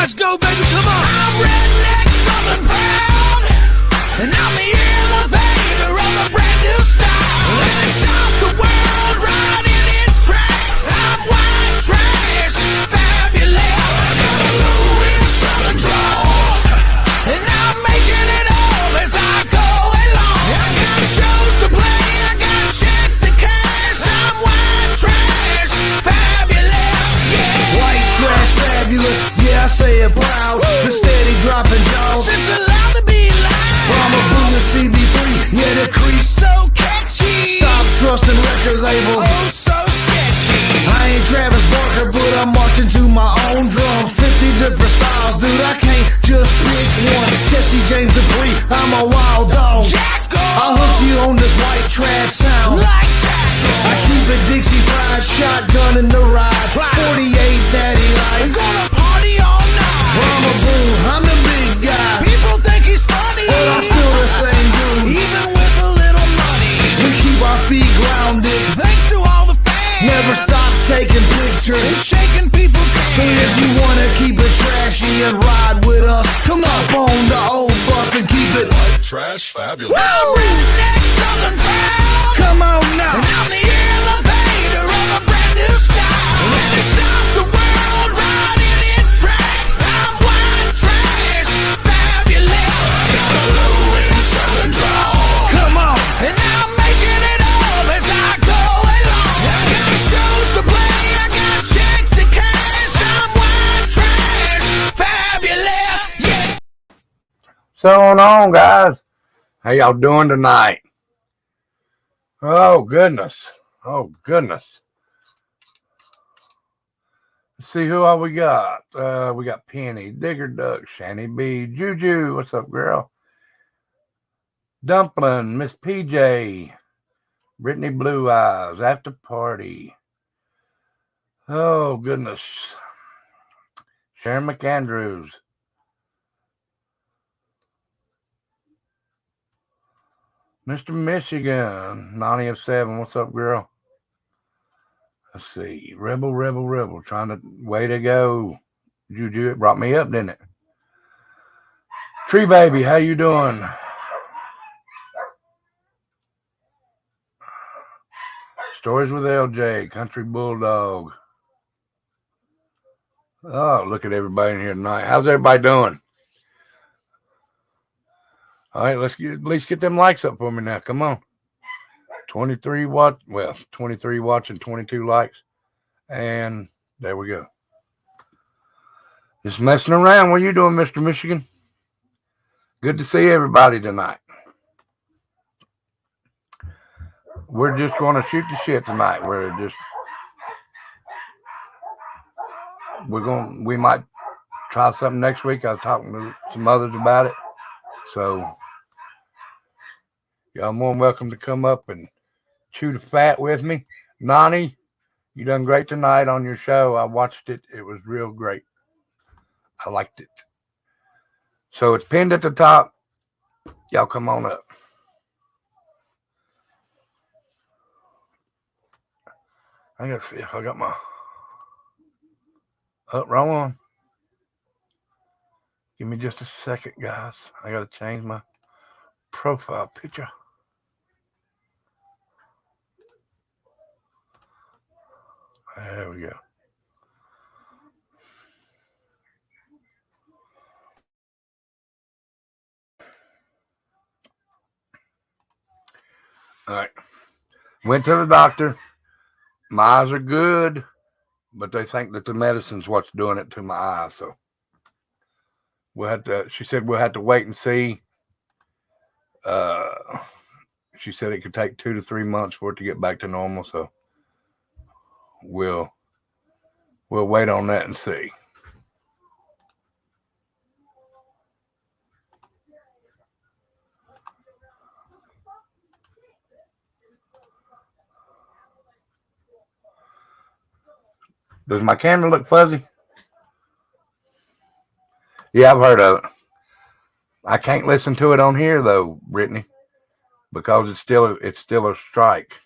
Let's go, baby, come on. I'm redneck, southern proud, and I'm the elevator of a brand new style. Let's stop the world right in its tracks. I'm white trash, fabulous. I got a low-end southern drawl, and I'm making it up as I go along. I got shows to play, I got a chance to cash. I'm white trash, fabulous, yeah. White trash, fabulous, yeah, I say it proud. The steady dropping jaws, it's allowed to be loud. I'm a boom to CB3, yeah, the crease so catchy. Stop trusting record labels, oh so sketchy. I ain't Travis Barker, but I'm marching to my own drum. 50 different styles, dude, I can't just pick one. Jesse James Dupree, I'm a wild dog. I'll hook you on this white trash sound. Like I keep a Dixie fried shotgun in the ride. 48 daddy life. Gonna party all night. I'm a boom, I'm the big guy. People think he's funny, but I'm still the same dude. Even with a little money, we keep our feet grounded. Thanks to all the fans. Never stop taking pictures and shaking people's hands. So if you wanna keep it trashy and ride with us, come up on the old bus and keep it white trash fabulous. Woo! Redneck southern proud. Come on now. And I'm the elevator of a brand new style. Let's stop the world right in its tracks. I'm white trash, fabulous. I got a low-end southern drawl. Come on. And I'm making it up as I go along. I got shows to play, I got checks to cash. I'm white trash, fabulous, yeah. So on, guys. How y'all doing tonight? Oh, goodness. Oh, goodness. Let's see who all we got. We got Penny, Digger Duck, Shanny B, Juju. What's up, girl? Dumpling, Miss PJ, Brittany Blue Eyes, After Party. Oh, goodness. Sharon McAndrews. Mr. Michigan, 9007. What's up, girl? Let's see. Rebel. Trying to, way to go. Juju, it brought me up, didn't it? Tree Baby, how you doing? Stories with LJ, Country Bulldog. Oh, look at everybody in here tonight. How's everybody doing? All right, let's at least get them likes up for me now. Come on. 23 watching, 22 likes. And there we go. Just messing around. What are you doing, Mr. Michigan? Good to see everybody tonight. We're just going to shoot the shit tonight. We might try something next week. I was talking to some others about it. So y'all more than welcome to come up and chew the fat with me. Nani, you done great tonight on your show. I watched it. It was real great. I liked it. So it's pinned at the top. Y'all come on up. I gotta see if I got my wrong one. Give me just a second, guys. I gotta change my profile picture. There we go. All right. Went to the doctor. My eyes are good, but they think that the medicine's what's doing it to my eyes. So she said we'll have to wait and see. She said it could take 2 to 3 months for it to get back to normal. So we'll wait on that and see. Does my camera look fuzzy? Yeah, I've heard of it. I can't listen to it on here though, Brittany, because it's still a strike.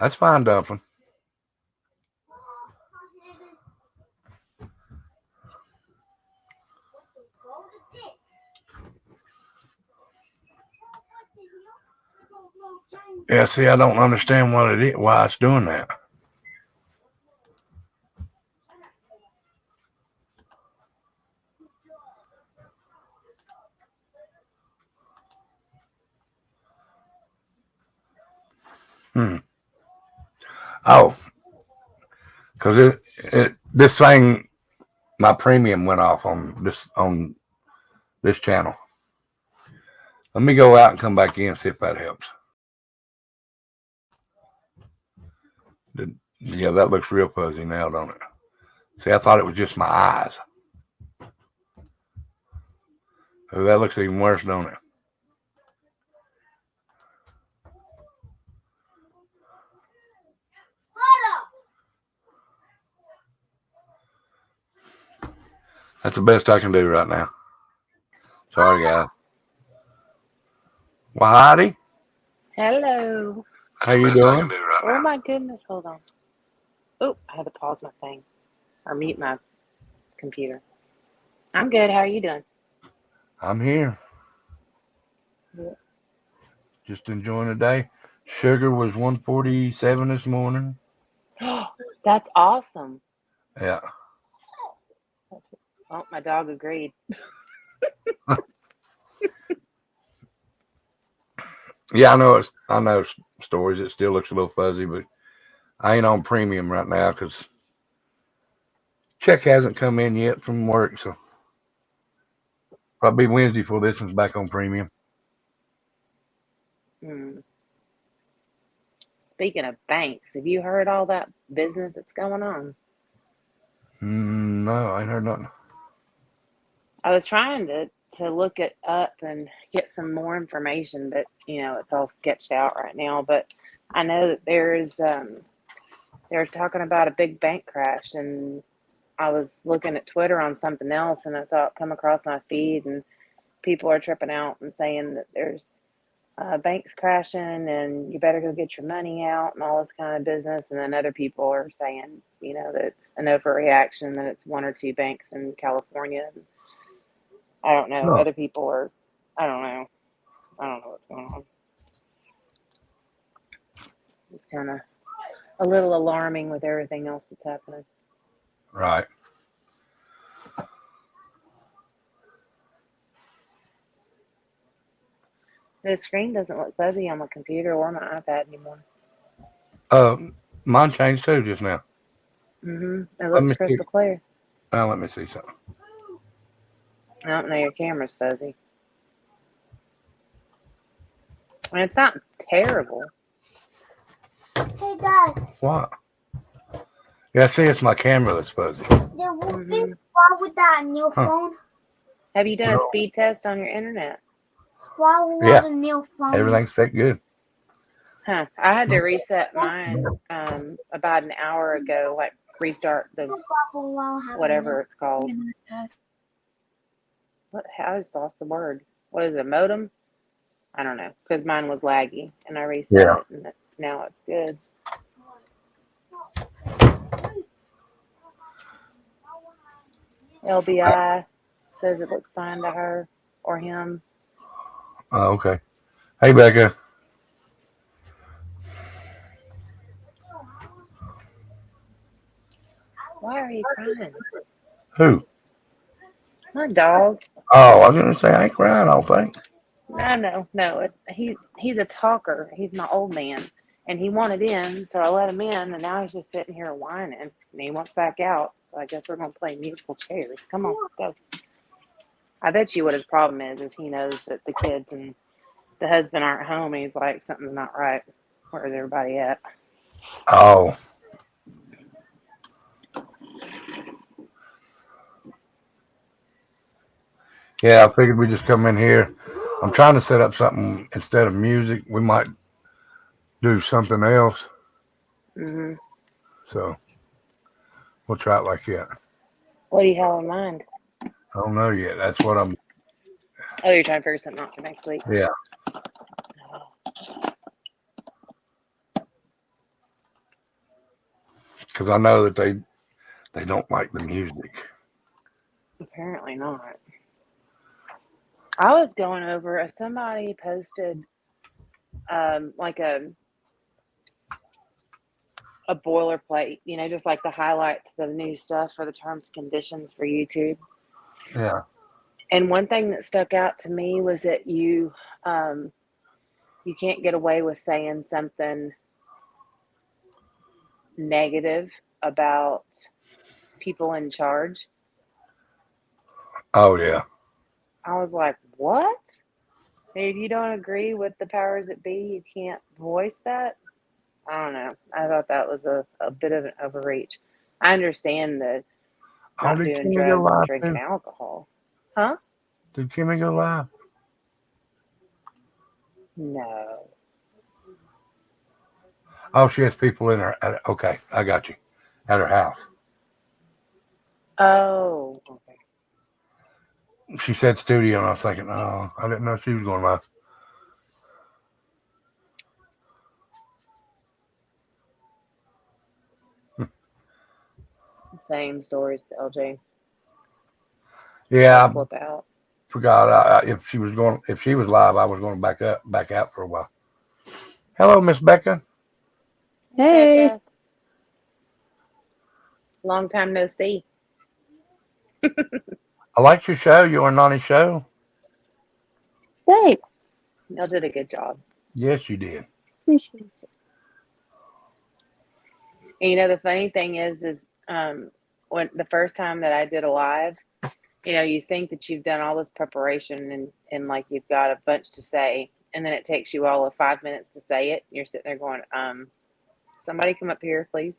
That's fine, Dumpling. Yeah, see, I don't understand what it is, why it's doing that. Oh, because this thing, my premium went off on this channel. Let me go out and come back in and see if that helps. Yeah, that looks real fuzzy now, don't it? See, I thought it was just my eyes. Oh, that looks even worse, don't it? That's the best I can do right now. Sorry, guys. Well, Heidi, Hello. how you doing? Oh my goodness, hold on. Oh, I had to pause my thing or mute my computer. I'm good. How are you doing? I'm here. Yeah. Just enjoying the day. Sugar was 147 this morning. That's awesome. Yeah. Oh, my dog agreed. Yeah, I know stories. It still looks a little fuzzy, but I ain't on premium right now because check hasn't come in yet from work, so probably Wednesday before this one's back on premium. Speaking of banks, have you heard all that business that's going on? No, I ain't heard nothing. I was trying to look it up and get some more information, but it's all sketched out right now. But I know that they're talking about a big bank crash, and I was looking at Twitter on something else, and I saw it come across my feed, and people are tripping out and saying that there's banks crashing, and you better go get your money out, and all this kind of business. And then other people are saying, that it's an overreaction, that it's one or two banks in California. And I don't know. No. Other people are, I don't know. I don't know what's going on. It's kind of a little alarming with everything else that's happening. Right. The screen doesn't look fuzzy on my computer or my iPad anymore. Mine changed too just now. It looks crystal clear. Now let me see something. I don't know. Your camera's fuzzy. I mean, it's not terrible. Hey, Dad. What? Yeah, see, it's my camera that's fuzzy. There won't be wrong with that new phone. Have you done a speed test on your internet? Why would a new phone? Everything's set good. Huh. I had to reset mine about an hour ago, like restart the whatever it's called. I just lost the word. What is it, modem? I don't know, because mine was laggy, and I reset it, and now it's good. LBI says it looks fine to her or him. Oh, okay. Hey, Becca. Why are you crying? Who? My dog. Oh, I was gonna say I ain't crying. I don't think. No. He's a talker. He's my old man, and he wanted in, so I let him in, and now he's just sitting here whining, and he wants back out. So I guess we're gonna play musical chairs. Come on, go. I bet you what his problem is he knows that the kids and the husband aren't home, and he's like, something's not right. Where's everybody at? Oh. Yeah, I figured we just come in here. I'm trying to set up something instead of music. We might do something else. So we'll try it like that. What do you have in mind? I don't know yet. That's what I'm. Oh, you're trying to figure something out for next week? Yeah. Because I know that they don't like the music. Apparently not. I was going over, somebody posted like a boilerplate, just like the highlights, the new stuff for the terms and conditions for YouTube. Yeah. And one thing that stuck out to me was that you can't get away with saying something negative about people in charge. Oh yeah. I was like, what? If you don't agree with the powers that be, you can't voice that? I don't know. I thought that was a bit of an overreach. I understand the Oh, not did doing Kimmy go drugs and live drinking too? alcohol. Huh? Did Kimmy go live? No. Oh, she has people in her. Okay, I got you. At her house. Oh, okay. She said studio, and I was thinking, oh, I didn't know she was going live. Same stories to LJ. Yeah, I Flip out. forgot if she was live. I was going to back out for a while. Hello, Miss Becca. Hey. Becca. Long time no see. I liked your show, your and Nani show. Thanks. Y'all did a good job. Yes, you did. Appreciate it. And the funny thing is when the first time that I did a live, you think that you've done all this preparation and like you've got a bunch to say, and then it takes you all of 5 minutes to say it. And you're sitting there going, somebody come up here, please.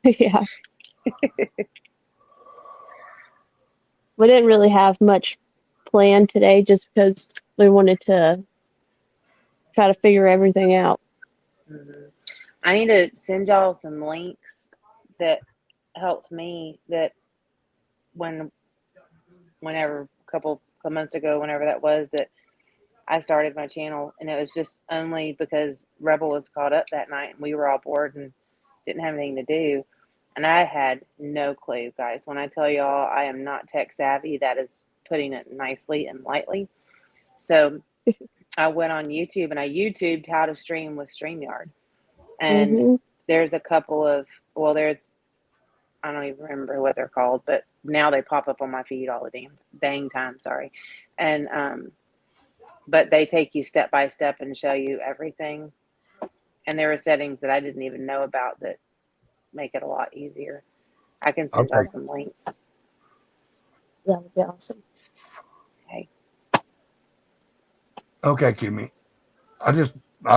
Yeah. We didn't really have much planned today just because we wanted to try to figure everything out. Mm-hmm. I need to send y'all some links that helped me that whenever a couple months ago, whenever that was, that I started my channel, and it was just only because Rebel was caught up that night and we were all bored and didn't have anything to do. And I had no clue, guys. When I tell y'all I am not tech savvy, that is putting it nicely and lightly. So I went on YouTube and I YouTubed how to stream with StreamYard. And there's a couple of, I don't even remember what they're called, but now they pop up on my feed all the dang time. Sorry. And, but they take you step by step and show you everything. And there are settings that I didn't even know about that make it a lot easier. I can send y'all some links. That would be awesome. Okay. Okay, Kimmy. I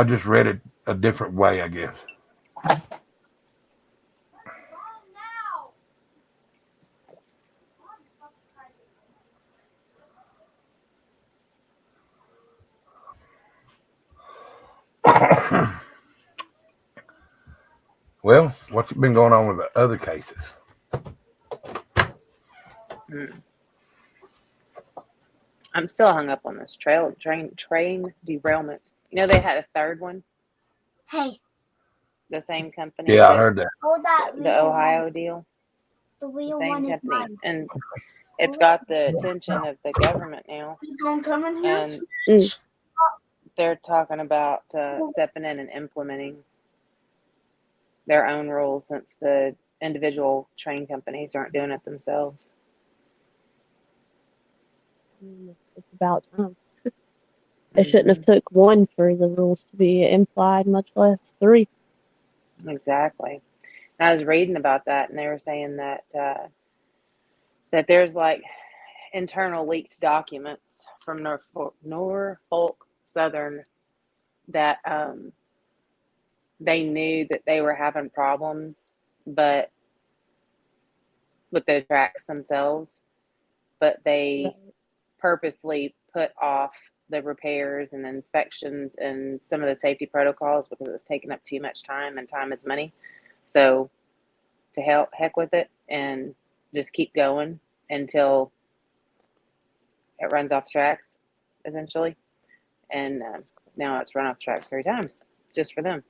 just read it a different way, I guess. Well, what's been going on with the other cases? I'm still hung up on this train derailment. They had a third one. Hey. The same company. Yeah, I heard that. Oh, that the Ohio deal. The real Same one company. is mine. And it's got the attention of the government now. He's gonna come in here. And they're talking about stepping in and implementing their own rules since the individual train companies aren't doing it themselves. It's about time. They shouldn't have took one for the rules to be implied, much less three. Exactly. And I was reading about that, and they were saying that that there's like internal leaked documents from Norfolk Southern that they knew that they were having problems, but with the tracks themselves, but they purposely put off the repairs and inspections and some of the safety protocols because it was taking up too much time, and time is money. So to heck with it and just keep going until it runs off the tracks, essentially. And now it's run off the tracks 3 times just for them.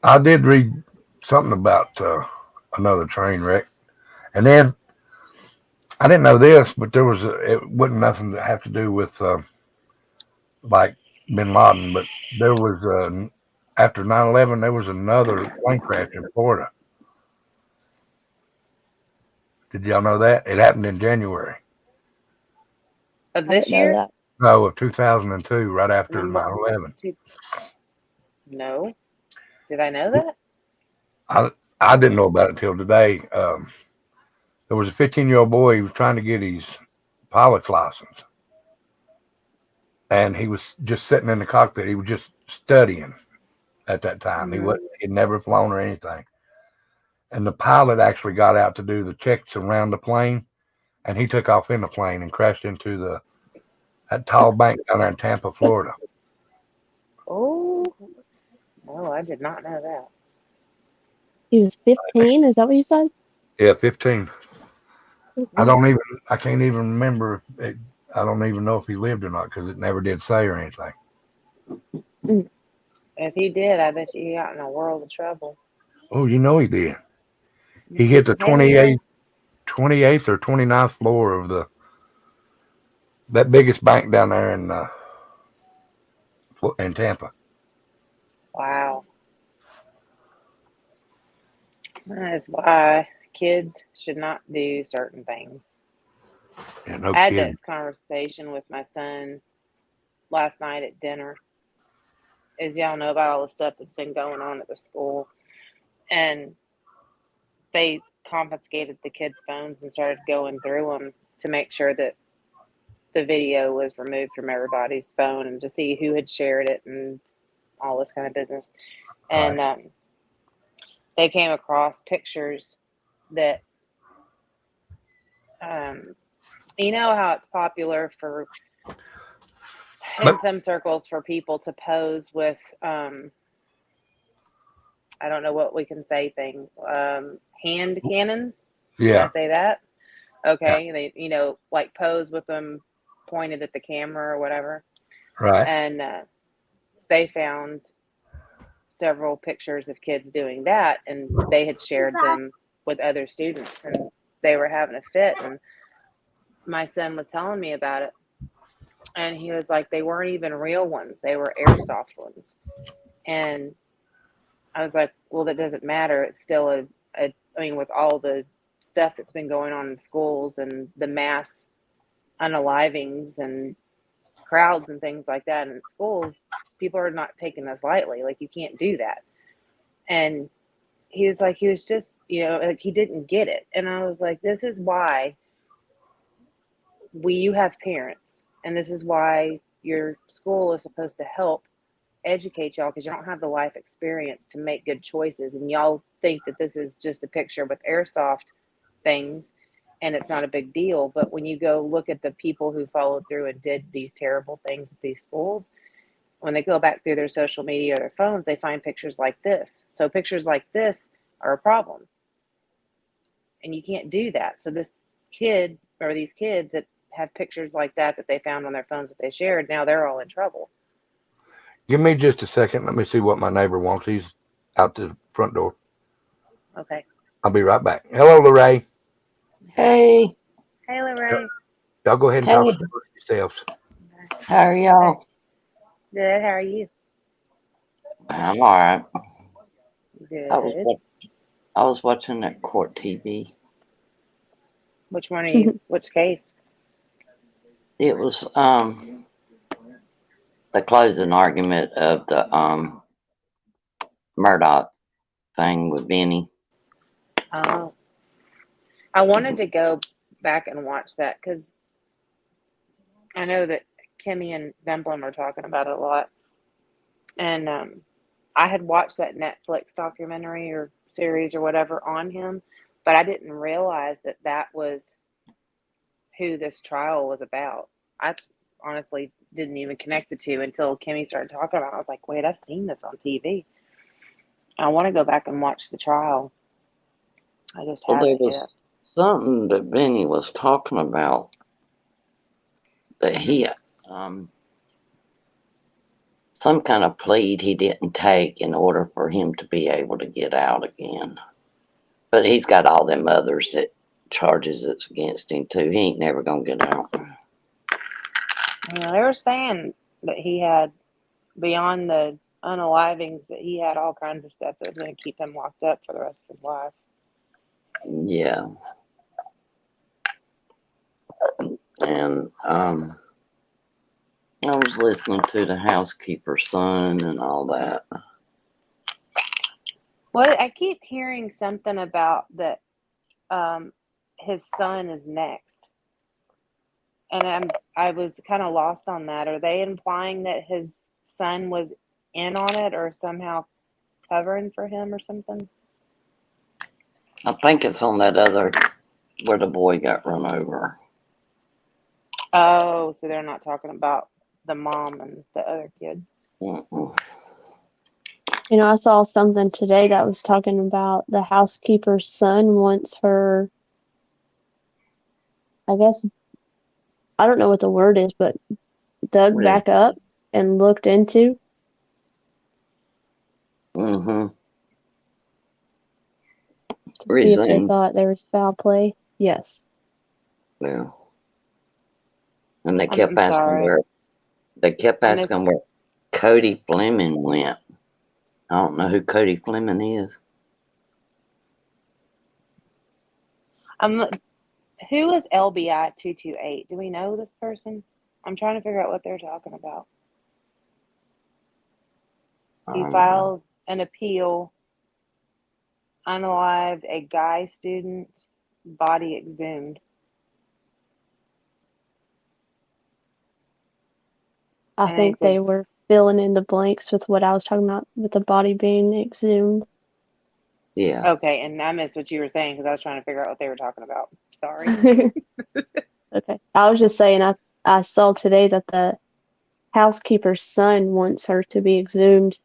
I did read something about another train wreck, and then I didn't know this, but it wasn't nothing to have to do with like Bin Laden, but there was after 9/11 there was another plane crash in Florida. Did y'all know that? It happened in January. Of I this didn't know year? that. No, of 2002, right after Number 9/11. two. No. Did I know that? I didn't know about it until today. There was a 15-year-old boy. He was trying to get his pilot's license, and he was just sitting in the cockpit. He was just studying at that time. He'd never flown or anything. And the pilot actually got out to do the checks around the plane, and he took off in the plane and crashed into that tall bank down there in Tampa, Florida. Oh, no, I did not know that. He was 15. Is that what you said? Yeah, 15. Mhm. I can't even remember. I don't even know if he lived or not because it never did say or anything. If he did, I bet you he got in a world of trouble. Oh, you know he did. He hit the Hey, Leroy. 28th or 29th floor of that biggest bank down there in Tampa. Wow. That is why kids should not do certain things. Yeah, no I had kidding. this conversation with my son last night at dinner. As y'all know about all the stuff that's been going on at the school. And they confiscated the kids' phones and started going through them to make sure that the video was removed from everybody's phone and to see who had shared it and all this kind of business. And Right. they came across pictures that, you know how it's popular for in But some circles for people to pose with I don't know what we can say thing hand cannons. Can I yeah, say that? yeah, Okay, they like pose with them pointed at the camera or whatever, right. and they found several pictures of kids doing that, and they had shared them with other students, and they were having a fit. And my son was telling me about it, and he was like, they weren't even real ones; they were airsoft ones. And I was like, well, that doesn't matter. It's still I mean, with all the stuff that's been going on in schools and the mass unalivings and crowds and things like that in schools, people are not taking this lightly. Like, you can't do that. And he was like, he was just, like, he didn't get it. And I was like, this is why you have parents, and this is why your school is supposed to help educate y'all, because you don't have the life experience to make good choices, and y'all think that this is just a picture with airsoft things and it's not a big deal. But when you go look at the people who followed through and did these terrible things at these schools, when they go back through their social media or their phones, they find pictures like this. So pictures like this are a problem, and you can't do that. So this kid, or these kids that have pictures like that they found on their phones that they shared, now they're all in trouble. Give me just a second. Let me see what my neighbor wants. He's out the front door. Okay. I'll be right back. Hello, Lorraine. Hey, Hey, Lorraine. Y'all go ahead and hey, talk to yourselves. how are y'all? Good. How are you? I'm all right. Good. I was watching that court TV. Which one are you? Which case? It was the closing argument of the Murdoch thing with Benny. Oh, I wanted to go back and watch that because I know that Kimmy and Dumplin were talking about it a lot. And I had watched that Netflix documentary or series or whatever on him, but I didn't realize that that was who this trial was about. I honestly didn't even connect the two until Kimmy started talking about it. I was like, wait, I've seen this on TV. I want to go back and watch the trial. I just Well, there haven't was yet. something that Benny was talking about that he some kind of plea he didn't take in order for him to be able to get out again. But he's got all them others that charges that's against him too. He ain't never gonna get out. You know, they were saying that he had, beyond the unalivings, that he had all kinds of stuff that was going to keep him locked up for the rest of his life. Yeah. And I was listening to the housekeeper's son and all that. Well, I keep hearing something about that his son is next. And I was kind of lost on that. Are they implying that his son was in on it or somehow covering for him or something? I think it's on that other where the boy got run over. Oh, so they're not talking about the mom and the other kid. Mm-mm. You know, I saw something today that was talking about the housekeeper's son wants her, I guess, I don't know what the word is, but dug Really? back up and looked into. Mm-hmm. To see if they Resume. thought there was foul play. Yes. Yeah. And they kept I'm asking sorry. where Cody Fleming went. I don't know who Cody Fleming is. Who is LBI 228? Do we know this person? I'm trying to figure out what they're talking about. I He don't know. filed an appeal, unalived a guy student, body exhumed. I And they think they said, were filling in the blanks with what I was talking about with the body being exhumed. Yeah. okay, and I missed what you were saying because I was trying to figure out what they were talking about. Sorry. Okay. I was just saying I saw today that the housekeeper's son wants her to be exhumed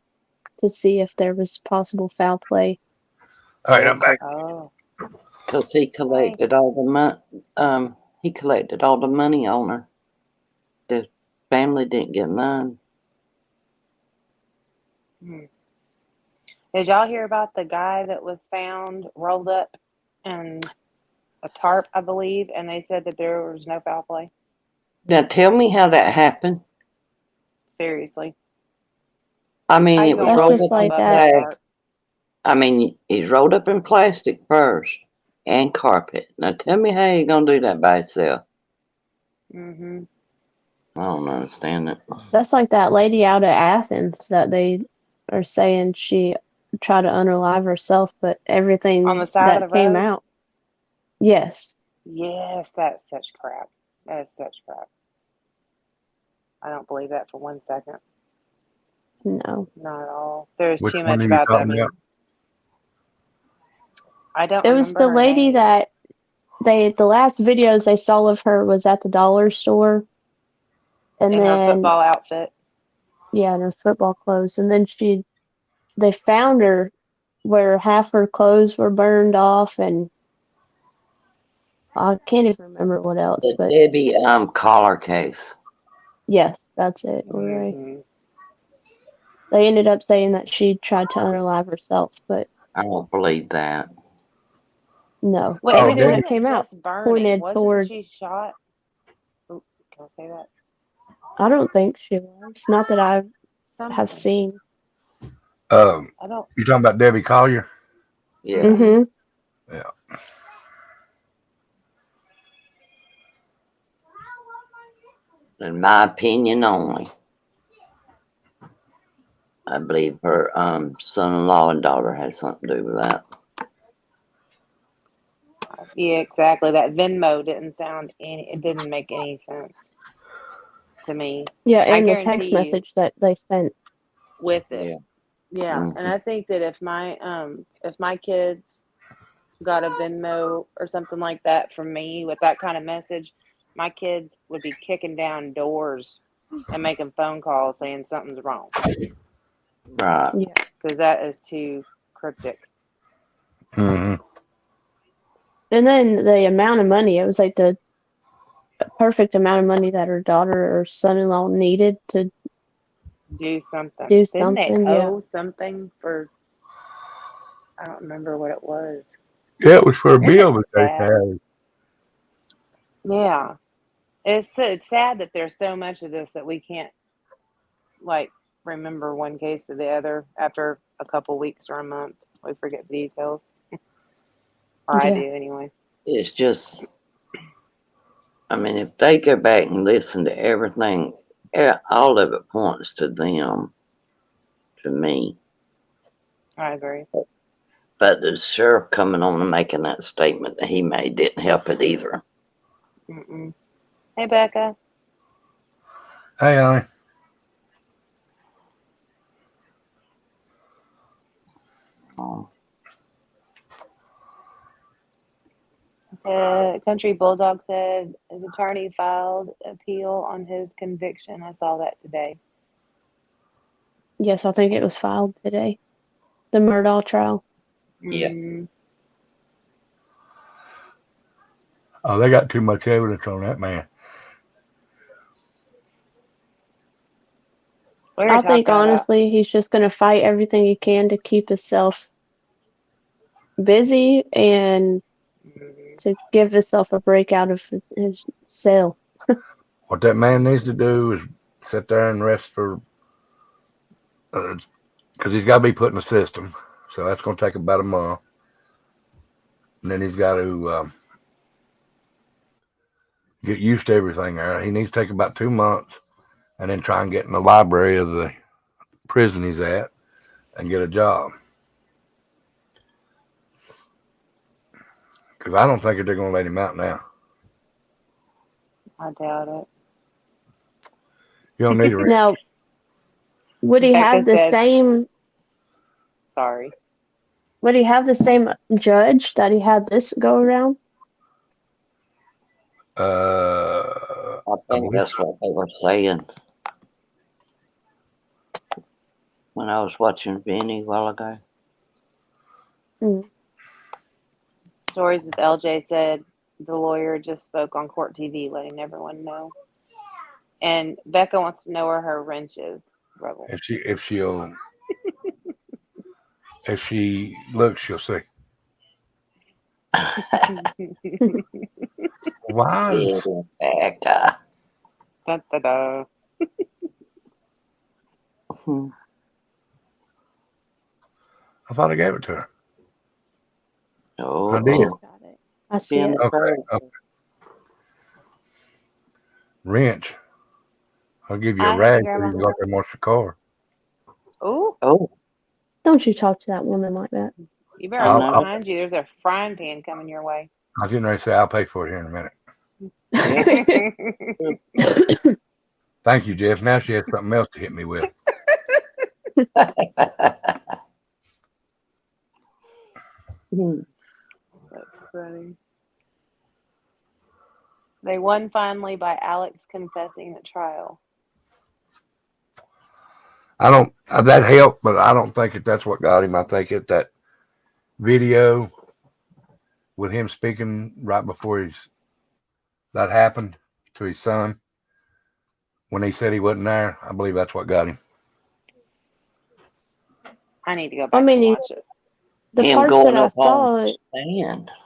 to see if there was possible foul play. All right, I'm back. Oh. Because he collected all the money. He collected all the money on her. The family didn't get none. Did y'all hear about the guy that was found rolled up in a tarp, I believe, and they said that there was no foul play? Now tell me how that happened. Seriously. I mean, How you it was gonna That's roll rolled just up in like something up in a that. tarp? I mean, it's rolled up in plastic first and carpet. Now tell me how you gonna do that by yourself. Mm-hmm. I don't understand it. That's like that lady out of Athens that they are saying she tried to unalive herself, but everything On the side of that the came road? out. Yes. Yes, that's such crap. That is such crap. I don't believe that for 1 second. No. Not at all. There's Which too one much are you about that. I talking mean, about? I don't It was remember the her lady name. that the last videos they saw of her was at the dollar store. And In her then, football outfit. yeah, in her football clothes. And then they found her where half her clothes were burned off, and I can't even remember what else, The but Debbie collar case. yes, that's it. Right. Mm-hmm. They ended up saying that she tried to unalive herself, but I don't believe that. no. Well, and it Everything that wasn't came out just burning. pointed Wasn't toward. she shot? Ooh, can I say that? I don't think she was. Not that I have Something. seen. I don't. You talking about Debbie Collier? Yeah. Mm-hmm. Yeah. In my opinion only. I believe her son-in-law and daughter had something to do with that. Yeah, exactly. That Venmo it didn't make any sense to me. Yeah, I and the text guarantee you message that they sent. with it. Yeah. Yeah. And Mm-hmm. I think that if my kids got a Venmo or something like that from me with that kind of message, my kids would be kicking down doors and making phone calls saying something's wrong. Right. Yeah. Because that is too cryptic. Mm-hmm. And then the amount of money, it was like the perfect amount of money that her daughter or son-in-law needed to Do something. do Didn't they something. Yeah. owe something for? I don't remember what it was. Yeah, it was for a Isn't it bill that they sad? had. Yeah. It's sad that there's so much of this that we can't like remember one case to the other after a couple weeks or a month. We forget the details. Or I Yeah. do anyway. It's just, I mean, if they go back and listen to everything, all of it points to them, to me. I agree. But the sheriff coming on and making that statement that he made didn't help it either. Mm-mm. Hey, Becca. Hey, Ollie. Um, Country Bulldog said his attorney filed appeal on his conviction. I saw that today. Yes, I think it was filed today. The Murdaugh trial. Yeah. Oh, they got too much evidence on that man. I think honestly he's just going to fight everything he can to keep himself busy and to give himself a break out of his cell. What that man needs to do is sit there and rest for, because he's got to be put in the system. So that's going to take about a month. And then he's got to get used to everything there. He needs to take about 2 months and then try and get in the library of the prison he's at and get a job. Because I don't think they're going to let him out now. I doubt it. You don't need to. Now, would he have the same? Sorry. Would he have the same judge that he had this go around? I think that's what they were saying when I was watching Vinny a while ago. Stories with LJ said the lawyer just spoke on court TV, letting everyone know. And Becca wants to know where her wrench is. Rebel. If she looks, she'll see. Why? Becca. Da-da-da. I thought I gave it to her. Oh, I did. I see it. Okay. Wrench. I'll give you a rag so you can go up there and wash the car. Oh. Don't you talk to that woman like that. You better look behind you. There's a frying pan coming your way. I was getting ready to say I'll pay for it here in a minute. Thank you, Jeff. Now she has something else to hit me with. That's funny. They won finally by Alex confessing at trial. That helped, but I don't think that's what got him. I think that video with him speaking right before that happened to his son when he said he wasn't there. I believe that's what got him. I need to go back and watch it. The parts that I saw,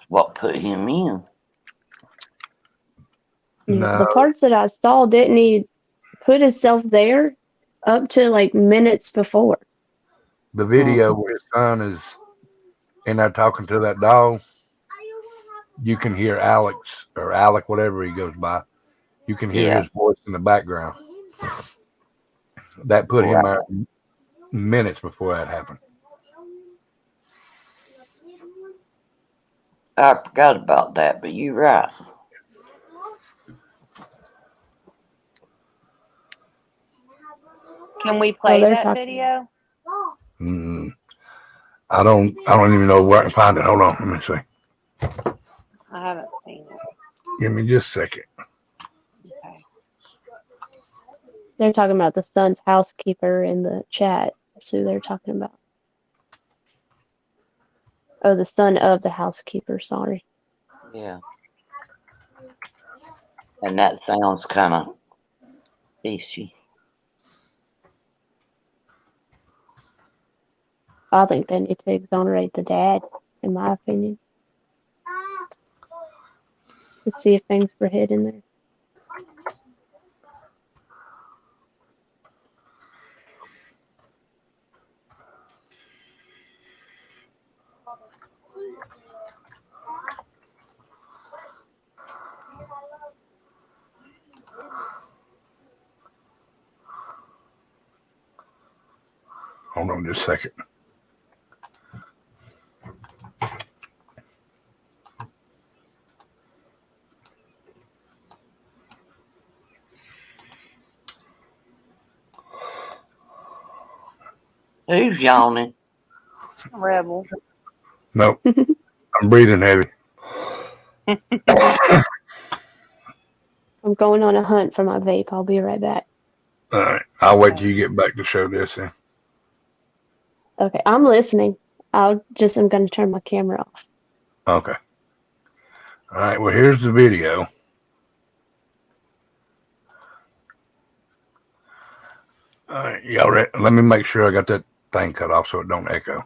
what put him in? No. The parts that I saw, didn't he put himself there up to like minutes before? The video where his son is in there talking to that dog, you can hear Alex or Alec, whatever he goes by. You can hear his voice in the background. That put him out minutes before that happened. I forgot about that, but you're right. Can we play that video? I don't even know where I can find it. Hold on, let me see. I haven't seen it. Give me just a second. Okay. They're talking about the son's housekeeper in the chat. That's who they're talking about. Oh, the son of the housekeeper, sorry. Yeah. And that sounds kind of fishy. I think they need to exonerate the dad, in my opinion. to see if things were hid in there. Hold on just a second. Who's yawning? Rebel. Nope. I'm breathing heavy. I'm going on a hunt for my vape. I'll be right back. All right. I'll wait till you get back to show this in. Okay, I'm listening. I'm going to turn my camera off. Okay. All right. Well, here's the video. All right. Y'all ready? Let me make sure I got that thing cut off so it don't echo.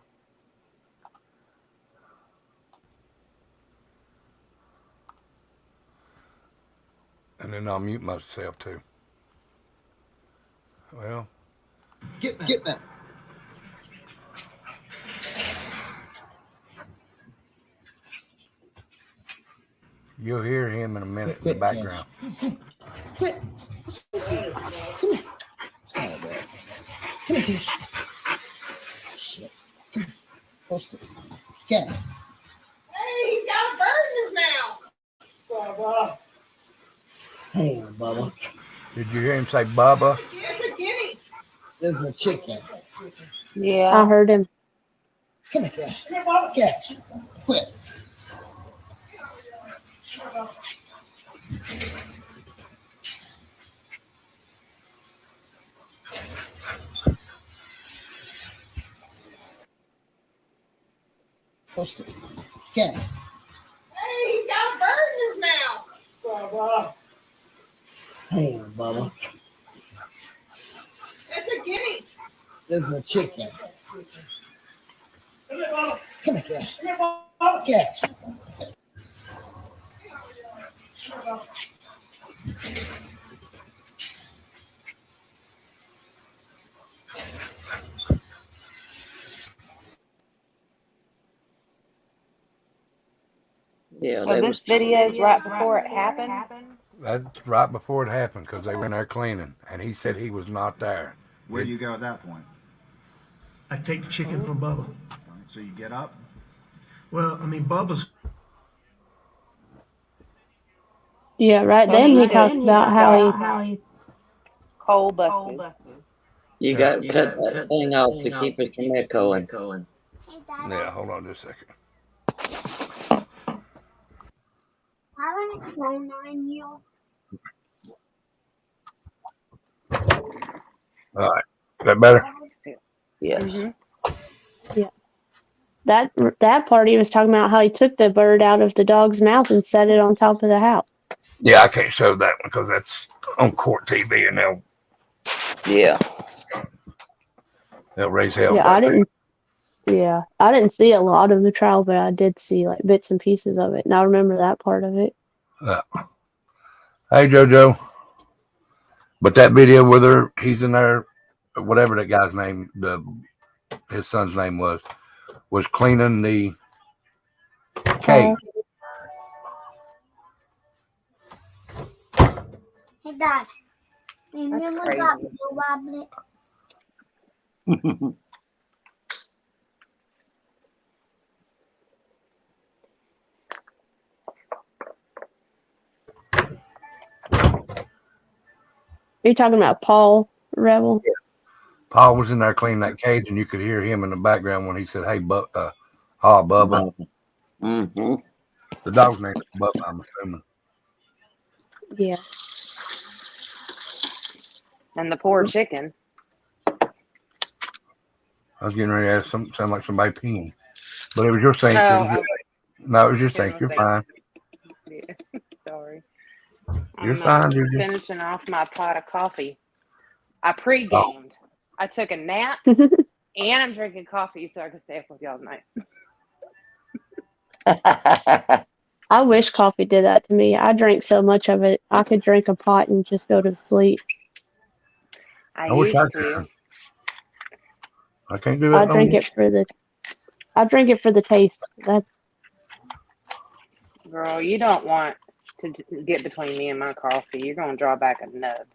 And then I'll mute myself too. Well, Get back. you'll hear him in a minute in the background. Quit. Come here. Come here. Come here. Shit. Come here. Post it. Get it. Hey, he's got a bird in his mouth. Bubba. Hey, Bubba. Did you hear him say Bubba? It's a guinea. There's a chicken. I Yeah. heard him. Come here, Cash. Cash. Quit. Post it. Get it. Hey, he's got a bird in his mouth. Bubba. Hey, Bubba. It's a guinea. There's a chicken. Come here, Bubba. Come here, Cash. Come here, Bubba. Cash. Yeah, So this video is right before it happened. That's right before it happened because they were in there cleaning, and he said he was not there. Where do you go at that point? I take the chicken from Bubba. So you get up. Well, I mean, Bubba's. Yeah, right So then he he just- talks about how he Coal busted. You got to cut that thing off to keep it from echoing. Hey, Dad. Yeah, hold on just a second. I want to try 9-year. All right. Is that better? Yes. Mhm. that part he was talking about how he took the bird out of the dog's mouth and set it on top of the house. Yeah, I can't show that one because that's on court TV and Yeah. they'll raise hell. Yeah, about that. I didn't see a lot of the trial, but I did see like bits and pieces of it, and I remember that part of it. Hey, JoJo. But that video where he's in there, whatever that guy's name, his son's name was cleaning the cage. Hey, Dad. Remember crazy. that blue rabbit? Are you talking about Paul Rebel? Paul was in there cleaning that cage, and you could hear him in the background when he said, "Hey, Bubba." Mm-hmm. The dog's name is Bubba, I'm assuming. Yeah. And the poor chicken. I was getting ready to ask sound like somebody peeing, but it was your sink. No, No, it was your sink. You're fine. Yeah. Sorry. You're I'm fine, Juju. finishing off my pot of coffee. I pre-gamed. I took a nap and I'm drinking coffee so I can stay up with y'all tonight. I wish coffee did that to me. I drank so much of it. I could drink a pot and just go to sleep. I I wish I used to. could. I can't do I that no drink more. it for the I drink it for the taste. That's Girl, you don't want to get between me and my coffee. You're going to draw back a nub.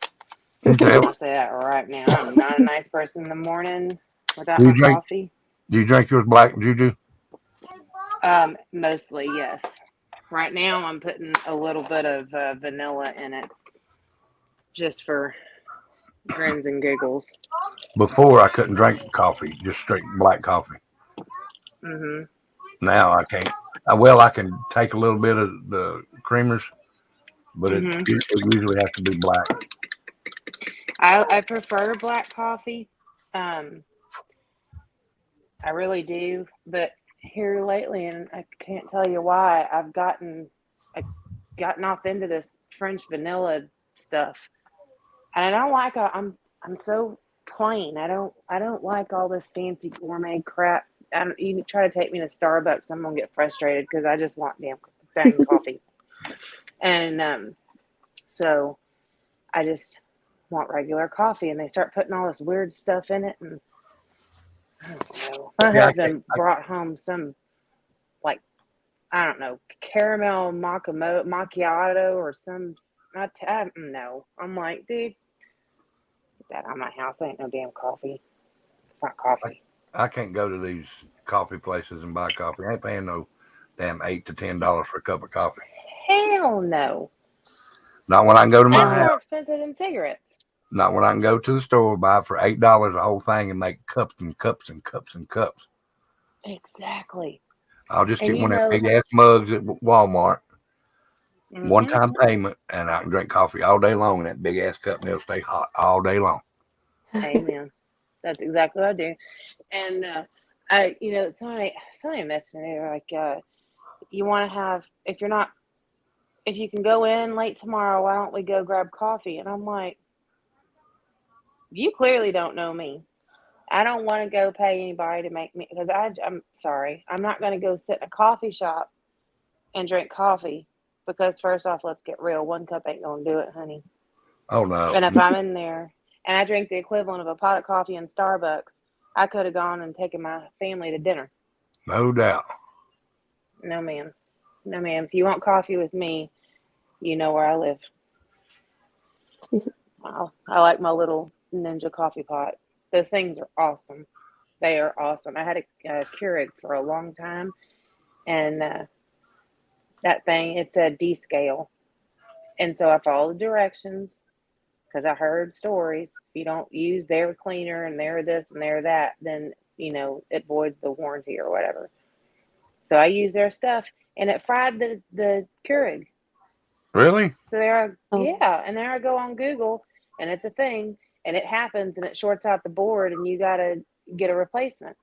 Okay. I'll say that right now. I'm not a nice person in the morning without Do you my drink? coffee. Do you drink yours black, Juju? Mostly, yes. Right now, I'm putting a little bit of vanilla in it just for grins and giggles. Before I couldn't drink coffee, just straight black coffee. Hmm Now I can't. Well, I can take a little bit of the creamers, but it hmm usually has to be black. I prefer black coffee. Um, I really do. But here lately, and I can't tell you why, I gotten off into this French vanilla stuff, and I don't like. I'm so plain. I don't like all this fancy gourmet crap. You try to take me to Starbucks, I'm gonna get frustrated because I just want dang coffee. And so I just want regular coffee, and they start putting all this weird stuff in it, and I don't know. My Yeah, husband brought home some, like, I don't know, caramel macchiato or some. I don't know. I'm like, dude, get that out of my house. Ain't no damn coffee. It's not coffee. I can't go to these coffee places and buy coffee. I ain't paying no damn $8 to $10 for a cup of coffee. Hell no. Not when I can go to And my it's house. more expensive than cigarettes. Not when I can go to the store, buy it for $8 a whole thing, and make cups and cups and cups and cups. Exactly. I'll just And get you one of them know, big ass mugs at Walmart, one hmm time payment, and I can drink coffee all day long in that big ass cup, and it'll stay hot all day long. amen. That's exactly what I do. And somebody messaged me. They were like, you want to have, if you can go in late tomorrow, why don't we go grab coffee? And I'm like, you clearly don't know me. I don't want to go pay anybody to make me, because I'm sorry. I'm not going to go sit in a coffee shop and drink coffee because, first off, let's get real. One cup ain't going to do it, honey. Oh no, And if I'm in there and I drink the equivalent of a pot of coffee in Starbucks, I could have gone and taken my family to dinner. no doubt. No, ma'am. No, ma'am. If you want coffee with me, you know where I live. I like my little Ninja coffee pot. Those things are awesome. They are awesome. I had a Keurig for a long time, and that thing, it said descale. And so I followed the directions because I heard stories. If you don't use their cleaner and their this and their that, then, it voids the warranty or whatever. So I used their stuff, and it fried the Keurig. Really? So there, oh, yeah, and there I go on Google, and it's a thing, and it happens, and it shorts out the board, and you gotta get a replacement.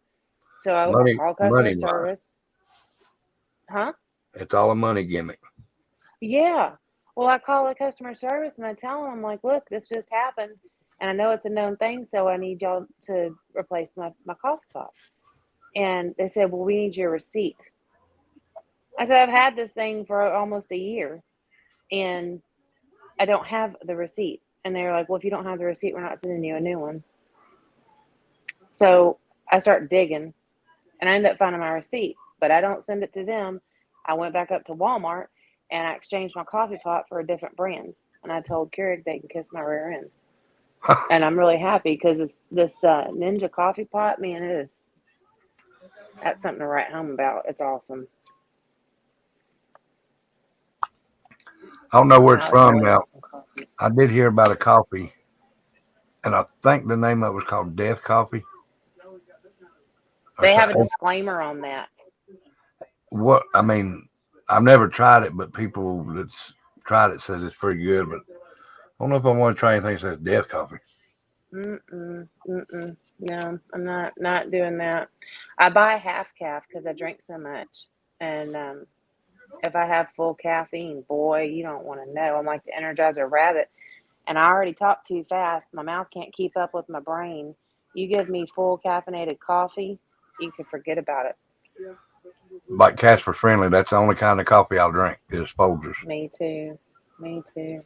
So I Money, call customer money wise, service, huh? it's all a money gimmick. Yeah. Well, I call the customer service, and I tell them, I'm like, look, this just happened, and I know it's a known thing, so I need y'all to replace my coffee pot. And they said, well, we need your receipt. I said, I've had this thing for almost a year, and I don't have the receipt. And they're like, well, if you don't have the receipt, we're not sending you a new one. So I start digging, and I end up finding my receipt, but I don't send it to them. I went back up to Walmart, and I exchanged my coffee pot for a different brand. And I told Keurig they can kiss my rear end. And I'm really happy because this Ninja coffee pot, man, that's something to write home about. It's awesome. I don't know where it's I from really now. like coffee. I did hear about a coffee, and I think the name of it was called Death Coffee. Or They have a something. disclaimer on that. What I mean, I've never tried it, but people that's tried it says it's pretty good. But I don't know if I want to try anything that says Death Coffee. No, I'm not doing that. I buy half calf because I drink so much, and if I have full caffeine, boy, you don't want to know. I'm like the Energizer Rabbit, and I already talk too fast. My mouth can't keep up with my brain. You give me full caffeinated coffee, you can forget about it. like Casper Friendly. That's the only kind of coffee I'll drink is Folgers. Me too. Me too.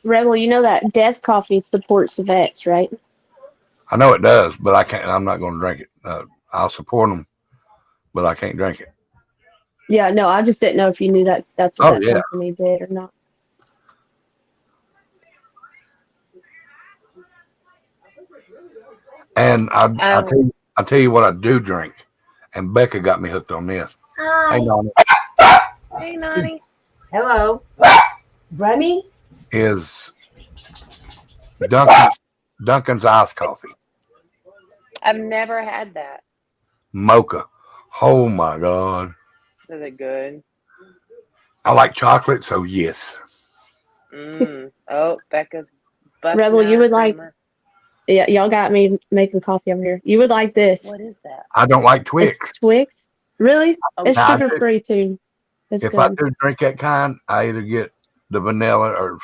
Rebel, you know that Death Coffee supports the vets, right? I know it does, but I can't. I'm not going to drink it. I'll support them, but I can't drink it. Yeah, no, I just didn't know if you knew that that's what Oh that yeah, company did or not. and Oh, I tell you what I do drink, and Becca got me hooked on this. Hi. Hang on, hey, Nani. Hello. Remy? is Dunkin's iced coffee I've never had that. mocha. Oh my god, Is it good? I like chocolate, so yes. Oh, Becca's busting Rebel, out you her would like, creamer. yeah, y'all got me making coffee over here. You would like this. What is that? I don't like It's Twix. Twix. Really? Oh, It's Now, sugar free too. It's if I good. do drink that kind, I either get the vanilla or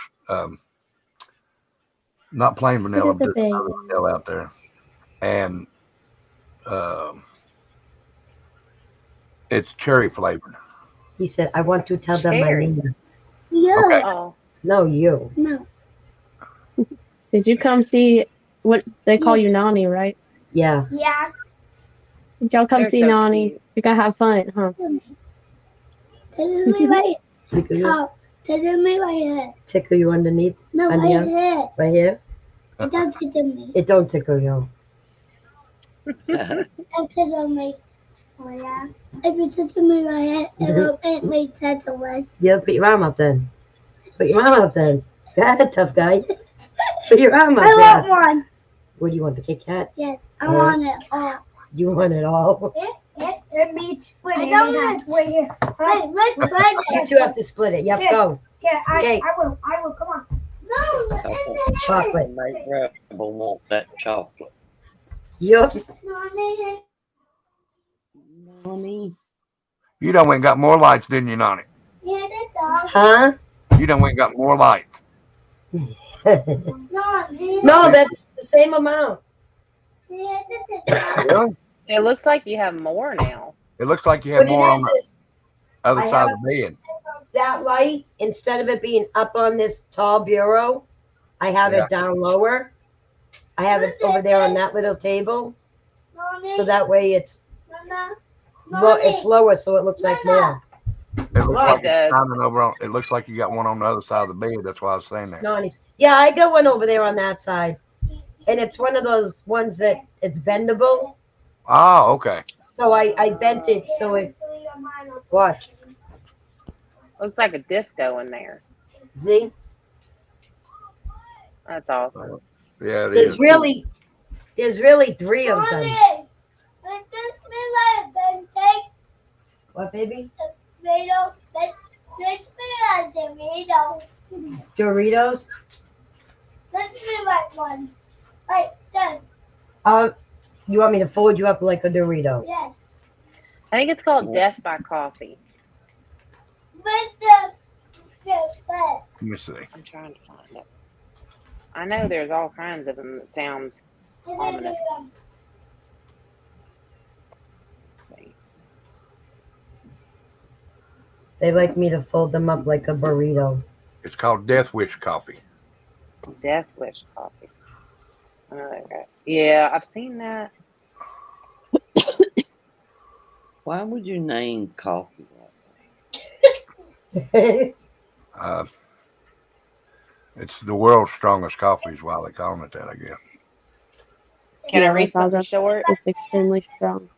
not plain vanilla, but Sugar there's another baby. vanilla out there, and um it's cherry flavored. He said, I want to tell them my cherry. name. You. Okay. Oh, No, you. No. Did you come see what they call you, Nani, right? Yeah. Yeah. Did y'all come they're see so Nani? cute. You're gonna have fun, huh? Tickle me right. Tickle you? Oh, tickle me right here. Tickle you underneath? No, Under right your- here. Right here? It don't tickle me. It don't tickle you. Don't tickle me. Oh yeah. If you tickle me right here, it will make me tickle it. Yeah, put your arm up then. Put your arm up then. Go ahead, tough guy. Put your arm up I want there. one. What do you want, the Kit Kat? Yes, I want it all. You want it all? It meets split. I don't want to split it. Wait, let's split You it. two have to split it. Yep, go. Yeah, Okay. I will. I will. Come on. No, it's Chocolate. Make Rebel want that chocolate. Yup. Mommy. You done went and got more lights, didn't you, Nani? Yeah, that's all. Huh? You done went and got more lights. No, that's the same amount. Yeah, that's Really? It looks like you have more now. It looks like you had What more it on the is other I side have- of the bed. that light, instead of it being up on this tall bureau, I have Yeah. it down lower. I have it over there on that little table, so that way it's lower, so it looks like more. It looks Well, like it does. it's shining over on. It looks like you got one on the other side of the bed. That's why I was saying that. Nani. Yeah, I got one over there on that side, and it's one of those ones that it's bendable. Oh, okay. So I bent it so it. Watch. Looks like a disco in there. See, That's awesome. Yeah, it there's is. really 3 of them. What, baby? Doritos. You want me to fold you up like a Dorito? I think it's called Death by Coffee. Let me see. I'm trying to find it. I know there's all kinds of them that sound ominous. Let's see. They like me to fold them up like a burrito. It's called Death Wish Coffee. Death Wish Coffee. Oh, okay. Yeah, I've seen that. Why would you name coffee It's the world's strongest coffee is why they call it that, I guess. Can I Yeah, read that sounds something like short? it's extremely strong.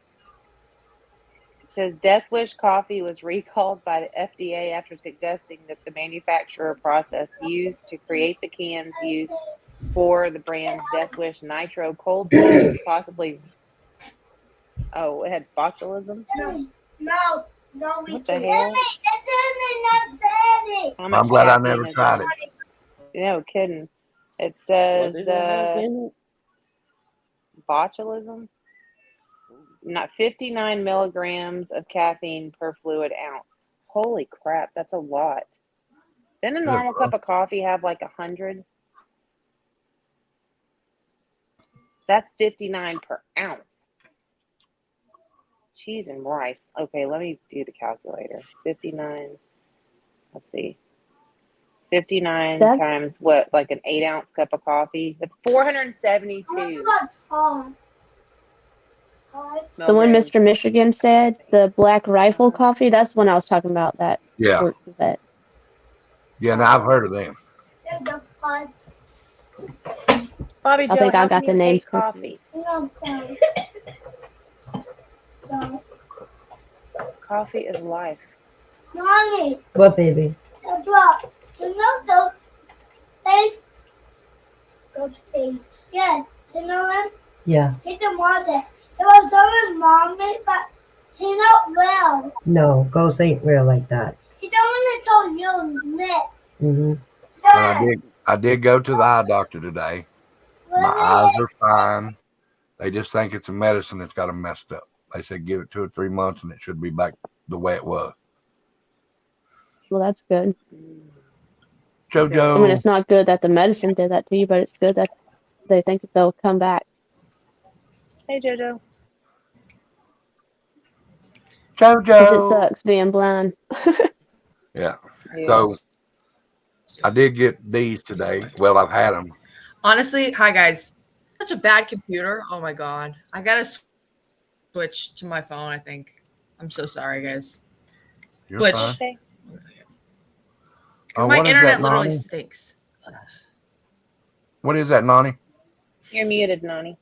It says Death Wish Coffee was recalled by the FDA after suggesting that the manufacturer process used to create the cans used for the brand's Death Wish Nitro cold brew was possibly. Oh, it had botulism? No, What the hell? How I'm much glad I caffeine never is tried in it. No kidding. It What says did it have in botulism. Not 59 milligrams of caffeine per fluid ounce. Holy crap, that's a lot. Didn't a Good normal Lord. cup of coffee have like 100? That's 59 per ounce. cheese and rice. Okay, let me do the calculator. 59. Let's see. 59 That's times what? Like an 8-ounce cup of coffee. That's 472 the one milligrams. Mr. Michigan said, the Black Rifle coffee. That's the one I was talking about. That Yeah. supports the vet. Yeah, now I've heard of them. Bobby I Joe, think how I can got the you names hate coffee? confused. Coffee is life. Mommy, What, baby? look. You know those face? Those face. Yeah. You know them? Yeah. He didn't want it. It was only mommy, but he not well. No, ghosts ain't real like that. He don't want to tell you next. Mm-hmm. And I did go to the eye doctor today. My eyes are fine. They just think it's a medicine that's got them messed up. They said give it 2 or 3 months and it should be back the way it was. Well, that's good. I mean, JoJo. it's not good that the medicine did that to you, but it's good that they think that they'll come back. Hey, JoJo. Because it JoJo. sucks being blind. Yeah. Yes. So I did get these today. Well, I've had them. Honestly, hi guys. Such a bad computer. Oh my god. I gotta switch to my phone, I think. I'm so sorry, guys. You're Switch. fine. Okay. My what is internet that, literally Nani? stinks. What is that, Nani? You're muted, Nani.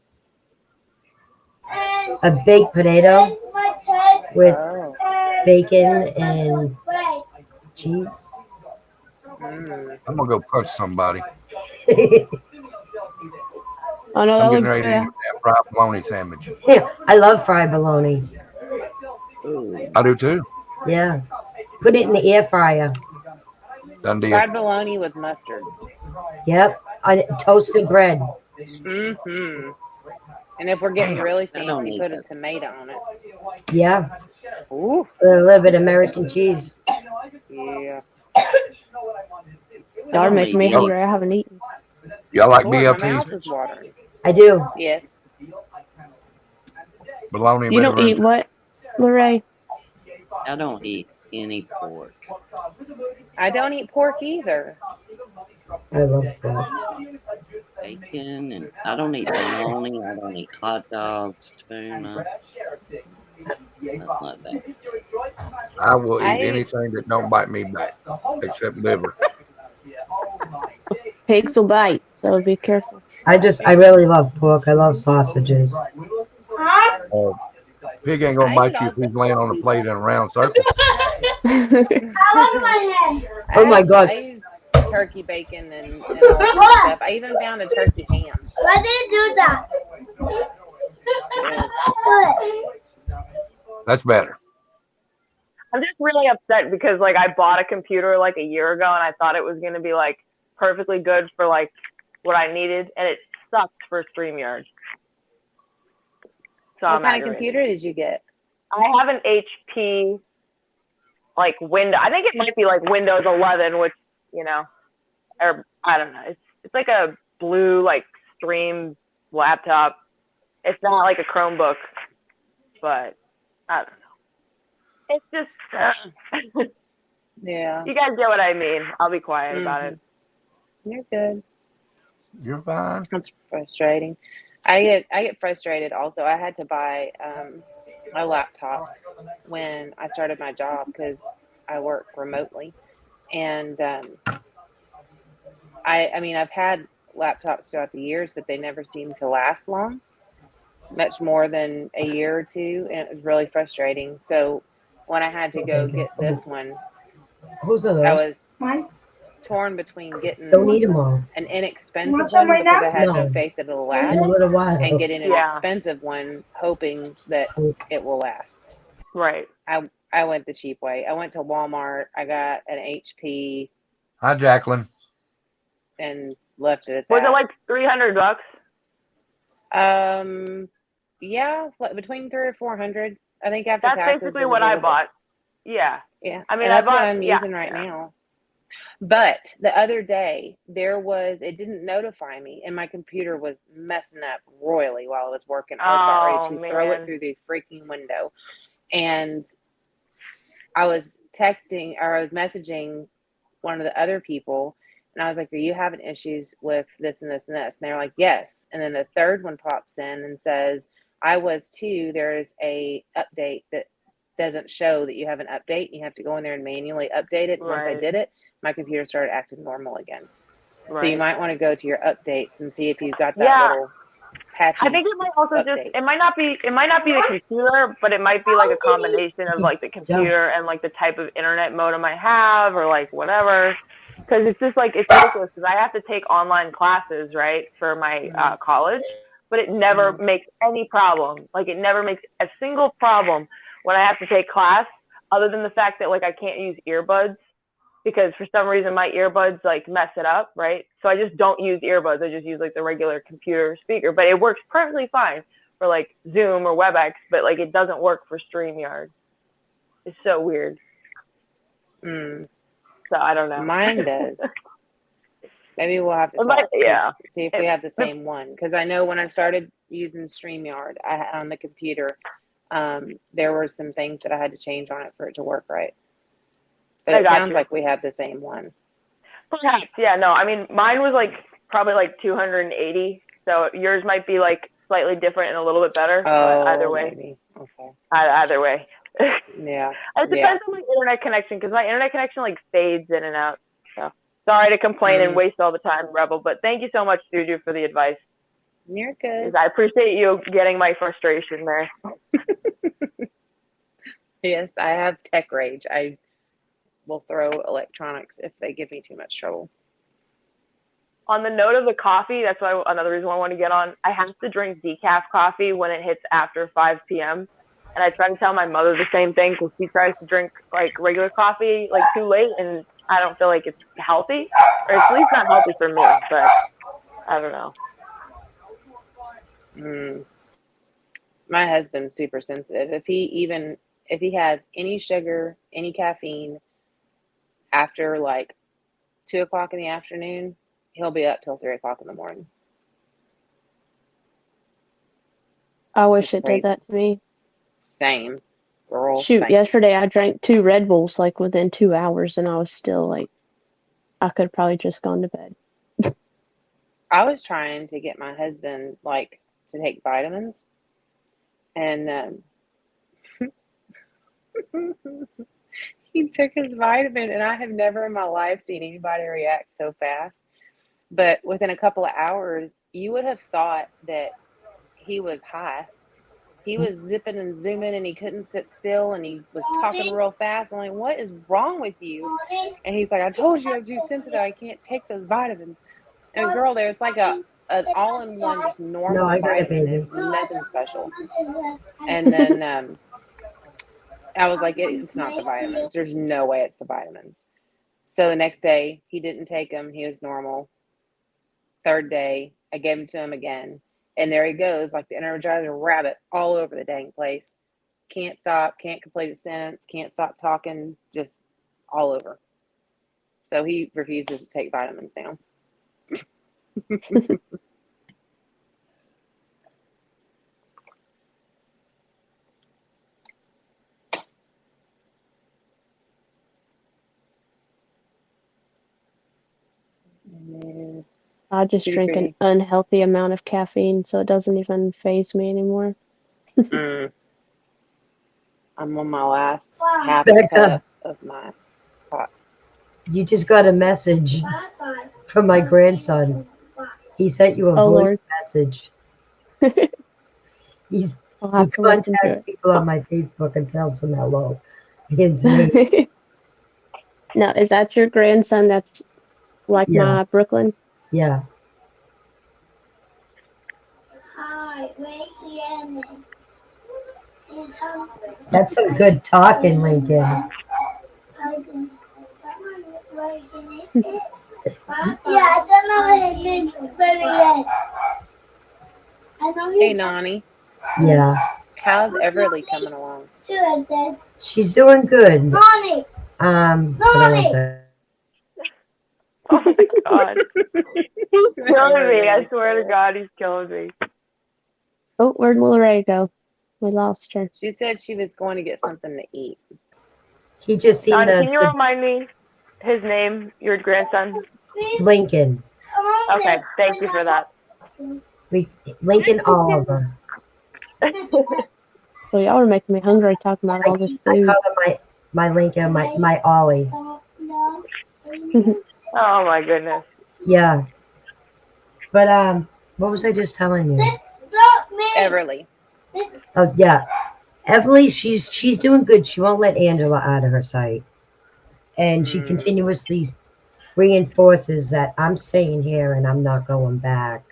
A baked potato with Oh. bacon and cheese. Mm. I'm going to go punch somebody. Oh no, that I'm getting looks ready to good. eat that fried bologna sandwich. Yeah, I love fried bologna. I do too. Yeah. Put it in the air fryer. Done deal. Fried bologna with mustard. Yep. Toasted bread. Mm-hmm. And if we're getting Damn. really I don't fancy, need put a that. tomato on it. Yeah. Ooh. With a little bit of American cheese. Yeah. Y'all are don't making need me any. hungry. I haven't eaten. Y'all like Lord, my BLT? mouth is watering. I do. Yes. Bologna You don't eat what, Lorraine? I don't eat any pork. I don't eat pork either. I love that. Bacon, and I don't eat bologna. I don't eat hot dogs, tuna, nothing like that. I will eat I- anything that don't bite me back, except liver. Pigs will bite, so be careful. I really love pork. I love sausages. Pig ain't gonna I bite eat you all if he's laying on a plate in a round circle. I love my head. Oh my God. I use turkey bacon and all that stuff. I even found a turkey ham. Why did you do that? That's better. I'm just really upset because like I bought a computer like a year ago and I thought it was gonna be like perfectly good for like what I needed, and it sucked for StreamYard. So What I'm kind of aggravated. computer did you get? I have an HP like window. I think it might be like Windows 11, which or I don't know. It's like a blue like stream laptop. It's not like a Chromebook, but I don't know. It's just Yeah. you guys get what I mean. I'll be quiet about it. You're good. You're fine. That's frustrating. I get frustrated also. I had to buy a laptop when I started my job because I work remotely, and I mean I've had laptops throughout the years, but they never seem to last long, much more than a year or two, and it was really frustrating. So when I had to go get this one, Whose are those? I was torn between getting Don't eat them all. an inexpensive want some one right because now? I had no No. faith that it'll In a last, little while. and getting an Yeah. expensive one hoping that it will last. Right. I went the cheap way. I went to Walmart. I got an HP Hi, Jacqueline. and left it at Was that. it like $300? Yeah, between 300 or 400. I think after That's taxes. basically it was what a I little bit- bought. Yeah. Yeah, I mean, and I that's what bought- I'm yeah, using right yeah. now. But the other day, it didn't notify me, and my computer was messing up royally while I was working. I was about ready to throw it man. through the freaking window. And I was texting or I was messaging one of the other people, and I was like, "Are you having issues with this and this and this?" And they're like, "Yes." And then the third one pops in and says, "I was too. There's a update that doesn't show that you have an update. You have to go in there and manually update it." And once I Right. did it, my computer started acting normal again. So you Right. might want to go to your updates and see if you've got that Yeah. little patchy I think it might also just update. it might not be the computer, but it might be like a combination of like the computer and like the type of internet modem I have or like whatever. Because it's just like it's ridiculous because I have to take online classes, right, for my college, but it never makes any problem. Like it never makes a single problem when I have to take class, other than the fact that like I can't use earbuds because for some reason my earbuds like mess it up, right? So I just don't use earbuds. I just use like the regular computer speaker, but it works perfectly fine for like Zoom or WebEx, but like it doesn't work for StreamYard. It's so weird. So I don't know. Mine does. Maybe we'll have to It might- talk. yeah. See if we have the same one. Because I know when I started using StreamYard on the computer, there were some things that I had to change on it for it to work right. But I it got sounds you. like we have the same one. Perhaps, yeah. No, I mean mine was like probably like 280. So yours might be like slightly different and a little bit better. But either way, Maybe. Okay. Either way. Yeah. It depends on my internet connection because my internet connection like fades in and out. So sorry to complain and waste all the time, Rebel. But thank you so much, Juju, for the advice. You're good. I appreciate you getting my frustration there. Yes, I have tech rage. I will throw electronics if they give me too much trouble. On the note of the coffee, that's why another reason I want to get on. I have to drink decaf coffee when it hits after 5 p.m. And I try to tell my mother the same thing because she tries to drink like regular coffee like too late, and I don't feel like it's healthy, or at least not healthy for me. But I don't know. My husband's super sensitive. If he has any sugar, any caffeine after like 2:00 in the afternoon, he'll be up till 3:00 in the morning. I wish it did that to me. Same, girl. Shoot, same. yesterday I drank 2 Red Bulls like within 2 hours, and I was still like, I could have probably just gone to bed. I was trying to get my husband like to take vitamins, and he took his vitamin, and I have never in my life seen anybody react so fast. But within a couple of hours, you would have thought that he was high. He was zipping and zooming, and he couldn't sit still, and he was talking real fast. I'm like, "What is wrong with you?" And he's like, "I told you I'm too sensitive. I can't take those vitamins." And girl, there's like an all-in-one just normal vitamin. It's nothing special. And then I was like, "It's not the vitamins. There's no way it's the vitamins." So the next day, he didn't take them. He was normal. Third day, I gave them to him again. And there he goes, like the Energizer rabbit, all over the dang place. Can't stop, can't complete a sentence, can't stop talking, just all over. So he refuses to take vitamins now. I just drink an unhealthy amount of caffeine, so it doesn't even faze me anymore. I'm on my last half a cup of my pot. You just got a message from my grandson. He sent you a voice message. He contacts people on my Facebook and tells them hello. His name. Now, is that your grandson that's like my Brooklyn? Yeah. That's some good talking, Lincoln. Yeah, I don't know his name very yet. Hey, Nani. Yeah. How's Everly coming along? She's doing good. Nani. Nani. Oh my God. He's killing me. I swear to God, he's killing me. Oh, where'd Lil Ray go? We lost her. She said she was going to get something to eat. He just seen Donnie, can you the remind me his name, your grandson? Lincoln. Okay, thank you for that. Lincoln Oliver. Well, y'all are making me hungry talking about all this I food. call him my Lincoln, my Ollie. Oh my goodness. Yeah. But what was I just telling you? Everly. Oh yeah. Everly, she's doing good. She won't let Angela out of her sight. And she continuously reinforces that I'm staying here and I'm not going back.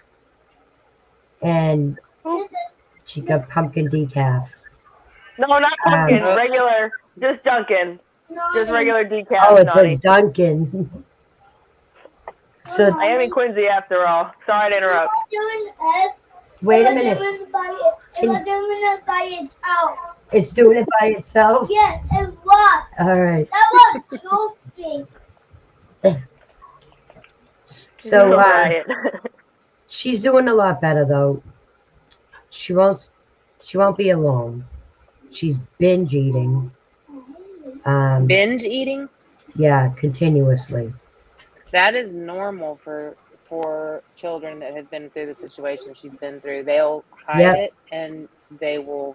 And she got pumpkin decaf. No, not pumpkin. Regular. Just Dunkin'. Just regular decaf. Oh, it Nani. says Dunkin'. So I am in Quincy after all. Sorry to interrupt. wait a minute. It's doing it by itself? Yes, and what? All right. That was joking. So Right. she's doing a lot better though. She won't be alone. She's binge eating. Binge eating? Yeah, continuously. That is normal for children that have been through the situation she's been through. They'll hide it and they will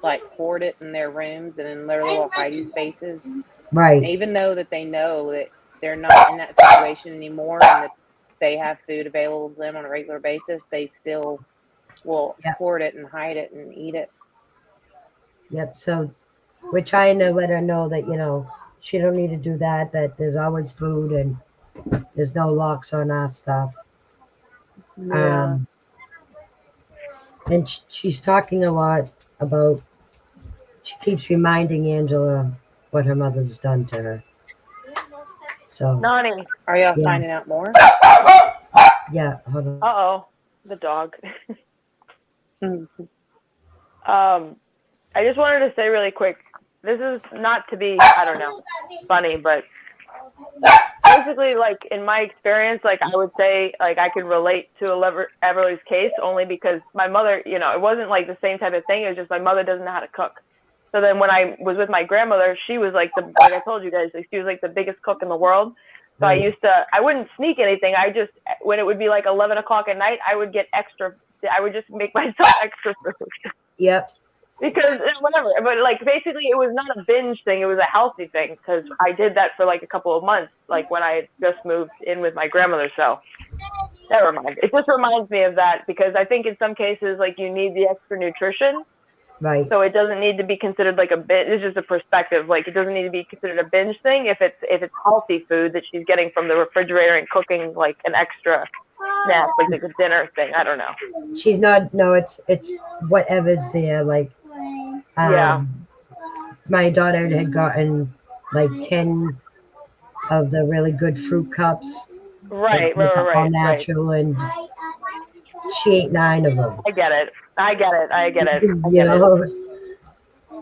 like hoard it in their rooms and in their little hiding spaces. Right. And even though that they know that they're not in that situation anymore and that they have food available to them on a regular basis, they still will hoard it and hide it and eat it. Yep. So we're trying to let her know that, she don't need to do that, that there's always food and there's no locks on our stuff. Yeah. And she's talking a lot about, she keeps reminding Angela what her mother's done to her. So. Nani. Are y'all finding out more? Yeah, hold on. Uh-oh. The dog. I just wanted to say really quick, this is not to be, I don't know, funny, but basically, like, in my experience, like, I would say, like, I can relate to Everly's case only because my mother, it wasn't, like, the same type of thing. It was just my mother doesn't know how to cook. So then when I was with my grandmother, she was, like I told you guys, like, she was, like, the biggest cook in the world. So I wouldn't sneak anything. When it would be, like, 11 o'clock at night, I would just make myself extra food. Yep. Because whatever, but like basically it was not a binge thing, it was a healthy thing because I did that for like a couple of months, like when I had just moved in with my grandmother. So never mind. It just reminds me of that because I think in some cases like you need the extra nutrition. Right. So it doesn't need to be considered like a binge. It's just a perspective. Like it doesn't need to be considered a binge thing if it's healthy food that she's getting from the refrigerator and cooking like an extra snack, like a dinner thing. I don't know. She's not. No, it's whatever's there. Like, my daughter had gotten like 10 of the really good fruit cups. Right. All natural, and she ate 9 of them. I get it.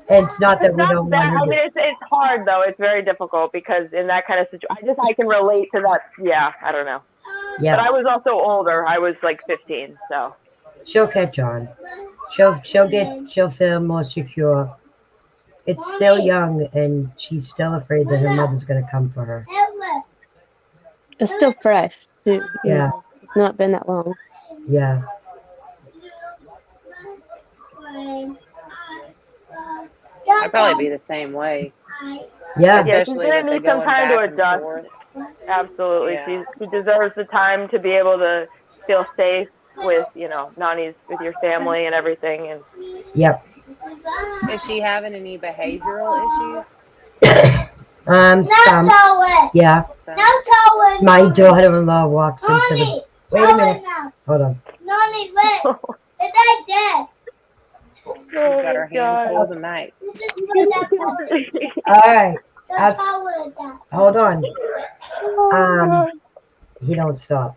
It's not that we don't want her. I mean, it's hard though. It's very difficult because in that kind of situation, I can relate to that. Yeah, I don't know. Yeah. But I was also older. I was like 15, so. She'll catch on. She'll feel more secure. It's still young, and she's still afraid that her mother's gonna come for her. It's still fresh, too. Yeah. It's not been that long. Yeah. I'd probably be the same way. Yeah. Especially she's with gonna the need some going time back to and adjust. forth. Absolutely, Yeah. she deserves the time to be able to feel safe with Nani's with your family and everything. And Yep. Is she having any behavioral issues? Some. Yeah. My daughter-in-law walks into the. Wait a minute. Hold on. Nani, wait. Is that dead? She's got her hands full tonight. All right. Hold on. He don't stop.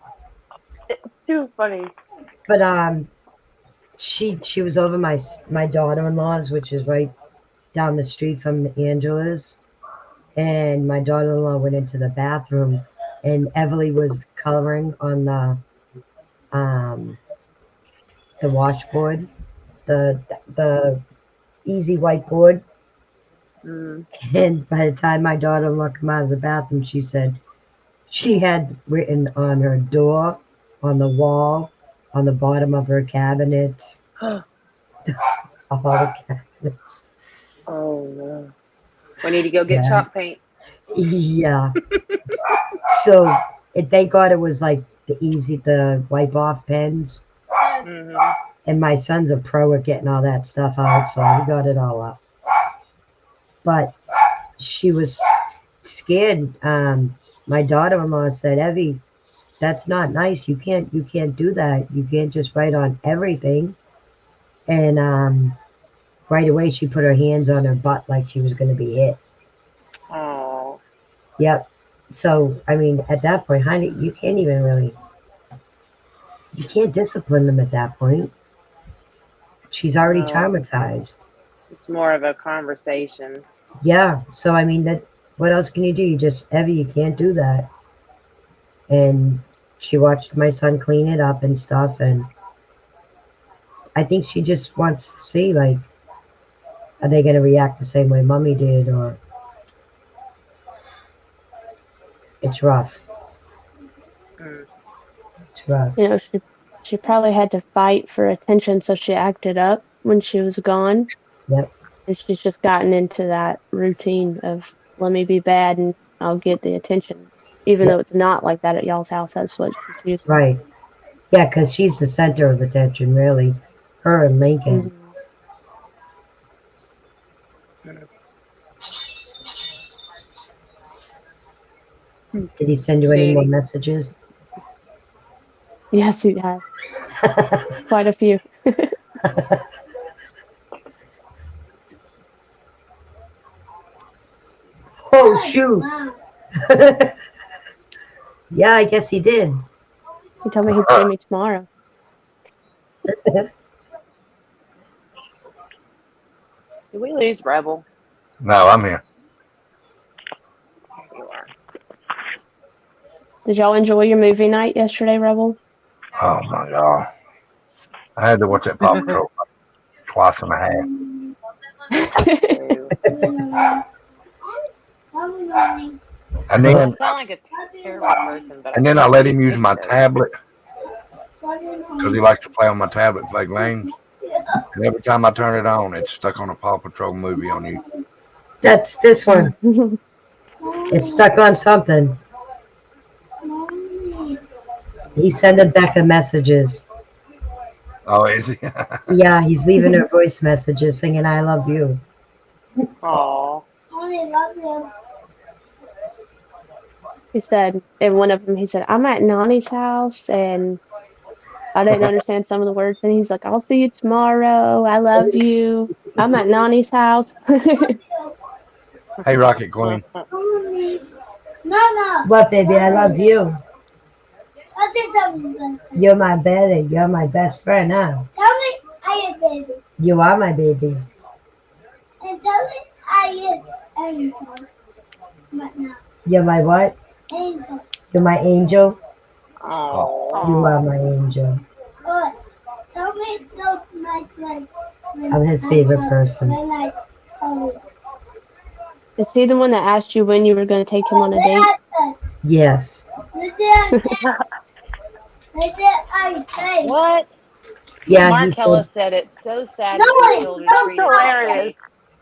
It's too funny. But she was over my daughter-in-law's, which is right down the street from Angela's, and my daughter-in-law went into the bathroom, and Everly was coloring on the washboard, the easy whiteboard. Mm. And by the time my daughter-in-law came out of the bathroom, she said she had written on her door, on the wall, on the bottom of her cabinets, all the cabinets. Oh no. We need to go get Yeah. chalk paint. Yeah. So thank God it was like the wipe off pens. Mm-hmm. And my son's a pro at getting all that stuff out, so we got it all up. But she was scared. My daughter-in-law said, "Evie, that's not nice. You can't do that. You can't just write on everything." And right away she put her hands on her butt like she was going to be hit. Oh. Yep. So I mean, at that point, honey, you can't even really. You can't discipline them at that point. She's already No. traumatized. It's more of a conversation. Yeah. So I mean, that. What else can you do? You just, Evie, you can't do that. And she watched my son clean it up and stuff, and I think she just wants to see, like, are they going to react the same way Mommy did, or it's rough. Mm. It's rough. You know, she probably had to fight for attention, so she acted up when she was gone. Yep. And she's just gotten into that routine of let me be bad and I'll get the attention, even though it's not like that at y'all's house. That's what she's used to. Right. Yeah, because she's the center of attention, really. Her and Lincoln. Did he send you any more Shady. messages? Yes, he has. Quite a few. Oh, shoot. Yeah, I guess he did. He told me he'd see me tomorrow. Did we lose Rebel? No, I'm here. There you are. Did y'all enjoy your movie night yesterday, Rebel? Oh my God. I had to watch that Paw Patrol twice and a half. And I then, sound like a terrible person, but and then I let him use think my so. tablet because he likes to play on my tablet and play games. And every time I turn it on, it's stuck on a Paw Patrol movie on YouTube. That's this one. It's stuck on something. He's sending Becca messages. Oh, is he? Yeah, he's leaving her voice messages singing I love you. Aw. He said, in one of them, he said, I'm at Nani's house, and I didn't understand some of the words, and he's like, I'll see you tomorrow. I love you. I'm at Nani's house. Hey, Rocket Queen. What, baby? I love you. You're my baby. You're my best friend, huh? Tell me I am baby. You are my baby. And tell me I am angel. But now, You're my what? angel. You're my angel. Oh. You are my angel. Good. Tell me those my friends. I'm his favorite person. When I tell you. Is he the one that asked you when you were going to take him on a date? Yes. What? Yeah, he Markella said. said it's so sad to see children treated that way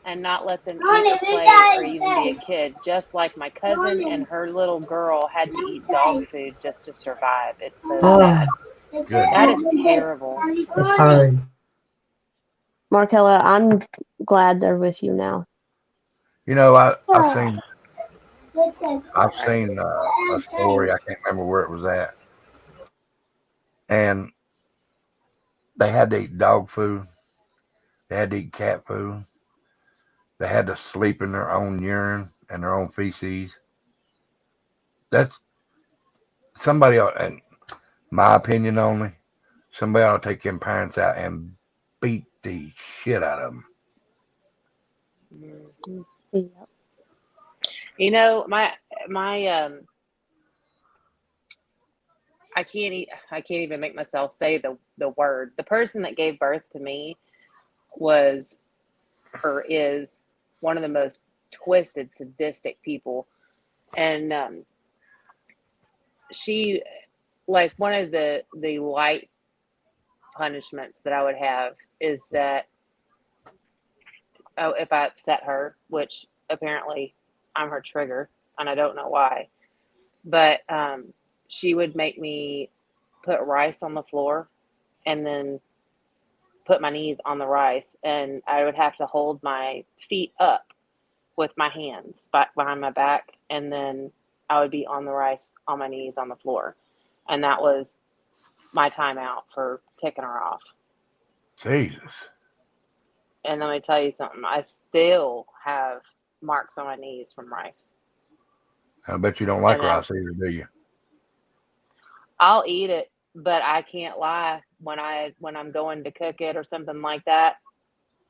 and not let them eat or play or even be a kid. Just like my cousin and her little girl had to eat dog food just to survive. It's so sad. Good. That is terrible. It's hard. Markella, I'm glad they're with you now. You know, I've seen a story. I can't remember where it was at, and they had to eat dog food. They had to eat cat food. They had to sleep in their own urine and their own feces. That's somebody ought, and my opinion only, somebody ought to take them parents out and beat the shit out of them. Yep. You know, my I can't even make myself say the word. The person that gave birth to me was or is one of the most twisted, sadistic people. And she, like, one of the light punishments that I would have is that, oh, if I upset her, which apparently I'm her trigger, and I don't know why, but she would make me put rice on the floor and then put my knees on the rice, and I would have to hold my feet up with my hands behind my back, and then I would be on the rice on my knees on the floor. And that was my timeout for ticking her off. Jesus. And let me tell you something, I still have marks on my knees from rice. I bet you don't like And rice either, do you? I'll eat it, but I can't lie. When I'm going to cook it or something like that,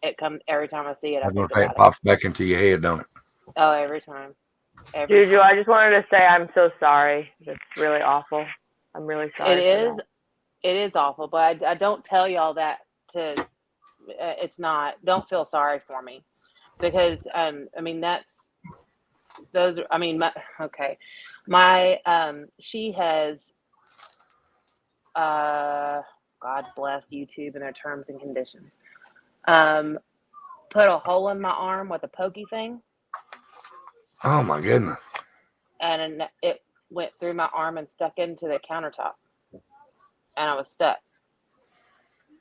it comes every time I see it. I I was going think to say about it pops back into your head, don't it? Oh, every time. Juju, I just wanted to say I'm so sorry. It's really awful. I'm really sorry. It is awful, but I don't tell y'all that to. It's not. Don't feel sorry for me, because I mean those. I mean, she has. God bless YouTube and their terms and conditions. Put a hole in my arm with a pokey thing. Oh my goodness. And it went through my arm and stuck into the countertop. And I was stuck.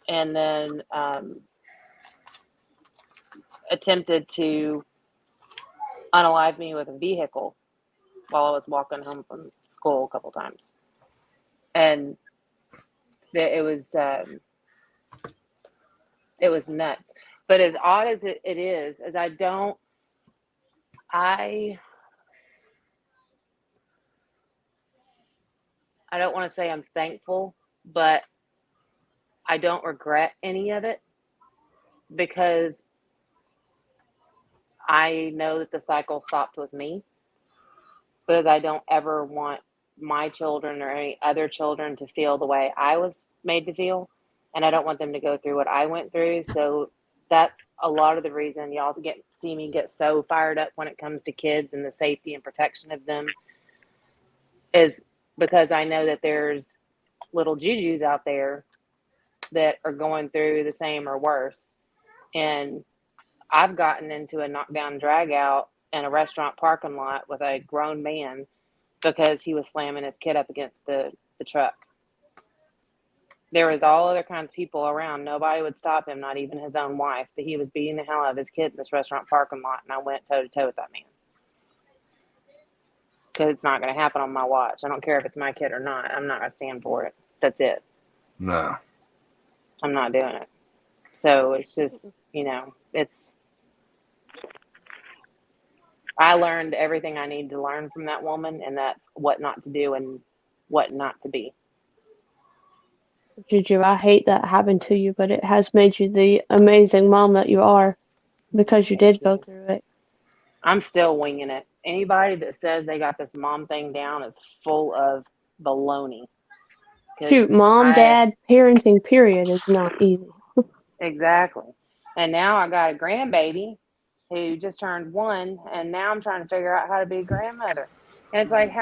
And then attempted to unalive me with a vehicle while I was walking home from school a couple times. And it was nuts. But as odd as it is, as I don't want to say I'm thankful, but I don't regret any of it, because I know that the cycle stopped with me, because I don't ever want my children or any other children to feel the way I was made to feel. And I don't want them to go through what I went through. So that's a lot of the reason y'all see me get so fired up when it comes to kids and the safety and protection of them, is because I know that there's little Jujus out there that are going through the same or worse. And I've gotten into a knockdown drag out in a restaurant parking lot with a grown man because he was slamming his kid up against the truck. There was all other kinds of people around. Nobody would stop him, not even his own wife. But he was beating the hell out of his kid in this restaurant parking lot, and I went toe-to-toe with that man. Because it's not going to happen on my watch. I don't care if it's my kid or not. I'm not going to stand for it. That's it. No. I'm not doing it. So it's just, I learned everything I need to learn from that woman, and that's what not to do and what not to be. Juju, I hate that happened to you, but it has made you the amazing mom that you are, because you did go through it. I'm still winging it. Anybody that says they got this mom thing down is full of baloney. Shoot, mom, dad, parenting, period, is not easy. Exactly. And now I got a grandbaby who just turned 1, and now I'm trying to figure out how to be a grandmother. And it's like,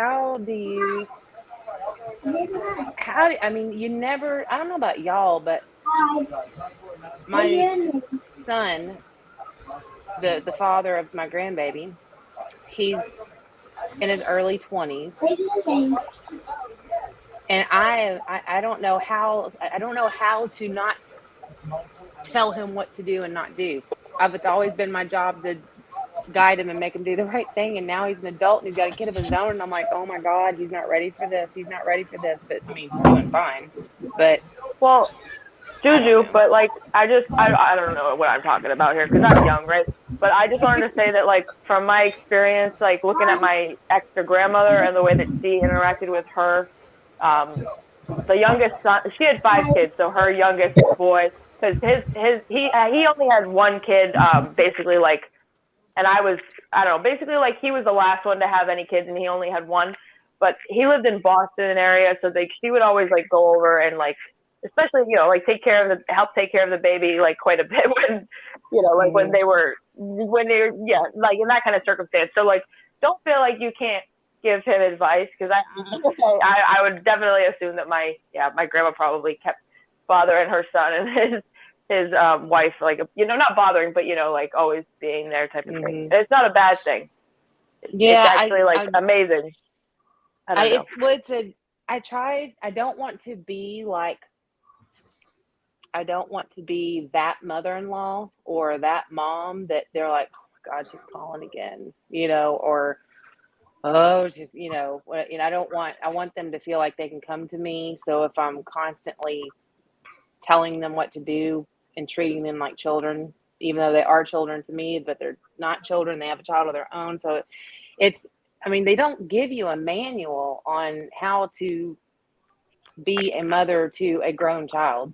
you never, I don't know about y'all, but my son, the father of my grandbaby, he's in his early 20s. And I don't know how to not tell him what to do and not do. It's always been my job to guide him and make him do the right thing. And now he's an adult and he's got a kid of his own. And I'm like, oh my God, he's not ready for this. He's not ready for this. But I mean, he's doing fine. But well, Juju, but like, I don't know what I'm talking about here because I'm young, right? But I just wanted to say that, like, from my experience, like looking at my extra grandmother and the way that she interacted with her, the youngest son, she had 5 kids, so her youngest boy, because he only had 1 kid, basically, like, and I don't know, basically, like, he was the last one to have any kids, and he only had 1. But he lived in Boston area, so she would always, like, go over and, like, especially, like help take care of the baby like quite a bit when, like when they're like in that kind of circumstance. So like, don't feel like you can't give him advice, because I would definitely assume that my grandma probably kept bothering her son and his wife, like, not bothering, but like always being there type of thing. And it's not a bad thing. Yeah, it's actually amazing. I don't know. I don't want to be like, I don't want to be that mother-in-law or that mom that they're like, oh my God, she's calling again, or, oh, she's, I want them to feel like they can come to me. So if I'm constantly telling them what to do and treating them like children, even though they are children to me, but they're not children, they have a child of their own. So they don't give you a manual on how to be a mother to a grown child.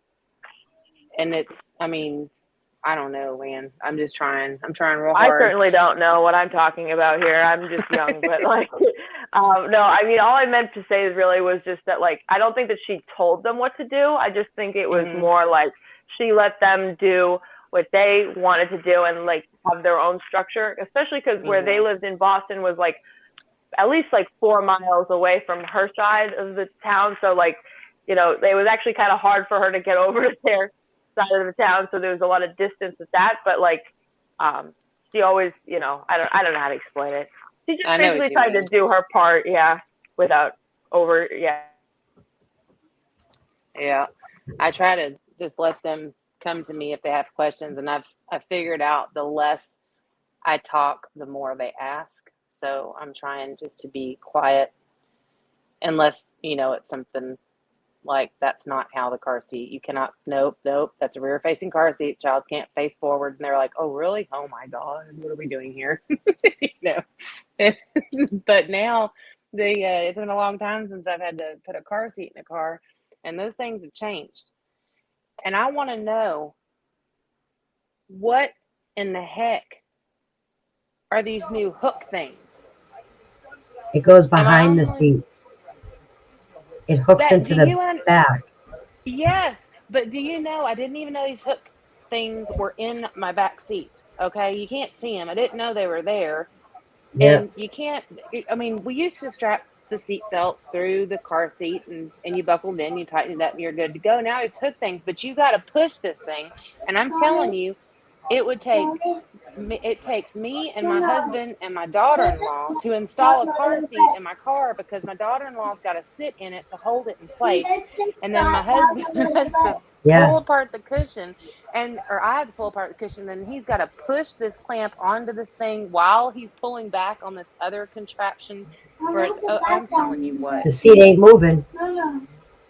And I don't know, man. I'm trying real hard. I certainly don't know what I'm talking about here. I'm just young, but like, no, all I meant to say was just that, like, I don't think that she told them what to do. I just think it was more like she let them do what they wanted to do and like have their own structure, especially because where they lived in Boston was like at least like 4 miles away from her side of the town. So like, it was actually kind of hard for her to get over to their side of the town. So there was a lot of distance with that. But like, she always, I don't know how to explain it. She just basically tried to do her part. Yeah. Without over. Yeah. Yeah. I try to just let them come to me if they have questions. And I've figured out the less I talk, the more they ask. So I'm trying just to be quiet unless, it's something like, that's not how the car seat, you cannot, nope, that's a rear facing car seat. Child can't face forward. And they're like, oh, really? Oh my God, what are we doing here? But now it's been a long time since I've had to put a car seat in a car, and those things have changed. And I want to know, what in the heck are these new hook things? It goes behind the seat. It hooks into the back. Yes, but do you know, I didn't even know these hook things were in my back seats. Okay, you can't see them. I didn't know they were there. Yeah. And you can't, we used to strap the seatbelt through the car seat and you buckled in, you tighten it up, and you're good to go. Now there's hook things, but you got to push this thing. And I'm telling you, it takes me and my husband and my daughter-in-law to install a car seat in my car, because my daughter-in-law's got to sit in it to hold it in place, and then my husband has to pull apart the cushion, or I have to pull apart the cushion, then he's got to push this clamp onto this thing while he's pulling back on this other contraption. I'm telling you what, the seat ain't moving.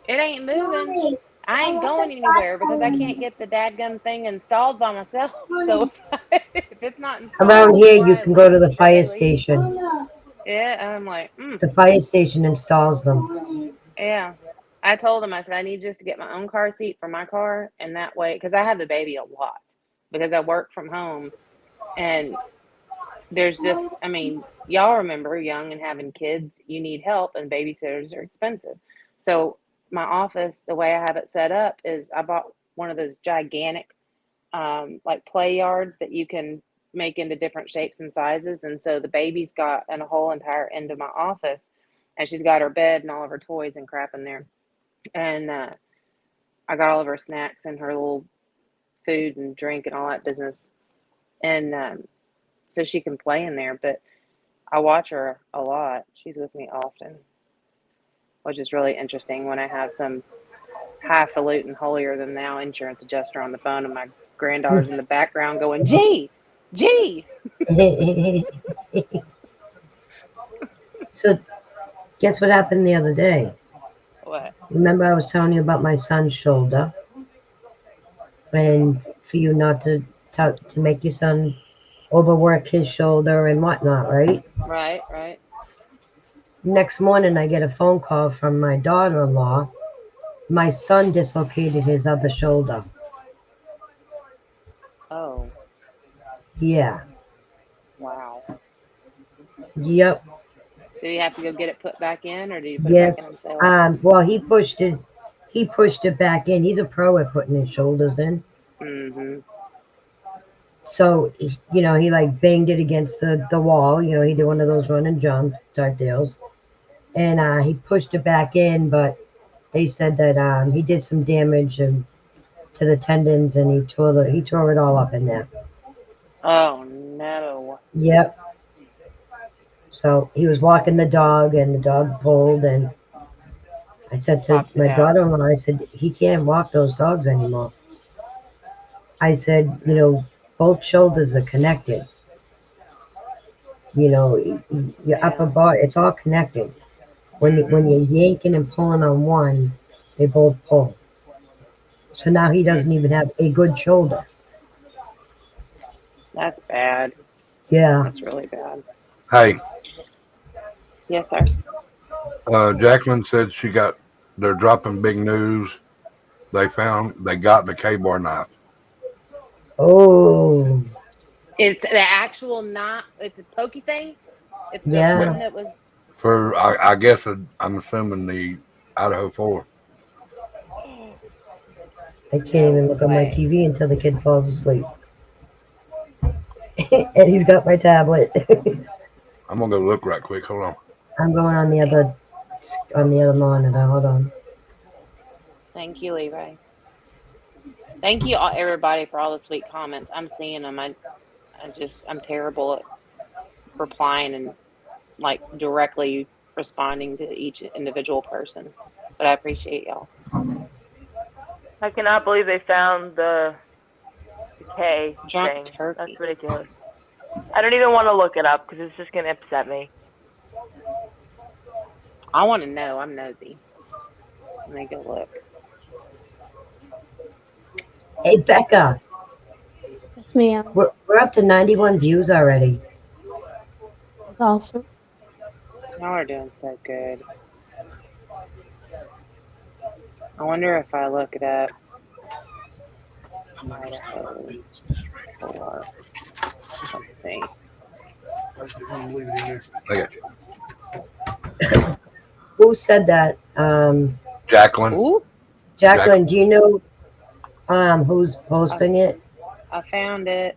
it ain't moving. I ain't going anywhere because I can't get the dadgum thing installed by myself. So if it's not installed around here, you can go to the fire station. Yeah, I'm like, the fire station installs them. Yeah, I told him, I said, I need just to get my own car seat for my car, and that way, because I have the baby a lot, because I work from home, and there's just, y'all remember young and having kids, you need help, and babysitters are expensive. So my office, the way I have it set up is I bought one of those gigantic like play yards that you can make into different shapes and sizes. And so the baby's got a whole entire end of my office, and she's got her bed and all of her toys and crap in there. And I got all of her snacks and her little food and drink and all that business. And so she can play in there, but I watch her a lot. She's with me often, which is really interesting when I have some highfalutin holier than thou insurance adjuster on the phone and my granddaughter's in the background going, Gee. So guess what happened the other day? What? Remember I was telling you about my son's shoulder? And for you not to make your son overwork his shoulder and whatnot, right? Right. Next morning, I get a phone call from my daughter-in-law. My son dislocated his other shoulder. Oh. Yeah. Wow. Yep. Did he have to go get it put back in, or did he put it back in himself? Well, he pushed it he pushed it back in. He's a pro at putting his shoulders in. Mm-hmm. So, you know, he like banged it against the wall. You know, he did one of those run and jump type deals. And he pushed it back in, but they said that he did some damage to the tendons, and he tore it all up in there. Oh no. Yep. So he was walking the dog, and the dog pulled, and I said to Popped it my out. daughter-in-law, I said, he can't walk those dogs anymore. I said, you know, both shoulders are connected. You know, your upper body, it's all connected. When you're yanking and pulling on one, they both pull. So now he doesn't even have a good shoulder. That's bad. Yeah. That's really bad. Hey, Yes, sir. Jacqueline said they're dropping big news. They got the K-bar knife. Oh. It's the actual knife. It's a pokey thing. It's the Yeah. one that was. For I guess I'm assuming the Idaho 4. I can't even look on my TV until the kid falls asleep. And he's got my tablet. I'm gonna go look right quick. Hold on. I'm going on the other monitor. Hold on. Thank you, Levi. Thank you, everybody, for all the sweet comments. I'm seeing them. I'm terrible at replying and like directly responding to each individual person, but I appreciate y'all. I cannot believe they found the K Drunk thing. turkey. That's ridiculous. I don't even want to look it up because it's just going to upset me. I want to know. I'm nosy. Let me go look. Hey, Becca. Yes, ma'am. We're up to 91 views already. That's awesome. Y'all are doing so good. I wonder if I look it up. Idaho 4. Let's see. I got you. Who said that? Jacqueline. Ooh. Jacqueline, do you know who's posting it? I found it.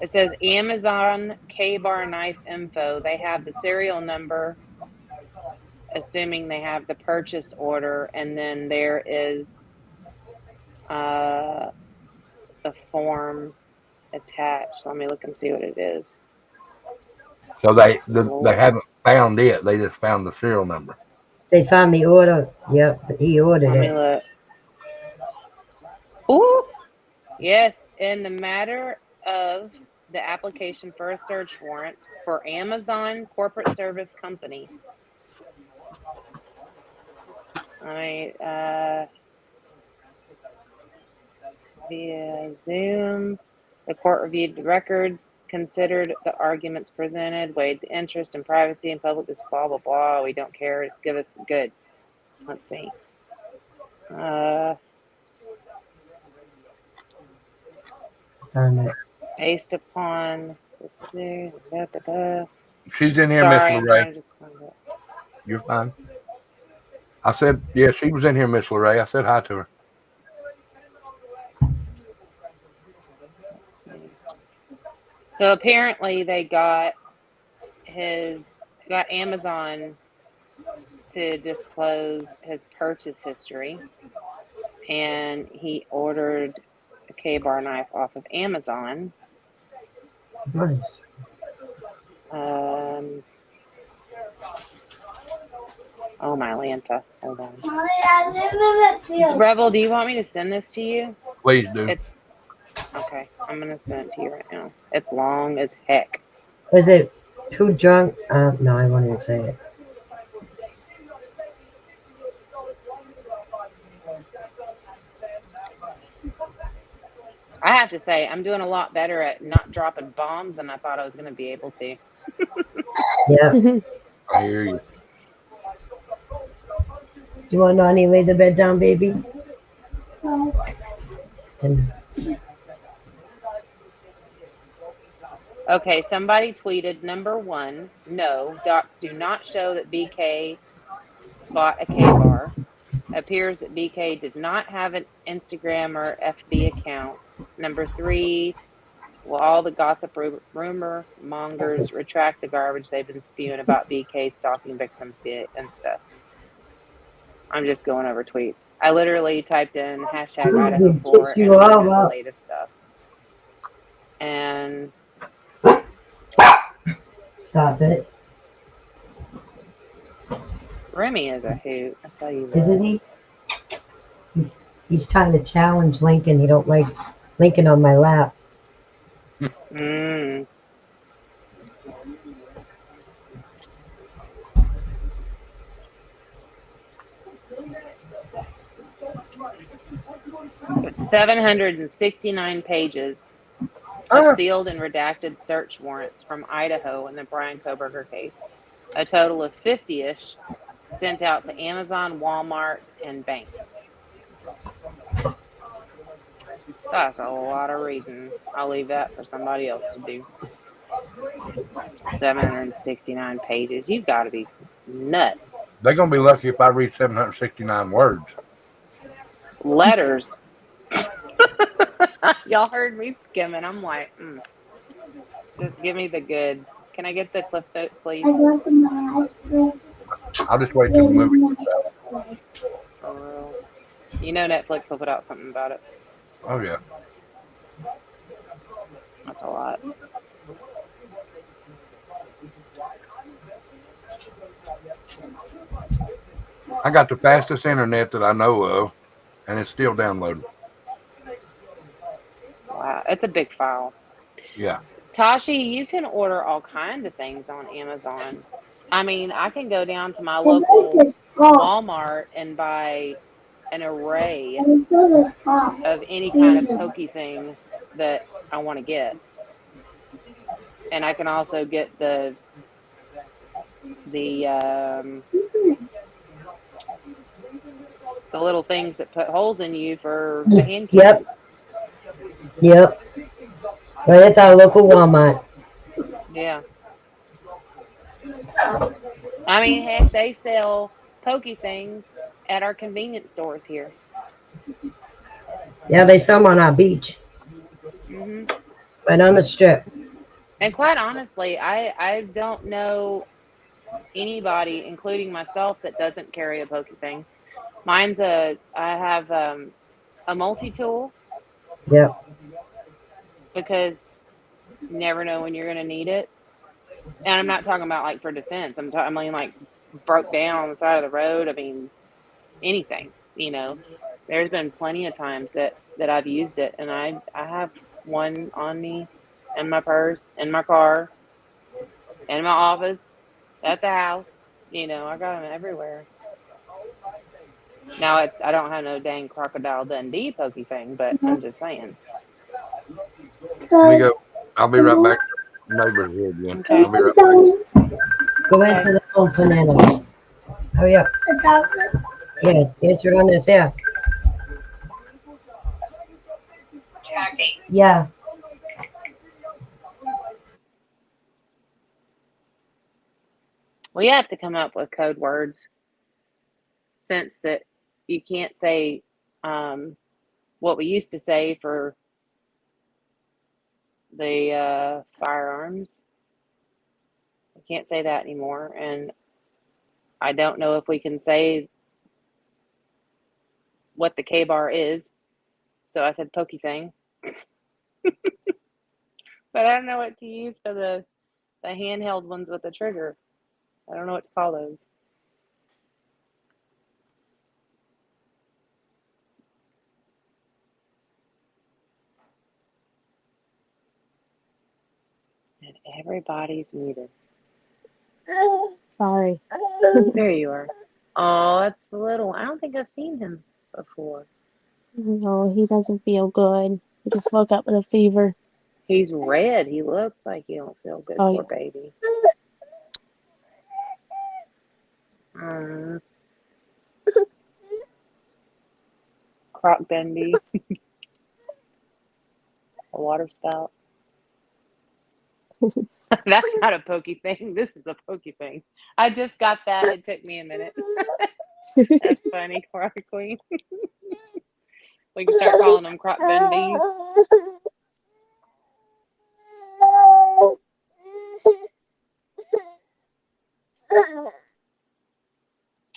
It says Amazon K-bar knife info. They have the serial number, assuming they have the purchase order, and then there is the form attached. Let me look and see what it is. So they haven't found it. They just found the serial number. They found the order. Yep, he ordered Let it. me look. Ooh. Yes, in the matter of the application for a search warrant for Amazon Corporate Service Company. Via Zoom, the court reviewed the records, considered the arguments presented, weighed the interest in privacy and public, this blah, blah, blah. We don't care. Just give us the goods. Let's see. Based upon the She's in here, Sorry, Miss I'm LeRae. trying to just find it. You're fine. I said, yeah, she was in here, Miss LeRae. I said hi to her. Let's see. So apparently they got Amazon to disclose his purchase history, and he ordered a K-bar knife off of Amazon. Nice. Oh my Lanta. Hold on. Rebel, do you want me to send this to you? Please do. It's okay. I'm gonna send it to you right now. It's long as heck. Was it too drunk? No, I won't even say it. I have to say, I'm doing a lot better at not dropping bombs than I thought I was going to be able to. Yeah. I hear you. Do you want Nani lay the bed down, baby? And Okay, somebody tweeted number 1, no, docs do not show that BK bought a K-bar. Appears that BK did not have an Instagram or FB account. Number 3, will all the gossip rumor mongers retract the garbage they've been spewing about BK stalking victims via Insta? I'm just going over tweets. I literally typed in hashtag Idaho 4 and read the latest stuff. And Stop it. Remy is a hoot. I tell you what. Isn't he? He's trying to challenge Lincoln. He don't like Lincoln on my lap. Mm. It's 769 pages of sealed and redacted search warrants from Idaho in the Brian Koberger case. A total of 50-ish sent out to Amazon, Walmart, and banks. That's a lot of reading. I'll leave that for somebody else to do. 769 pages. You've got to be nuts. They're going to be lucky if I read 769 words. Letters. Y'all heard me skimming. I'm like, just give me the goods. Can I get the Cliff Notes, please? I'll just wait till the movie comes out. For real. You know Netflix will put out something about it. Oh, yeah. That's a lot. I got the fastest internet that I know of, and it's still downloading. Wow, it's a big file. Yeah. Tashi, you can order all kinds of things on Amazon. I mean, I can go down to my local Walmart and buy an array of any kind of pokey thing that I want to get. And I can also get the little things that put holes in you for the hand cannons. Yep. Right at our local Walmart. Yeah. I mean, heck, they sell pokey things at our convenience stores here. Yeah, they sell them on our beach. Mm-hmm. Right on the strip. And quite honestly, I don't know anybody, including myself, that doesn't carry a pokey thing. I have a multi-tool. Yep. Because you never know when you're going to need it. And I'm not talking about like for defense. I mean like broke down on the side of the road. I mean, anything, you know. There's been plenty of times that I've used it, and I have one on me, in my purse, in my car, in my office, at the house. You know, I got them everywhere. Now I don't have no dang Crocodile Dundee pokey thing, but I'm just saying. Let me go. I'll be right back. Neighbors here again. Okay. I'll be right back. Go into the phone for Nana. Hurry up. Yeah, answer on this. Yeah. Yeah. Well, you have to come up with code words, since that you can't say what we used to say for the firearms. We can't say that anymore, and I don't know if we can say what the K-bar is, so I said pokey thing. But I don't know what to use for the handheld ones with the trigger. I don't know what to call those. And everybody's muted. Sorry. There you are. Oh, that's the little one. I don't think I've seen him before. No, he doesn't feel good. He just woke up with a fever. He's red. He looks like he don't feel good, Oh, poor baby. Croc Dundee. A water spout. That's not a pokey thing. This is a pokey thing. I just got that. It took me a minute. That's funny, Crop Queen. We can start calling them crop bundies.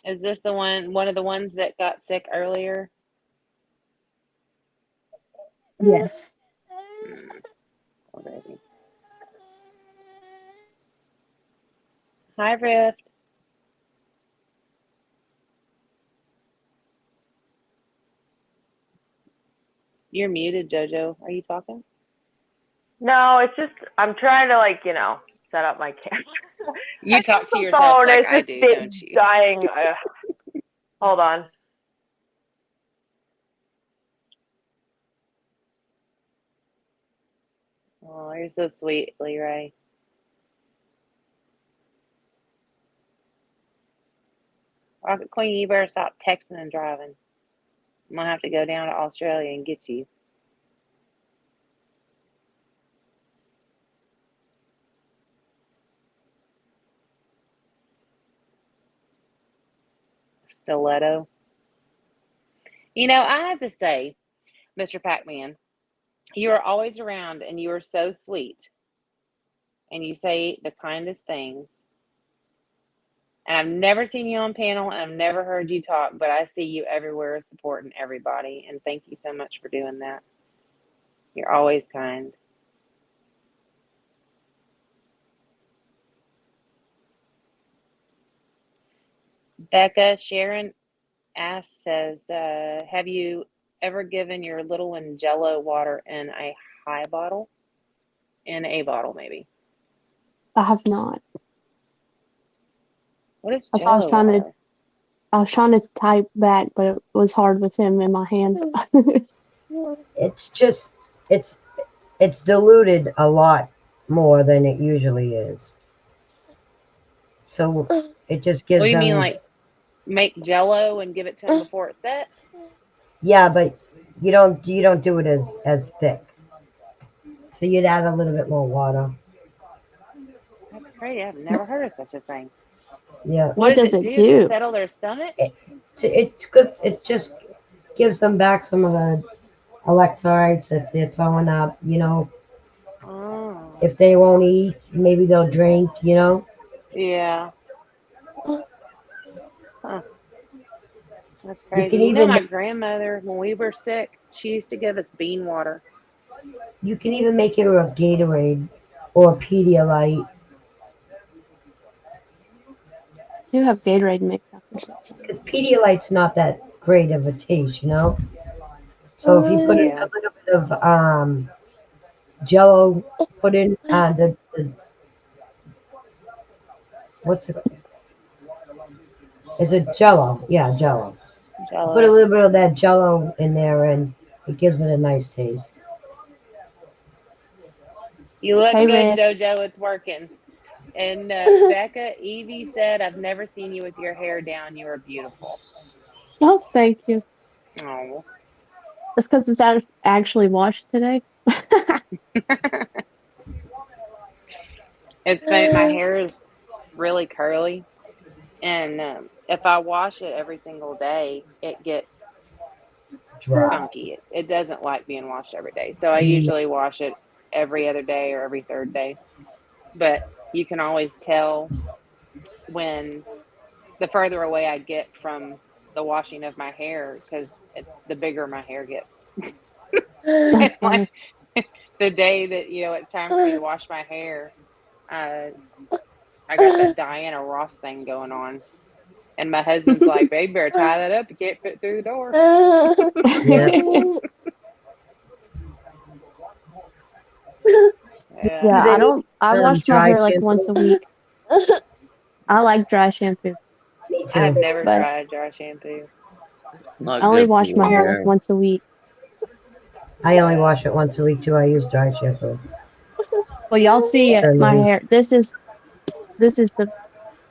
Is this the one of the ones that got sick earlier? Yes. Oh, baby. Hi, Rift. You're muted, Jojo. Are you talking? No, it's just I'm trying to set up my camera. You talk to My yourself phone like is I just do, don't you? dying. Hold on. Oh, you're so sweet, Leray. Rocket Queen, you better stop texting and driving. I'm gonna have to go down to Australia and get you. Stiletto. You know, I have to say, Mr. Pac-Man, you are always around and you are so sweet. And you say the kindest things. And I've never seen you on panel and I've never heard you talk, but I see you everywhere supporting everybody. And thank you so much for doing that. You're always kind. Becca Sharon says, have you ever given your little one Jello water in a high bottle? In a bottle, maybe. I have not. What is That's why Jello water? I was trying to type back, but it was hard with him in my hand. It's just it's diluted a lot more than it usually is. So it just gives What do you mean, them. like make Jello and give it to him before it sets? Yeah, but you don't do it as thick. So you'd add a little bit more water. That's crazy. I've never heard of such a thing. Yeah. What does it do to settle their stomach? It's good. It just gives them back some of the electrolytes if they're throwing up. Oh. If they won't eat, maybe they'll drink. Yeah. Huh. That's You crazy. can You know, even my grandmother, when we were sick, she used to give us bean water. make it a Gatorade or a Pedialyte. You have Gatorade mix after Because Pedialyte's not that great of a taste, So if you put in Yeah. a little bit of Jello, put in the what's it? Is it Jello? Yeah, Jello. Jello. Put a little bit of that Jello in there, and it gives it a nice taste. You look Hey, good, Rick. JoJo. It's working. And Becca, Evie said, I've never seen you with your hair down. You are beautiful. Oh, thank you. Oh. It's because it's actually washed today. It's funny. My hair is really curly. And if I wash it every single day, it gets Dry. funky. It doesn't like being washed every day. So I usually wash it every other day or every third day. But you can always tell when the further away I get from the washing of my hair, because it's the bigger my hair gets. That's funny. Like the day that it's time for me to wash my hair, I got that Diana Ross thing going on, and my husband's like, "Babe, better tie that up. You can't fit through the door." Yeah, I wash my hair like once a week. I like dry shampoo. Me too. I've never But tried dry shampoo. Not I only good for wash my your hair like hair. once a week. I only wash it once a week too. I use dry shampoo. Well, y'all see it. My hair. This is the.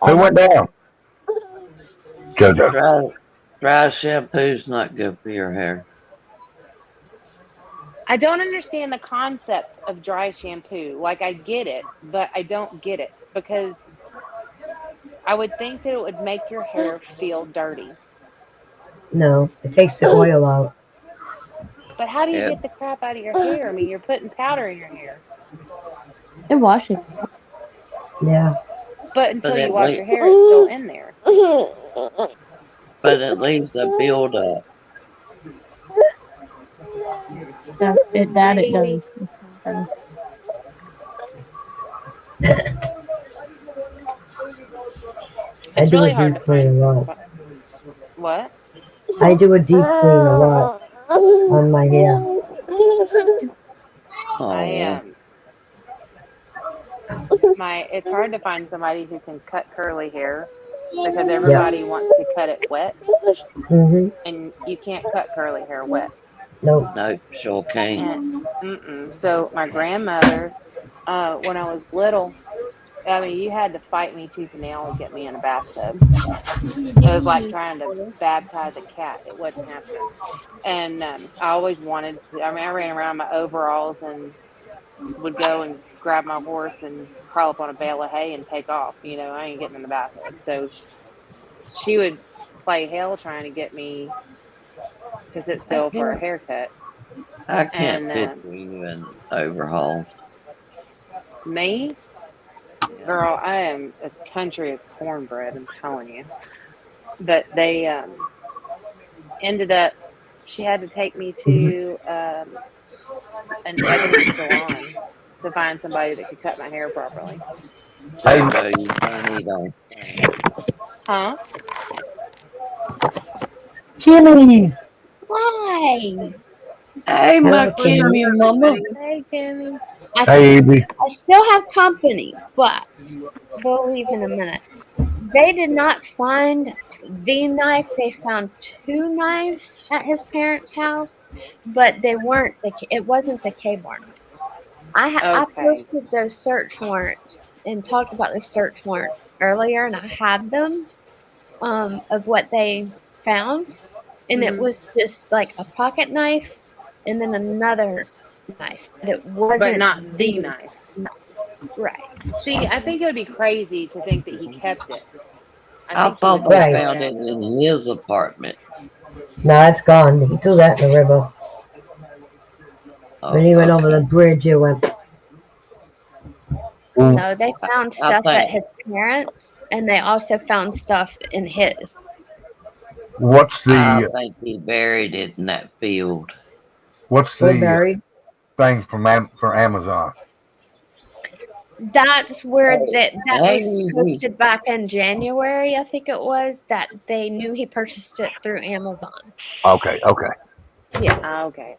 Who went down? JoJo. Dry shampoo's not good for your hair. I don't understand the concept of dry shampoo. Like, I get it, but I don't get it because I would think that it would make your hair feel dirty. No, it takes the oil out. But how do you Yeah. get the crap out of your hair? I mean, you're putting powder in your hair. It washes. Yeah. But until But you at wash least, your hair, it's still in there. but it leaves a build up. Yeah, it does. I It's do a really hard deep to clean find a some. lot. What? I do a deep clean a lot on my hair. I Oh, It's hard to find somebody who can cut curly hair because Yeah. everybody wants to cut it wet, Mhm. and you can't cut curly hair wet. Nope. no, sure can't. And so my grandmother, when I was little, I mean, you had to fight me tooth and nail to get me in a bathtub. It was like trying to baptize a cat. It wasn't happening. And I always wanted to. I mean, I ran around in my overalls and would go and grab my horse and crawl up on a bale of hay and take off. You know, I ain't getting in the bathtub. So she would play hell trying to get me to sit I still for a can't. haircut. I can't And picture you in overhauls. me, Yeah. girl, I am as country as cornbread. I'm telling you. But they ended up. She had to take me to an ebony salon to find somebody that could cut my hair properly. Hey, JoJo, you turn it on. Huh? Kimmy. Hi. Hey, my Hello, Kimmy. Kimmy mama. Hey, Kimmy. Hey, Evie. I still have company, but they'll leave in a minute. They did not find the knife. They found two knives at his parents' house, but they weren't it wasn't the K-bar knife. I Okay. posted those search warrants and talked about the search warrants earlier, and I had them of what they found, and it Hmm. was just like a pocket knife and then another knife, but it But wasn't not the the knife. knife. Right. See, I think it would be crazy to think that he kept it. I I think he thought would they just Right. throw it found it out. in his apartment. No, it's gone. He threw that in the river. When Oh, he went over the okay. bridge, it went. No, they I, found I stuff at think. his parents, and they also found stuff in his. What's I the think he buried it in that field. what's We're the buried. thing from Amazon? That's where that Hey, was posted back in January, I think it was, that they knew he purchased it through Amazon. Okay, okay. Yeah. Okay.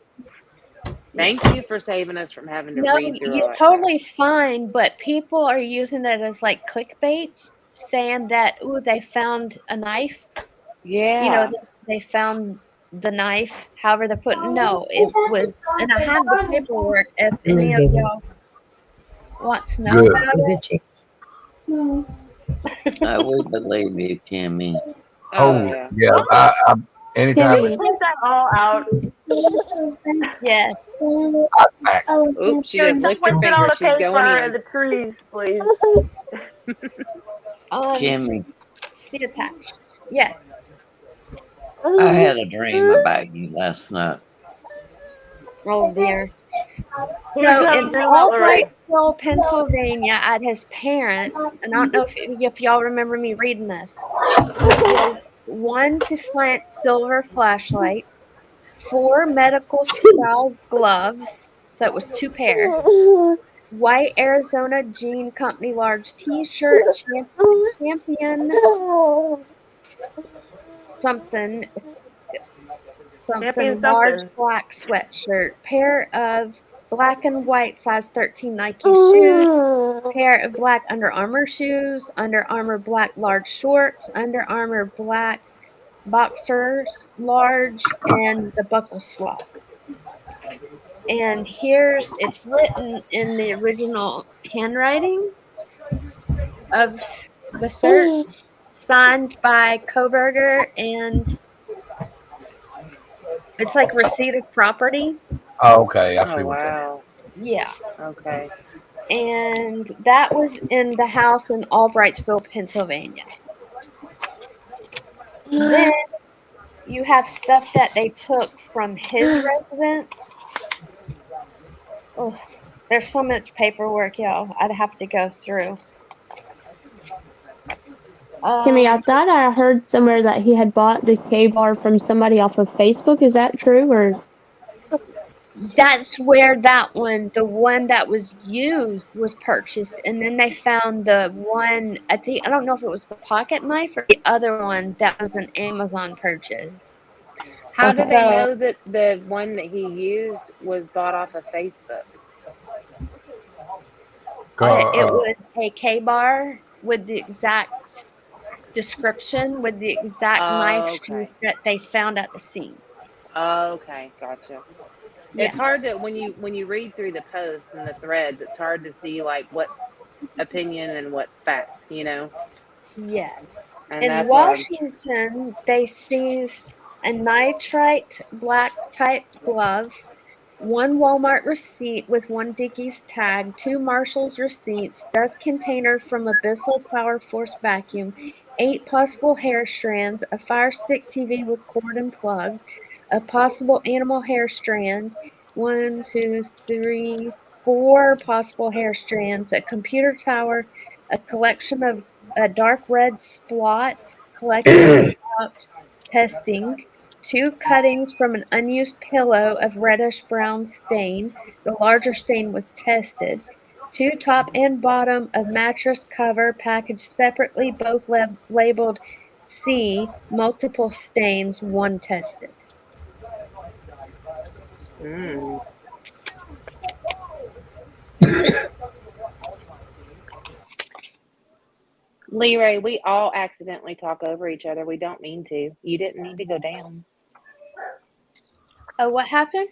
Thank you for saving us from having to No, read through all you're that crap. totally fine, but people are using it as like clickbait, saying that, ooh, they found a knife. You know, Yeah. they found the knife. However, they're putting, no, it was, and I have the paperwork if any of y'all want to know Good. about it. Good chick. we believe you, Kimmy. Oh, Oh yeah. yeah. Anytime Kimmy. Print that all out. Yes. I pack. Oops, she just licked her Look at finger. all the She's going paper in. and the trees, please. Kimmy, See attached. Yes. I had a dream about you last night. Oh dear. Who's So having in a dream about Lorraine? Albrightsville, Pennsylvania, at his parents, and I don't know if y'all remember me reading this. It was one defiant silver flashlight, 4 medical style gloves, so it was 2 pair, white Arizona Jean Company large T-shirt, champion something Champion large something. black sweatshirt, pair of black and white size 13 Nike shoes, pair of black Under Armour shoes, Under Armour black large shorts, Under Armour black boxers large, and the buckle swap. And it's written in the original handwriting of the search, signed by Koberger, and it's like receipt of property. Oh, okay, I see Oh, what that is. wow. Yeah. Okay. And that was in the house in Albrightsville, Pennsylvania. Then You have stuff that they took from his residence. Oh, there's so much paperwork, y'all. I'd have to go through. Kimmy, I thought I heard somewhere that he had bought the K-bar from somebody off of Facebook. Is that true, or? That's where that one, the one that was used, was purchased, and then they found the one. I don't know if it was the pocket knife or the other one that was an Amazon purchase. How do they know that the one that he used was bought off of Facebook? It was a K-bar with the exact description, with the exact knife sheath that they found at the scene. Okay, gotcha. Yes. It's hard to when you read through the posts and the threads, it's hard to see like what's opinion and what's fact, you know? Yes. And In that's Washington, they seized a nitrite black type glove, one Walmart receipt with one Dickies tag, 2 Marshall's receipts, dust container from Abyssal Power Force vacuum, 8 possible hair strands, a Fire Stick TV with cord and plug, a possible animal hair strand, 1, 2, 3, 4 possible hair strands, a computer tower, a collection of a dark red splot collected without testing, 2 cuttings from an unused pillow of reddish brown stain. The larger stain was tested. 2 top and bottom of mattress cover packaged separately, both labeled C, multiple stains, 1 tested. Leray, we all accidentally talk over each other. We don't mean to. You didn't need to go down. Oh, what happened?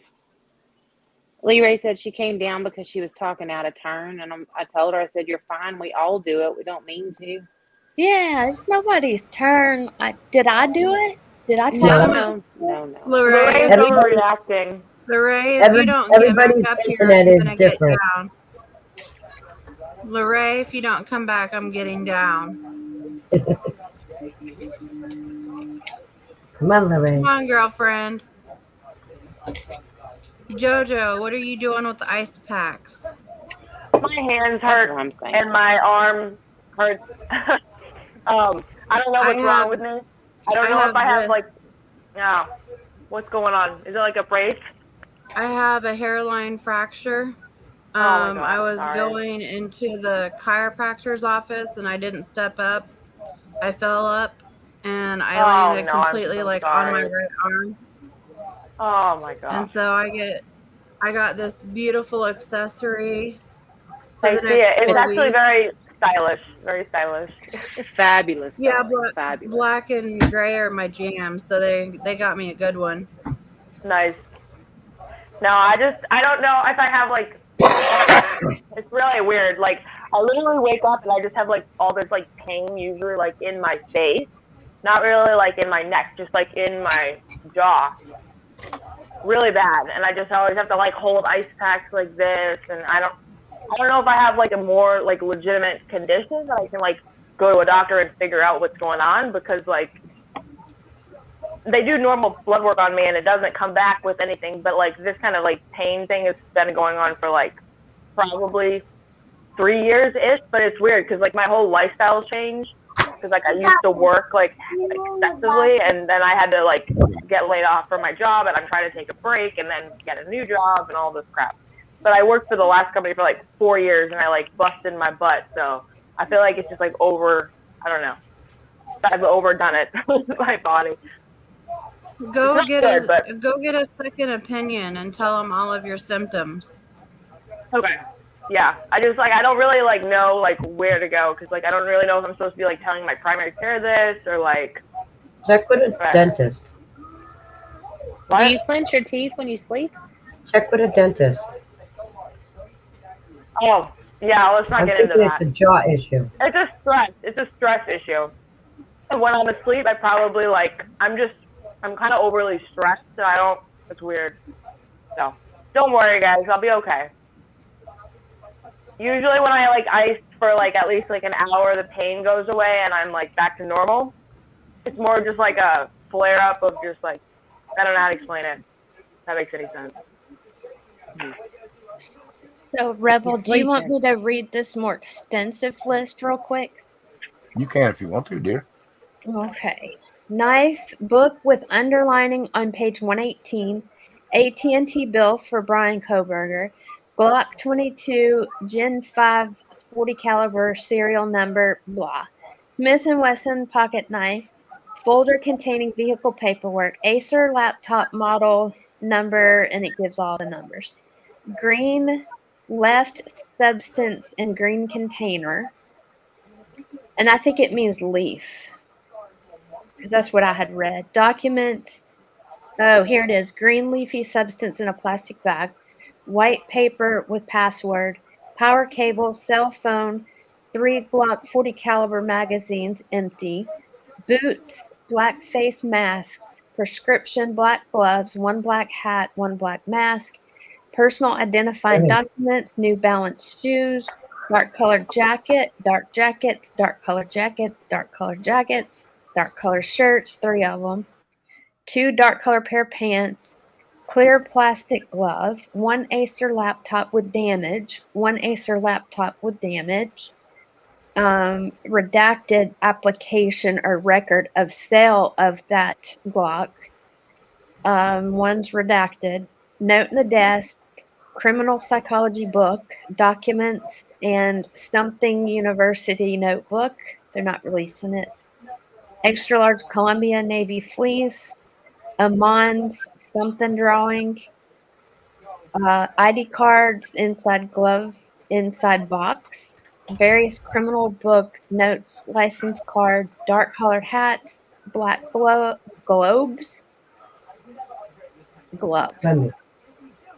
Leray said she came down because she was talking out of turn, and I told her, I said, "You're fine. We all do it. We don't mean to." Yeah, it's nobody's turn. Did I do it? Did I talk No. Lorraine's overreacting. Lorraine, if you don't get back Everybody's up here, internet I'm is gonna get different. down. Lorraine, if you don't come back, I'm getting down. Come on, Lorraine. Come on, girlfriend. Jojo, what are you doing with the ice packs? My hands hurt and my arm hurts. I don't know what's wrong with me. I don't know if I have like, what's going on? Is it like a brace? I have a hairline fracture. Oh my God, I was sorry. going into the chiropractor's office and I didn't step up. I fell up and I landed completely I'm so on my sorry. right arm. Oh my God. And so I got this beautiful accessory for I the see next it. It's 4 actually weeks. very stylish. Very stylish. Fabulous. Yeah, fabulous. Black and gray are my jam, so they got me a good one. Nice. No, I don't know if I have like, it's really weird. Like I literally wake up and I just have like all this like pain usually like in my face, not really like in my neck, just like in my jaw. Really bad. And I just always have to like hold ice packs like this, and I don't know if I have like a more like legitimate condition that I can like go to a doctor and figure out what's going on, because like they do normal blood work on me and it doesn't come back with anything, but like this kind of like pain thing has been going on for like probably 3 years ish. But it's weird because like my whole lifestyle changed, because like I used to work like excessively, and then I had to like get laid off from my job, and I'm trying to take a break and then get a new job and all this crap. But I worked for the last company for like 4 years and I like busted my butt, so I feel like it's just like I don't know, I've overdone it with my body. Go get a second opinion and tell them all of your symptoms. Okay. Yeah, I don't really like know like where to go, because like I don't really know if I'm supposed to be like telling my primary care this or like. Check with a dentist. Do you clench your teeth when you sleep? Check with a dentist. Oh, yeah, let's not get into that. It's a jaw issue. It's a stress issue. And when I'm asleep, I probably like, I'm kind of overly stressed, so it's weird. So, don't worry guys, I'll be okay. Usually when I like ice for like at least like an hour, the pain goes away and I'm like back to normal. It's more just like a flare up of just like, I don't know how to explain it. If that makes any sense. So, Rebel, He's do you want sleeping. me to read this more extensive list real quick? You can if you want to, dear. Okay. Knife book with underlining on page 118. AT&T bill for Brian Koberger. Glock 22 Gen 5 40 caliber serial number blah. Smith & Wesson pocket knife. Folder containing vehicle paperwork. Acer laptop model number, and it gives all the numbers. Green left substance in green container. And I think it means leaf, because that's what I had read. Documents. Oh, here it is. Green leafy substance in a plastic bag. White paper with password. Power cable, cell phone, 3 Glock 40 caliber magazines empty. Boots, black face masks. Prescription black gloves, 1 black hat, 1 black mask. Personal identifying documents, New Balance shoes, dark colored jacket, dark jackets, dark colored jackets, dark colored jackets, dark colored shirts, 3 of them. 2 dark color pair of pants, clear plastic glove, 1 Acer laptop with damage, 1 Acer laptop with damage, redacted application or record of sale of that Glock. One's redacted. Note in the desk, criminal psychology book, documents, and something university notebook. They're not releasing it. Extra large Columbia Navy fleece, a Mons something drawing, ID cards inside glove, inside box, various criminal book notes, license card, dark colored hats, black gloves.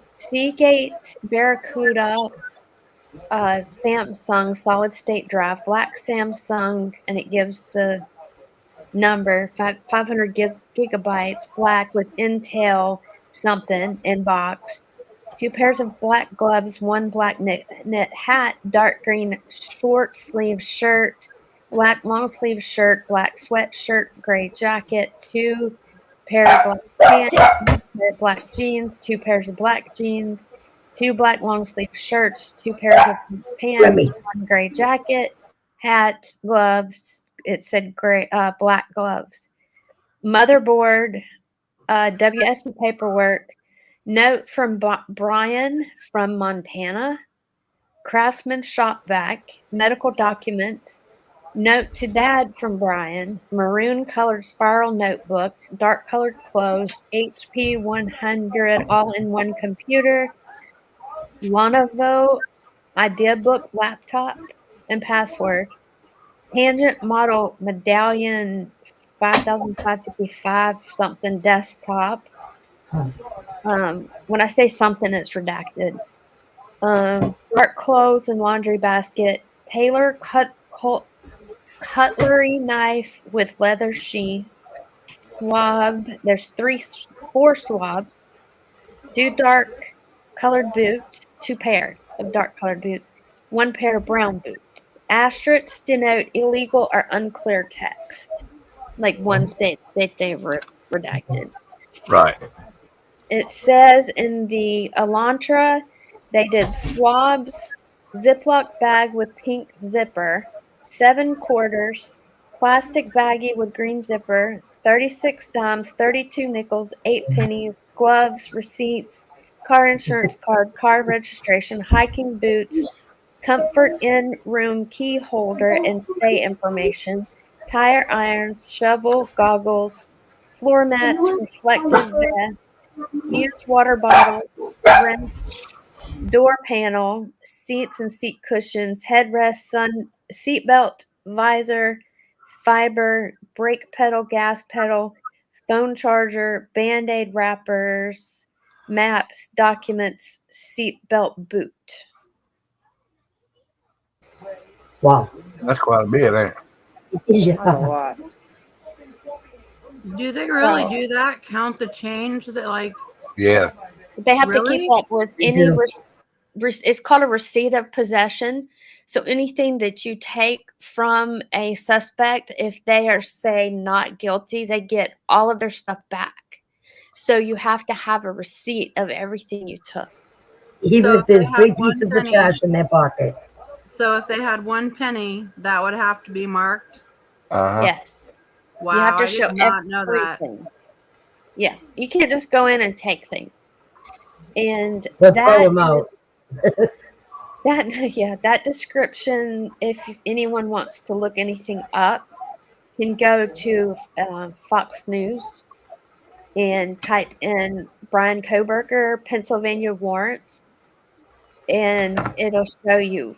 Seagate Barracuda, Samsung solid state drive, black Samsung, and it gives the number 500 gigabytes, black with Intel something in box. 2 pairs of black gloves, 1 black knit hat, dark green short sleeve shirt, black long sleeve shirt, black sweatshirt, gray jacket, 2 pair of black pants, 1 pair of black jeans, 2 pairs of black jeans, 2 black long sleeve shirts, 2 pairs of pants, 1 gray jacket, hat, gloves. It said gray, black gloves. Motherboard, WSU paperwork. Note from Brian from Montana. Craftsman shop vac. Medical documents. Note to Dad from Brian. Maroon colored spiral notebook. Dark colored clothes. HP 100 all-in-one computer. Lenovo idea book laptop and password. Tangent model medallion 5555 something desktop. When I say something, it's redacted. Dark clothes and laundry basket. Tailor cutlery knife with leather sheath. Swab. There's 4 swabs. 2 dark colored boots. 2 pair of dark colored boots. 1 pair of brown boots. Asterisks denote illegal or unclear text, like ones that they've redacted. Right. It says in the Elantra, they did swabs, Ziploc bag with pink zipper, 7 quarters, plastic baggie with green zipper, 36 dimes, 32 nickels, 8 pennies, gloves, receipts, car insurance card, car registration, hiking boots, comfort in-room key holder and stay information, tire irons, shovel, goggles, floor mats, reflective vest, used water bottle, wrench, door panel, seats and seat cushions, headrest, seatbelt, visor, fiber, brake pedal, gas pedal, phone charger, Band-Aid wrappers, maps, documents, seatbelt boot. Wow. That's quite a bit, ain't it? Yeah. That's a lot. Do they really So- do that? Count the change that, like, Yeah. They have to Really? keep up with They any do. it's called a receipt of possession. So anything that you take from a suspect, if they are, say, not guilty, they get all of their stuff back. So you have to have a receipt of everything you took. Even So if there's 3 pieces of cash in their pocket. So if they had 1 penny, that would have to be marked. Yes. Wow, You have to I show did not know that. everything. Yeah, you can't just go in and take things. And They'll throw that them out. that description, if anyone wants to look anything up, can go to Fox News and type in Brian Koberger, Pennsylvania warrants, and it'll show you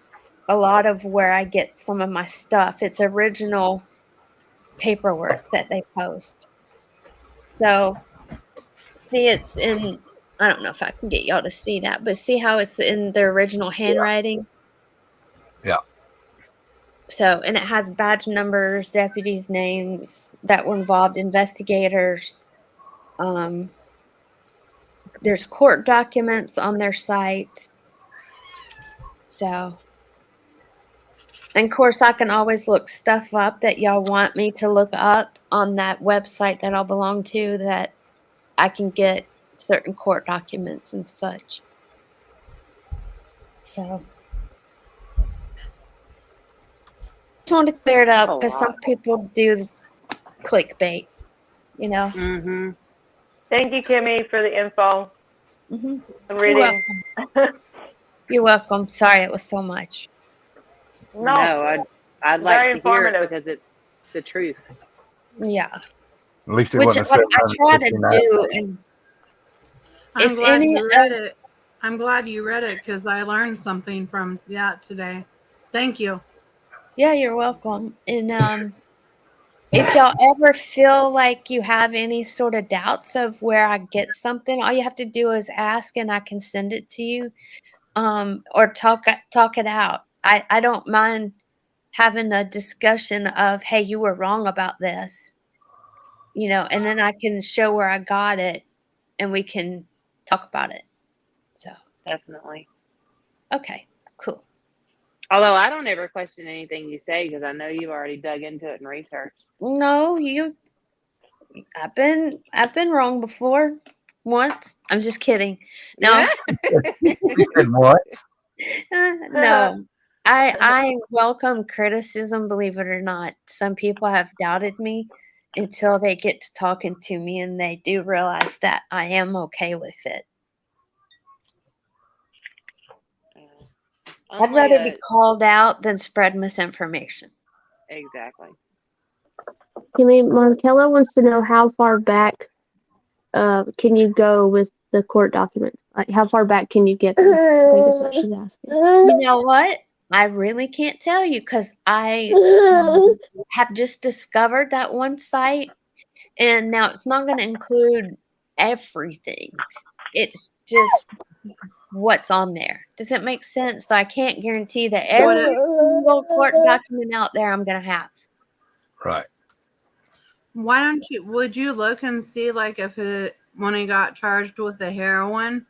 a lot of where I get some of my stuff. It's original paperwork that they post. So, see, it's in, I don't know if I can get y'all to see that, but see how it's in the original handwriting? Yeah. So, and it has badge numbers, deputies' names that were involved, investigators. There's court documents on their sites. So, and of course, I can always look stuff up that y'all want me to look up on that website that I'll belong to, that I can get certain court documents and such. So, just want to clear it up because some people do clickbait, you know. Mm-hmm. Thank you, Kimmy, for the info. Mm-hmm. I'm reading. You're welcome. Sorry it was so much. No, I'd very like to hear it informative. because it's the truth. Yeah. At least it Which wasn't like I try to 759. do, and I'm if glad any you read of- it. I'm glad you read it because I learned something from that today. Thank you. Yeah, you're welcome. And if y'all ever feel like you have any sort of doubts of where I get something, all you have to do is ask and I can send it to you. Or talk it out. I don't mind having a discussion of, hey, you were wrong about this. You know, and then I can show where I got it and we can talk about it. So Definitely. okay, cool. Although I don't ever question anything you say because I know you've already dug into it and researched. No, I've been wrong before. Once. I'm just kidding. No. You said what? No. I welcome criticism, believe it or not. Some people have doubted me until they get to talking to me and they do realize that I am okay with it. I'd rather be called out than spread misinformation. Exactly. Kimmy, Markella wants to know how far back can you go with the court documents? Like, how far back can you get them? I think is what she's asking. You know what? I really can't tell you because I have just discovered that one site, and now it's not going to include everything. It's just what's on there. Does it make sense? So I can't guarantee that every single court document out there I'm going to have. Right. Why don't you? Would you look and see like if when he got charged with the heroin?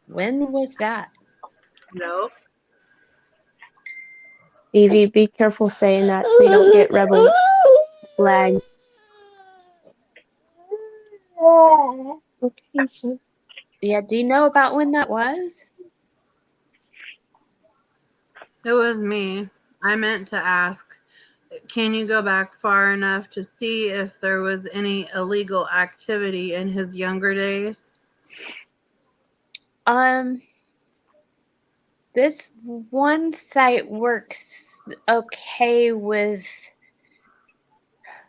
When was that? No. Evie, be careful saying that so you don't get rebel flagged. Okay, so. Yeah, do you know about when that was? It was me. I meant to ask, can you go back far enough to see if there was any illegal activity in his younger days? This one site works okay with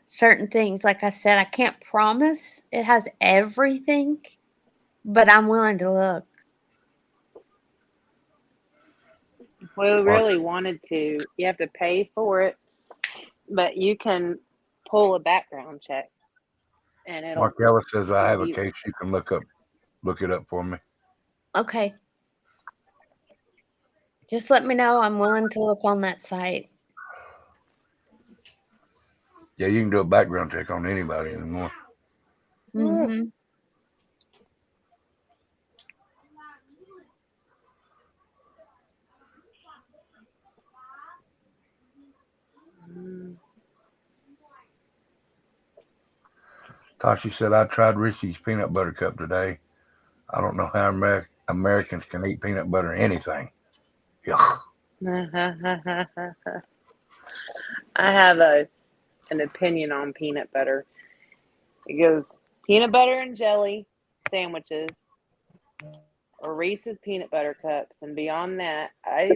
certain things. Like I said, I can't promise it has everything, but I'm willing to look. If we really wanted to, you have to pay for it, but you can pull a background check, and it'll. Markella says I have a case you can look it up for me. Okay. Just let me know. I'm willing to look on that site. Yeah, you can do a background check on anybody anymore. Mm-hmm. Tashi said, I tried Reese's peanut butter cup today. I don't know how Americans can eat peanut butter or anything. Yuck. I have an opinion on peanut butter. It goes peanut butter and jelly sandwiches or Reese's peanut butter cups, and beyond that, I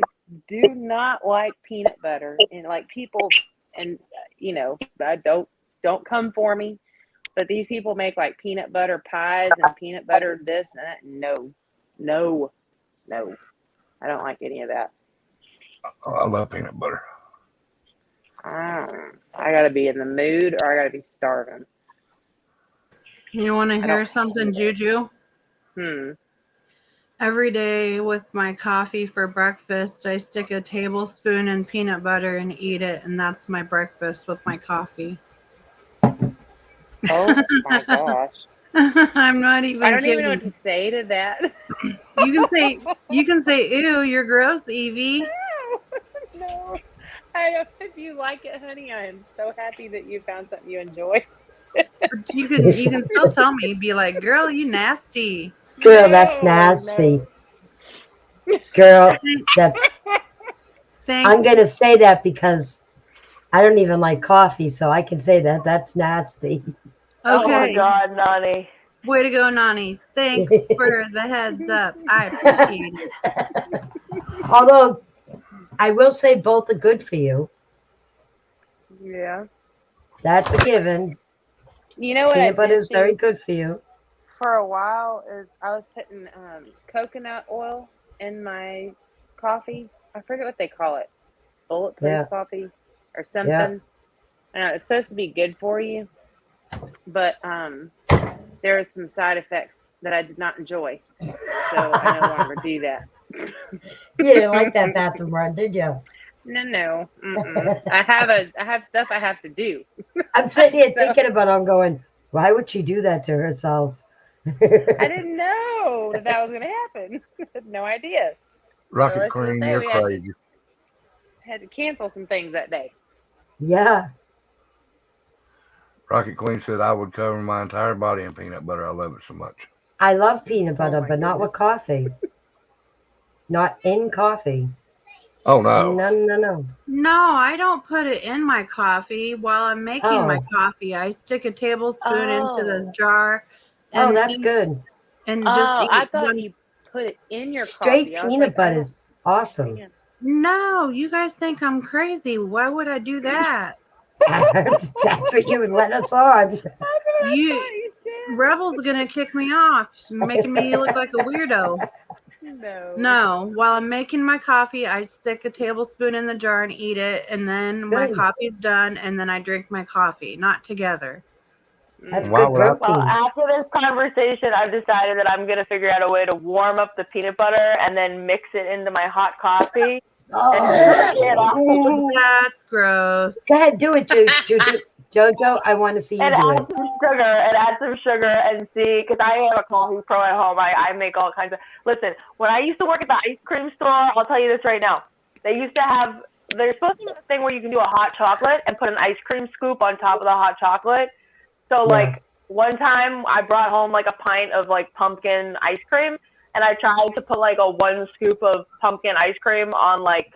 do not like peanut butter. And like people, and I don't come for me, but these people make like peanut butter pies and peanut butter this and that. No, I don't like any of that. I love peanut butter. I gotta be in the mood or I gotta be starving. You want to hear something, Juju? Every day with my coffee for breakfast, I stick a tablespoon in peanut butter and eat it, and that's my breakfast with my coffee. Oh my gosh. I'm not even I don't kidding. even know what to say to that. You can say, ew, you're gross, Evie. No. If you like it, honey, I am so happy that you found something you enjoy. But you can still tell me, be like, girl, you nasty. Girl, that's nasty. Girl, that's. Thanks. I'm gonna say that because I don't even like coffee, so I can say that that's nasty. Oh my Okay. God, Nani. Way to go, Nani. Thanks for the heads up. I appreciate it. Although, I will say both are good for you. Yeah. That's a given. You know what Peanut I butter did is very do good for you. for a while is I was putting coconut oil in my coffee. I forget what they call it. Bulletproof Yeah. coffee or something. I know it's supposed to be good for you, but there are some side effects that I did not enjoy. So I no longer do that. You didn't like that bathroom run, did you? No. I have stuff I have to do. I'm sitting here thinking about it. I'm going, why would she do that to herself? I didn't know that was going to happen. No idea. Rocket let's just Queen, say you're we crazy. had to cancel some things that day. Yeah. Rocket Queen said, I would cover my entire body in peanut butter. I love it so much. I love peanut butter, my but not with goodness. coffee. Not in coffee. Oh, no. No. No, I don't put it in my coffee. While I'm making my Oh. coffee, I stick a tablespoon into the Oh. jar Oh, and that's eat, good. and just Oh, I eat thought one. you put it in your Straight coffee. I was peanut like, I butter don't is awesome. understand. No, you guys think I'm crazy. Why would I do that? That's what you would let us on. Rebel's gonna kick me off, making me look like a weirdo. No, while I'm making my coffee, I stick a tablespoon in the jar and eat it, and then my Good. coffee's done, and then I drink my coffee, not together. That's Why good would I- Well, protein. after this conversation, I've decided that I'm going to figure out a way to warm up the peanut butter and then mix it into my hot coffee. And drink it all. That's gross. Go ahead, do it, Jojo. I want to see you And do add it. some sugar and see, because I am a coffee pro at home. I make all kinds of, listen, when I used to work at the ice cream store, I'll tell you this right now. They used to have, there's supposed to be a thing where you can do a hot chocolate and put an ice cream scoop on top of the hot chocolate. So like one time I brought home like a pint of like pumpkin ice cream, and I tried to put like a 1 scoop of pumpkin ice cream on like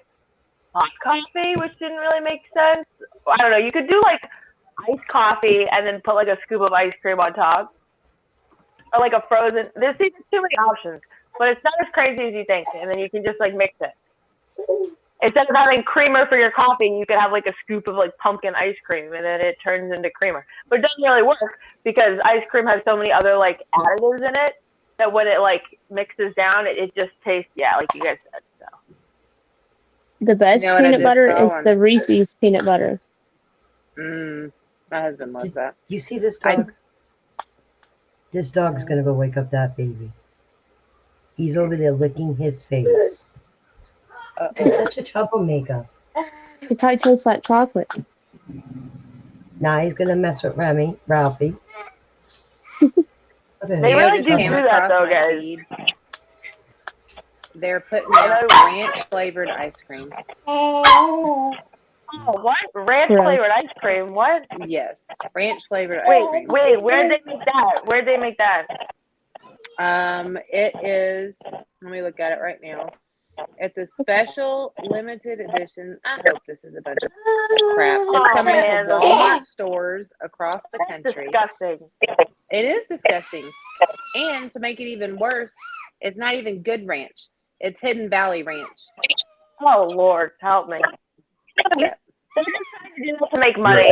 hot coffee, which didn't really make sense. I don't know. You could do like iced coffee and then put like a scoop of ice cream on top, or like a frozen. There's too many options, but it's not as crazy as you think. And then you can just like mix it. Instead of having creamer for your coffee, you could have like a scoop of like pumpkin ice cream, and then it turns into creamer. But it doesn't really work because ice cream has so many other like additives in it that when it like mixes down, it just tastes like you guys said. So. The best peanut butter is the Reese's peanut butter. My husband loves that. You see this dog? This dog's gonna go wake up that baby. He's over there licking his face. He's such a troublemaker. It probably tastes like chocolate. Now he's gonna mess with Ralphie. They Leo really just do came do that across though, my guys. feed. They're putting out ranch flavored ice cream. Oh, what? Ranch Gross. flavored ice cream? What? Yes, ranch flavored ice Wait, cream. wait. Where'd they make that? Where'd they make that? It is. Let me look at it right now. It's a special limited edition. I hope this is a bunch of crap. It's Oh, coming man. to Walmart stores across the country. Disgusting. It is disgusting. And to make it even worse, it's not even good ranch. It's Hidden Valley Ranch. Oh Lord, help me. Yep. They're just trying to do that to make money.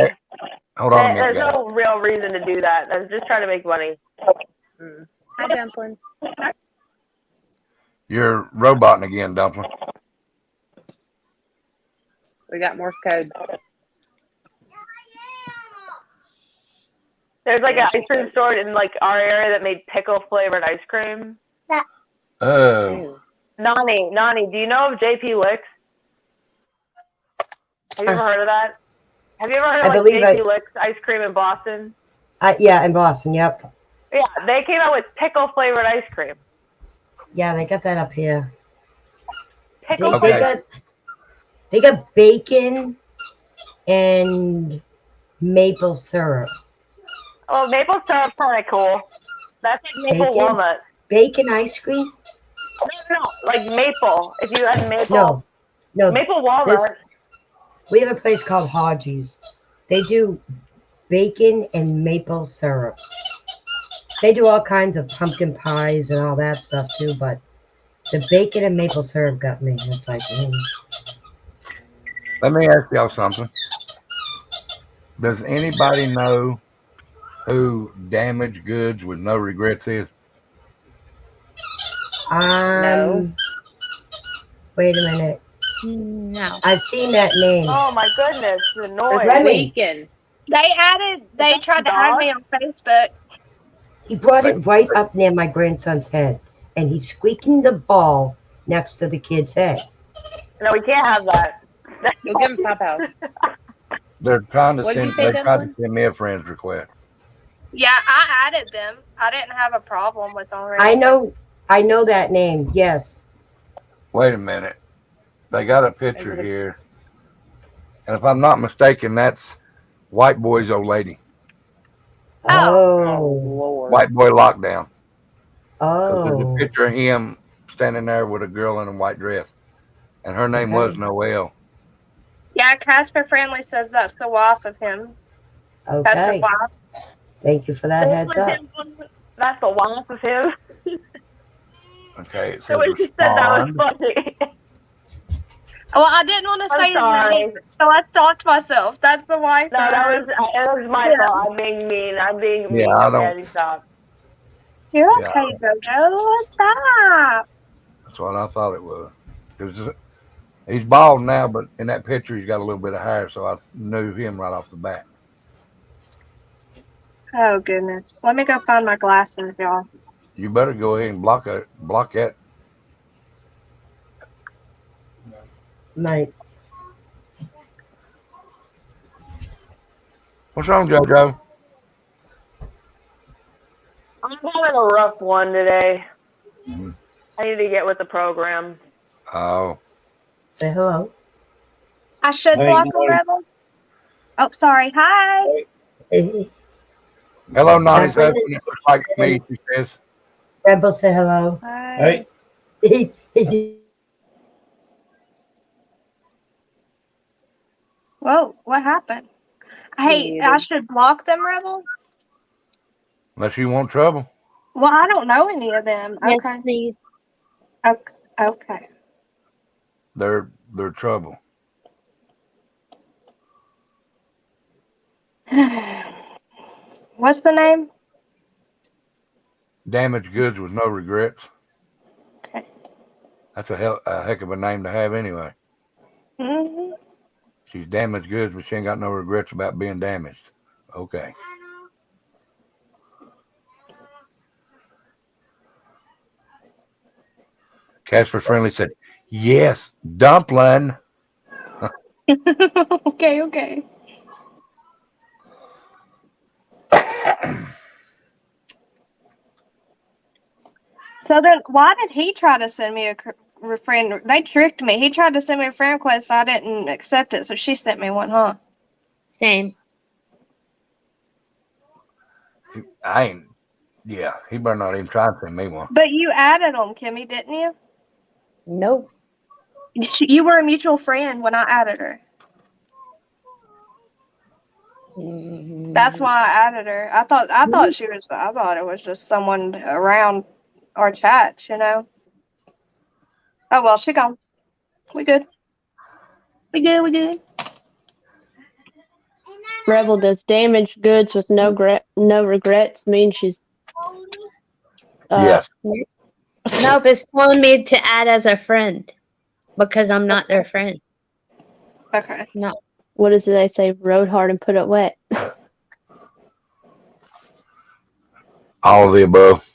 Hold on a minute, There's guys. no real reason to do that. They're just trying to make money. Hi, Dumpling. You're roboting again, Dumpling. We got Morse code. There's like an ice cream store in like our area that made pickle flavored ice cream. Oh. Nani, do you know of JP Licks? Have you ever heard of that? Have you ever heard of like JP Licks ice cream in Boston? Yeah, in Boston, yep. Yeah, they came out with pickle flavored ice cream. Yeah, they got that up here. Pickle They got bacon and maple syrup. Oh, maple syrup's kind of cool. That's like maple walnut. Bacon ice cream? No, like maple. If you had maple. No. Maple walnut. We have a place called Hodges. They do bacon and maple syrup. They do all kinds of pumpkin pies and all that stuff too, but the bacon and maple syrup got me. It's like, Let me ask y'all something. Does anybody know who Damaged Goods with No Regrets is? No. Wait a minute. No. I've seen that name. Oh my goodness, the noise. Squeaking. They tried to add me on Facebook. He brought it right up near my grandson's head, and he's squeaking the ball next to the kid's head. No, we can't have that. Go give him Pop House. They're trying to What did send. you say, They tried to Dumpling? send me a friend's request. Yeah, I added them. I didn't have a problem with already. I know that name. Yes. Wait a minute. They got a picture here, and if I'm not mistaken, that's White Boy's old lady. Oh. Lord. White Boy Lockdown. 'Cause there's a Oh. picture of him standing there with a girl in a white dress, and her name was Noelle. Yeah, Casper Friendly says that's the wife of him. That's his Okay. wife. Thank you for that heads up. That's the wife of him. Okay, it So says when you said that was respond. funny. Well, I didn't want to I'm say sorry. his name, so I stopped myself. That's the wife. No, that was my fault. I'm being mean. I'm being mean. Yeah, I don't- Okay, stop. You're Yeah. okay, Jojo. Stop. That's what I thought it was. He's bald now, but in that picture he's got a little bit of hair, so I knew him right off the bat. Oh, goodness. Let me go find my glasses, y'all. You better go ahead and block that. Night. What's wrong, JoJo? I'm having a rough one today. Mm-hmm. I need to get with the program. Oh. Say hello. I should Hey, block a Nani. rebel. Oh, sorry. Hi. Hello, Nani's husband. It looks like me, she says. Rebel, say hello. Hi. Whoa, what happened? Hey, I should block them, Rebel? Unless you want trouble. Well, I don't know any of them. Yes, Okay. please. Okay. They're trouble. What's the name? Damaged Goods with No Regrets. Okay. That's a heck of a name to have anyway. Mm-hmm. She's damaged goods, but she ain't got no regrets about being damaged. Okay. Casper Friendly said, yes, dumpling. Okay. So then, why did he try to send me a friend? They tricked me. He tried to send me a friend request, and I didn't accept it, so she sent me one, huh? Same. I ain't. Yeah, he better not even try to send me one. But you added them, Kimmy, didn't you? Nope. You were a mutual friend when I added her. That's why I added her. I thought she was. I thought it was just someone around our chats, you know. Oh well, she gone. We good. We good. We good. Rebel does damaged goods with no regrets means she's Yes. Nope, it's telling me to add as a friend because I'm not their friend. Okay. No. What does they say? Rode hard and put it wet. All of the above.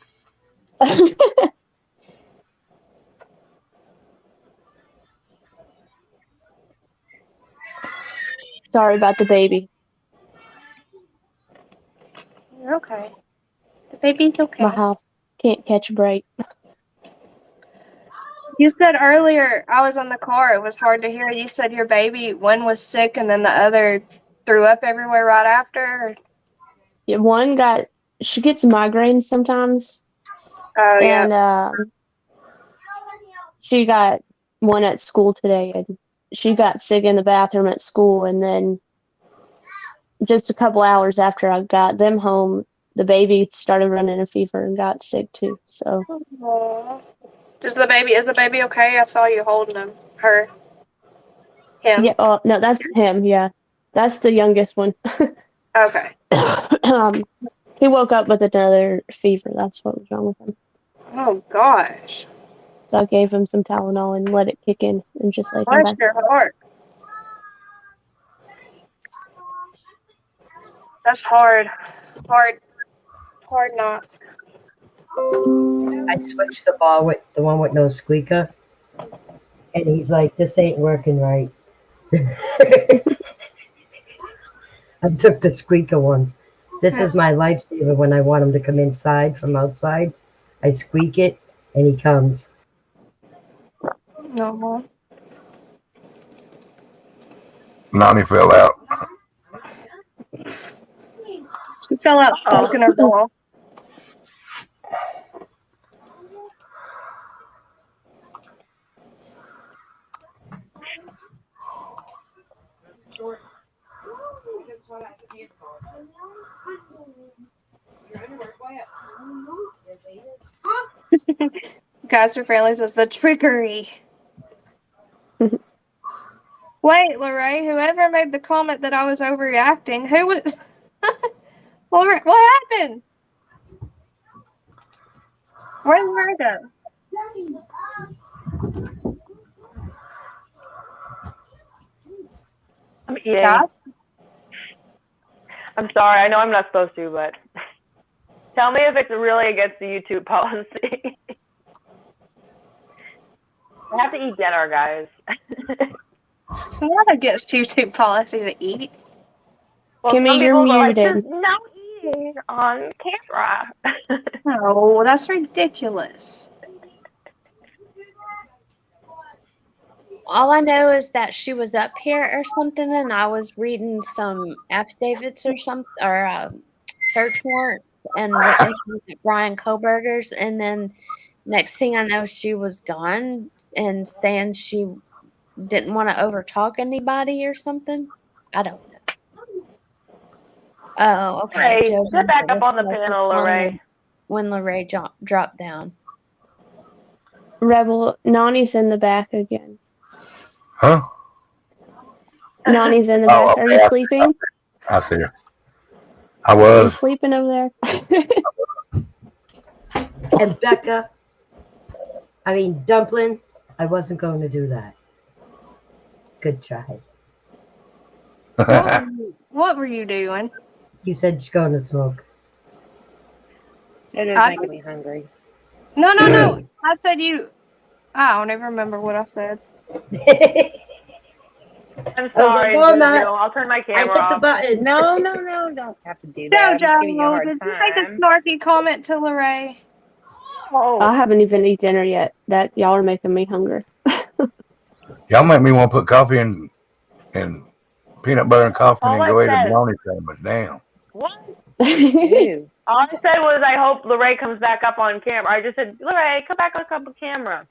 Sorry about the baby. You're okay. The baby's okay. My house can't catch a break. You said earlier I was on the car. It was hard to hear. You said your baby, one was sick and then the other threw up everywhere right after. Yeah, she gets migraines sometimes. Oh and yeah. She got one at school today, and she got sick in the bathroom at school, and then just a couple hours after I got them home, the baby started running a fever and got sick too. So Aww. Is the baby okay? I saw you holding him. Her. Him. yeah, no, that's him. Yeah, that's the youngest one. Okay. He woke up with another fever. That's what was wrong with him. Oh gosh. So I gave him some Tylenol and let it kick in and just laid him Bless back. your heart. That's hard. Hard knocks. I switched the ball with the one with no squeaker, and he's like, "This ain't working right." I took the squeaker one. This is my lifesaver when I want him to come inside from outside. I squeak it, and he comes. No. Nani fell out. She fell out stuck in her ball. Guys for Friendlies was the trickery. Wait, Lorraine, whoever made the comment that I was overreacting, who was... what happened? Where's Virgo? I'm eating. Guys? I'm sorry. I know I'm not supposed to, but tell me if it's really against the YouTube policy. I have to eat dinner, guys. It's not against YouTube policy to eat. Well, Kimmy, some you're people are like, muted. there's no eating on camera. No, that's ridiculous. All I know is that she was up here or something, and I was reading some affidavits or something, or search warrants, and witnesses at Brian Koberger's, and then next thing I know, she was gone and saying she didn't want to overtalk anybody or something. I don't know. Oh, okay. Hey, Joe sit back up was on the panel, Lorraine. when Lorraine dropped down. Rebel, Nani's in the back again. Huh? Nani's in the back. Are you sleeping? I see her. I Are you was. sleeping over there? And Becca, Dumpling, I wasn't going to do that. Good try. What were you doing? You said you're going to smoke. It is I- making me hungry. No. I said you... I don't even remember what I said. I'm sorry, I was like, no, Jojo. not. I'll turn my I camera hit the off. button. No, don't have to do that. I'm just giving you a Jojo, hard did you make a time. snarky comment to Lorraine? Oh, I haven't even eaten dinner yet. That y'all are making me hungry. Y'all make me want to put coffee and peanut butter and coffee all and I go eat a said. bologna sandwich. Damn. What? He Ew. All I said was I hope Lorraine comes back up on camera. I just said, Lorraine, come back up on camera.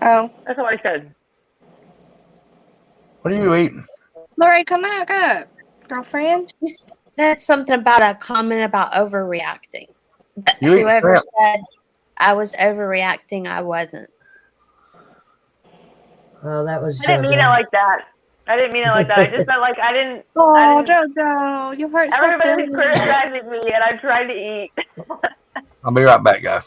Oh, That's what I said. What are you eating? Lorraine, come back up, girlfriend. She said something about a comment about overreacting. But You eating whoever shrimp? said I was overreacting, I wasn't. Oh, that was I didn't mean it JoJo. like that. I just meant like I didn't. Oh, JoJo, you hurt so Everybody's feelings. criticizing me, and I'm trying to eat. I'll be right back, guys.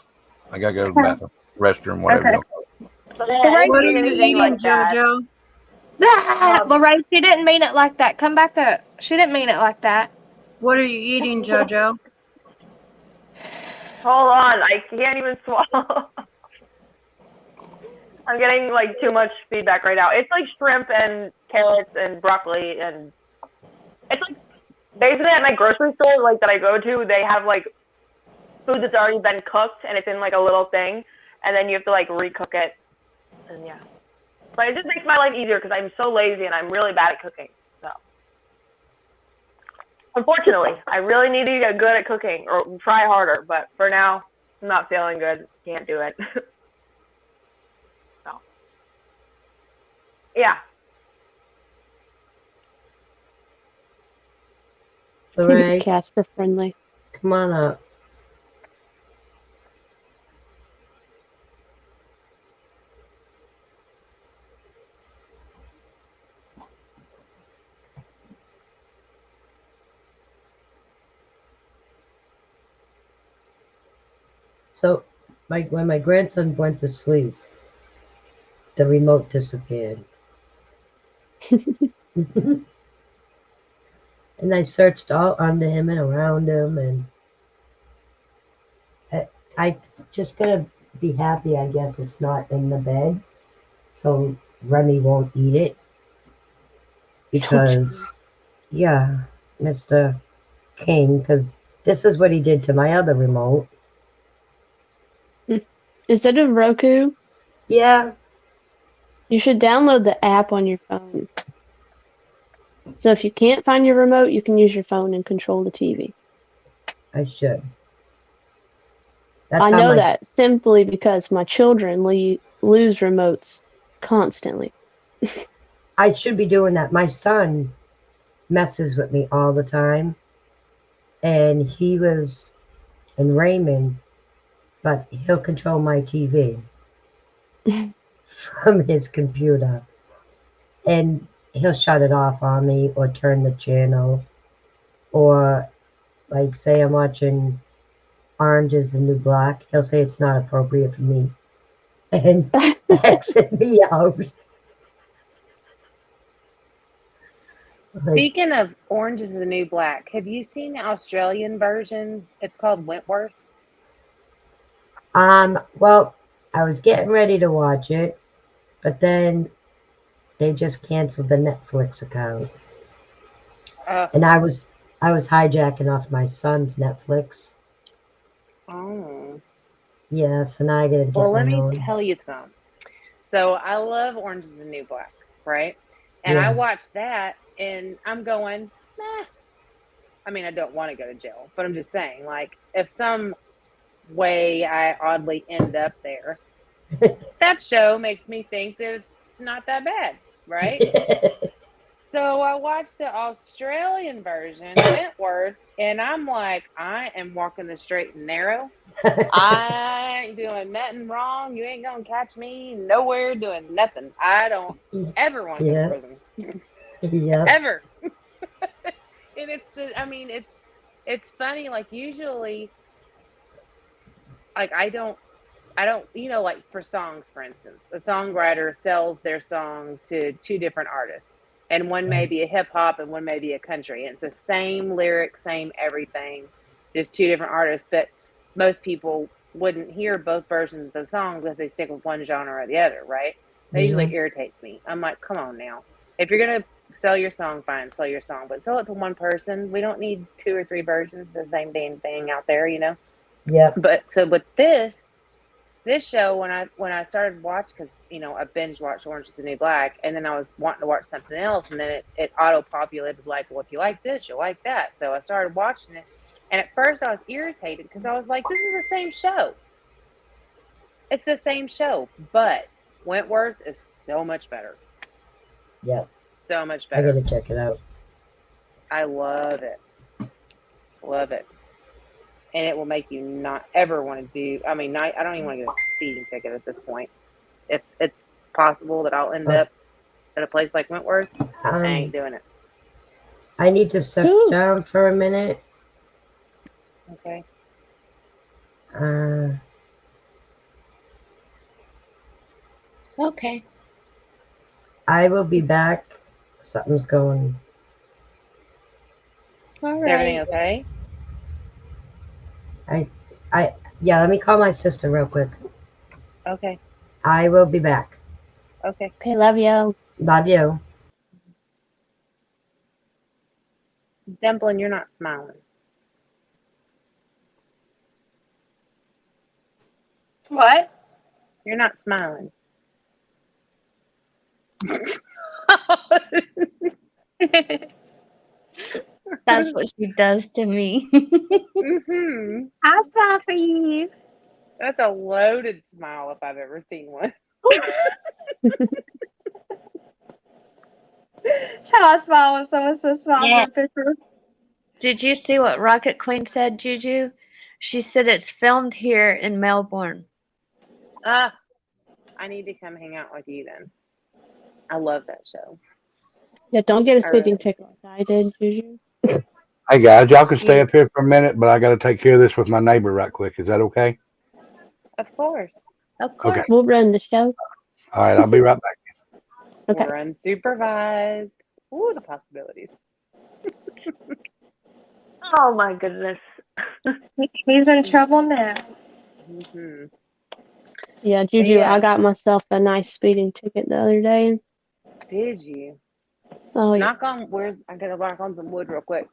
I gotta go to the bathroom, restroom, whatever Okay. you want. But yeah, I Lorraine, didn't What are mean you anything eating, like that. JoJo? Lorraine, she didn't mean it like that. Come back up. She didn't mean it like that. What are you eating, JoJo? Hold on, I can't even swallow. I'm getting like too much feedback right now. It's like shrimp and carrots and broccoli, and it's like basically at my grocery store like that I go to, they have like food that's already been cooked and it's in like a little thing, and then you have to like recook it, and yeah. But it just makes my life easier because I'm so lazy and I'm really bad at cooking. So unfortunately, I really need to get good at cooking or try harder. But for now, I'm not feeling good. Can't do it. So yeah. Lorraine, Casper friendly. come on up. So, when my grandson went to sleep, the remote disappeared. And I searched all under him and around him, and I just gotta be happy, I guess, it's not in the bed, so Remy won't eat it. Because, yeah, Mr. King, because this is what he did to my other remote. Is it a Roku? Yeah, You should download the app on your phone. So if you can't find your remote, you can use your phone and control the TV. I should. That's I how know my that simply because my children lose remotes constantly. I should be doing that. My son messes with me all the time, and he lives in Raymond, but he'll control my TV from his computer, and he'll shut it off on me or turn the channel, or like say I'm watching Orange is the New Black, he'll say it's not appropriate for me and exit me out. Speaking of Orange is the New Black, have you seen the Australian version? It's called Wentworth. Well, I was getting ready to watch it, but then they just canceled the Netflix account. And I was hijacking off my son's Netflix. Oh. Yeah, so now I gotta get Well, let my me own. tell you something. So I love Orange is the New Black, right? And I Yeah. watched that and I'm going, nah. I mean, I don't want to go to jail, but I'm just saying, like, if some way I oddly end up there, that show makes me think that it's not that bad, right? So I watched the Australian version, Wentworth, and I'm like, I am walking the straight and narrow. I ain't doing nothing wrong. You ain't gonna catch me nowhere doing nothing. I don't ever want to go to Yeah. prison. Yeah. Ever. And it's funny, like usually like I don't like for songs, for instance, a songwriter sells their song to two different artists. And one may be a hip hop and one may be a country. And it's the same lyric, same everything, just two different artists. But most people wouldn't hear both versions of the song because they stick with one genre or the other, right? That usually irritates me. I'm like, come on now. If you're gonna sell your song, fine, sell your song, but sell it to one person. We don't need two or three versions of the same damn thing out there, you know? Yeah. But so with this, this show when I started watching, because I binge watched Orange is the New Black, and then I was wanting to watch something else, and then it auto populated like, well, if you like this, you'll like that. So I started watching it, and at first I was irritated because I was like, this is the same show. It's the same show, but Wentworth is so much better. Yeah. So much I better. gotta check it out. I love it. Love it. And it will make you not ever want to do. I mean, I don't even want to get a speeding ticket at this point. If it's possible that I'll end up at a place like Wentworth, I ain't doing it. I need to sit down for a minute. Okay. Okay. I will be back. Something's going. All Is everything right. okay? Yeah, let me call my sister real quick. Okay. I will be back. Okay. Okay, love you. Love you. Dimplin', you're not smiling. What? You're not smiling. That's what she does to me. Mm-hmm. I smile for you. That's a loaded smile if I've ever seen one. That's how I smile when someone says smile Yeah. for a picture. Did you see what Rocket Queen said, Juju? She said it's filmed here in Melbourne. I need to come hang out with you then. I love that show. Yeah, don't get a All speeding right. ticket like I did, Juju. Hey guys, y'all can stay up here for a minute, but I got to take care of this with my neighbor right quick. Is that okay? Of course. Of course. Okay. We'll run the show. All right, I'll be right back. Okay. We're unsupervised. Ooh, the possibilities. Oh my goodness. He's in trouble now. Mm-hmm. Yeah, Juju, I got myself a nice speeding ticket the other day. Did you? Oh, yeah. Knock on wood. I gotta knock on some wood real quick.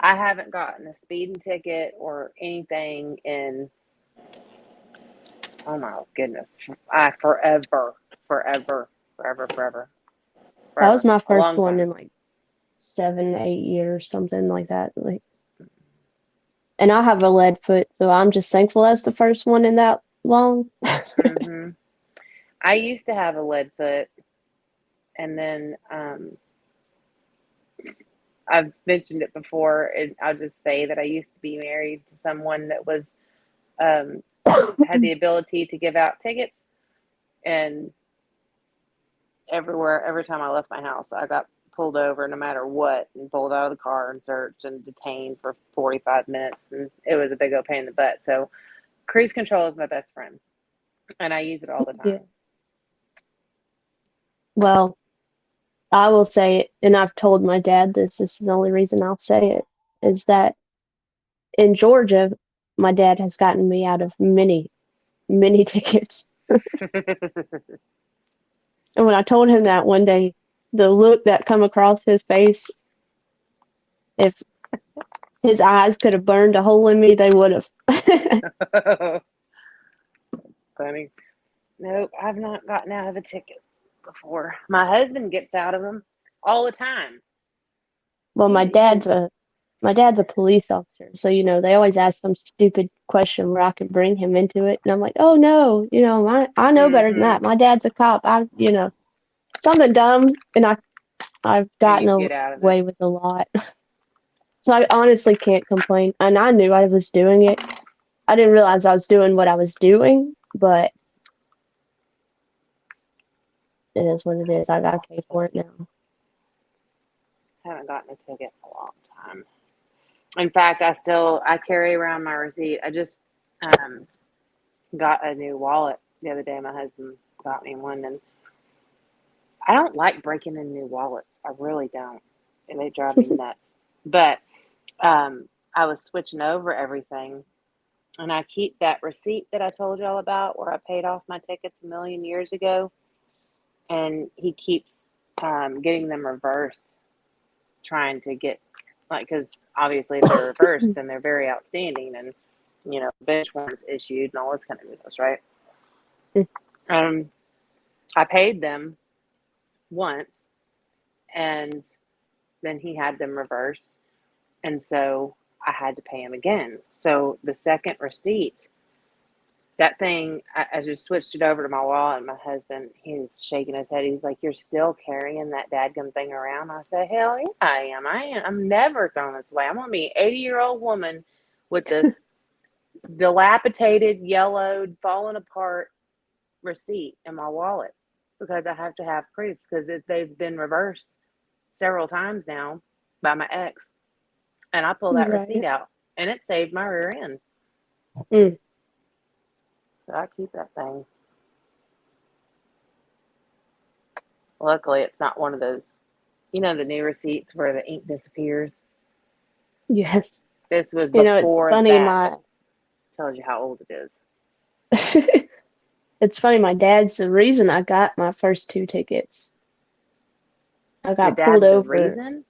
I haven't gotten a speeding ticket or anything in, oh my goodness, forever. That was my A first long one time. in like 7, 8 years, something like that. Like, and I have a lead foot, so I'm just thankful that's the first one in that long. Mm-hmm. I used to have a lead foot, and then I've mentioned it before, and I'll just say that I used to be married to someone that was had the ability to give out tickets, and every time I left my house, I got pulled over no matter what, and pulled out of the car and searched and detained for 45 minutes, and it was a big old pain in the butt. So cruise control is my best friend, and I use it all the time. Yeah. Well, I will say it, and I've told my dad this is the only reason I'll say it, is that in Georgia, my dad has gotten me out of many, many tickets. And when I told him that one day, the look that come across his face, if his eyes could have burned a hole in me, they would have. Funny. Nope, I've not gotten out of a ticket before. My husband gets out of them all the time. Well, my dad's a police officer, so they always ask some stupid question where I can bring him into it, and I'm like, oh no, I know better than that. My dad's a cop. Something dumb, and I've gotten away with a lot. So I honestly can't complain, and I knew I was doing it. I didn't realize I was doing what I was doing, but it is what it is. I gotta pay for it now. Haven't gotten a ticket in a long time. In fact, I carry around my receipt. I just got a new wallet the other day. My husband got me one, and I don't like breaking in new wallets. I really don't, and they drive me nuts. But I was switching over everything, and I keep that receipt that I told y'all about where I paid off my tickets a million years ago, and he keeps getting them reversed, trying to get, because obviously if they're reversed, then they're very outstanding, and bench warrants issued and all this kind of business, right? I paid them once, and then he had them reverse, and so I had to pay him again. So the second receipt, that thing, I just switched it over to my wallet, and my husband, he's shaking his head. He's like, "You're still carrying that dadgum thing around?" I said, "Hell yeah, I am. I'm never throwing this away. I'm gonna be an 80-year-old woman with this dilapidated, yellowed, falling apart receipt in my wallet because I have to have proof because they've been reversed several times now by my ex, and I pulled that receipt Right. out, and it saved my rear end. Mm. So I keep that thing. Luckily, it's not one of those, the new receipts where the ink disappears. Yes. This was It's before funny, that. Tells you how old it is. it's funny, my dad's the reason I got my first 2 tickets. I Your got pulled dad's the over. reason?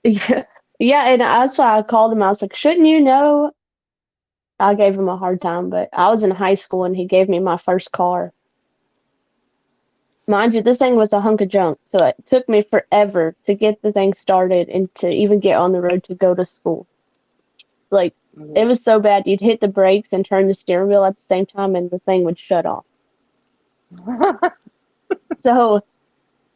Yeah. Yeah, and that's why I called him. I was like, "Shouldn't you know?" I gave him a hard time, but I was in high school and he gave me my first car. Mind you, this thing was a hunk of junk, so it took me forever to get the thing started and to even get on the road to go to school. Like, it was so bad, you'd hit the brakes and turn the steering wheel at the same time, and the thing would shut off. So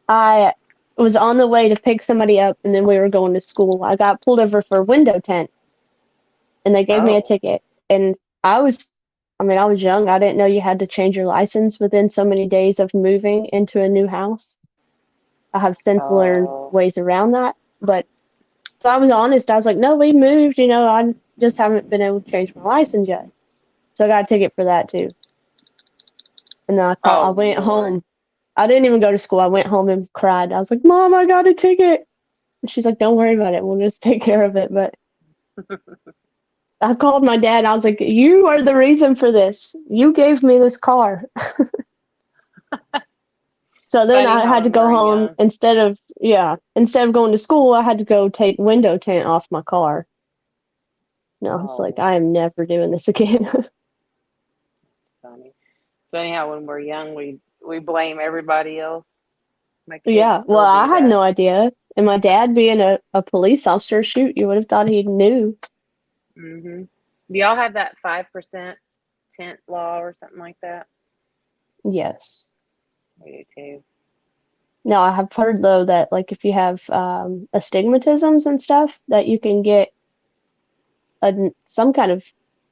I was on the way to pick somebody up, and then we were going to school. I got pulled over for window tint, and they gave me a ticket. And I was young. I didn't know you had to change your license within so many days of moving into a new house. I have since learned ways around that. But so I was honest. I was like, "No, we moved. I just haven't been able to change my license yet." So I got a ticket for that too. And then I went home. I didn't even go to school. I went home and cried. I was like, "Mom, I got a ticket." And she's like, "Don't worry about it. We'll just take care of it." But I called my dad. I was like, "You are the reason for this. You gave me this car." So then Funny I how had to when go we're home young. instead of going to school, I had to go take window tint off my car. No, I was like, I am never doing this again. Funny. So anyhow, when we're young, we blame everybody else. My kids Yeah, well, still I do had that. no idea. And my dad being a police officer, shoot, you would have thought he knew. Do y'all have that 5% tint law or something like that? Yes. We do too. No, I have heard though that like if you have astigmatisms and stuff, that you can get some kind of,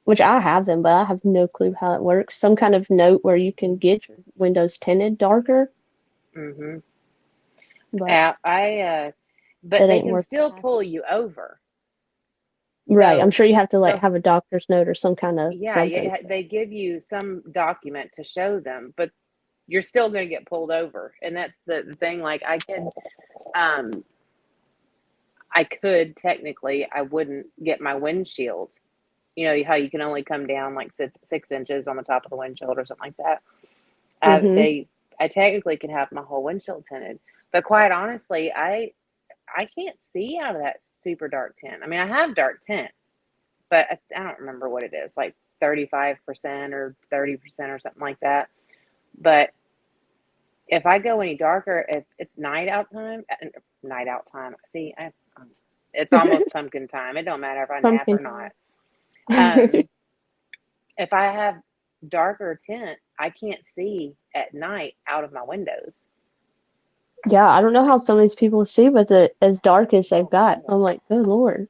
which I have them, but I have no clue how it works. Some kind of note where you can get your windows tinted darker. But but it they ain't can worth still the pull hassle. you over. Right. I'm So sure you have to like they'll have a doctor's note or some kind of something. they give you some document to show them, but you're still going to get pulled over, and that's the thing. Like I could technically, I wouldn't get my windshield. You know how you can only come down like 6 inches on the top of the windshield or something like that. I technically could have my whole windshield tinted, but quite honestly, I can't see out of that super dark tint. I mean, I have dark tint, but I don't remember what it is, like 35% or 30% or something like that. But if I go any darker, if it's night out time, see, it's almost pumpkin time. It don't matter if I nap Pumpkin or time. not. If I have darker tint, I can't see at night out of my windows. Yeah, I don't know how some of these people see with it as dark as they've got. I'm like, good Lord.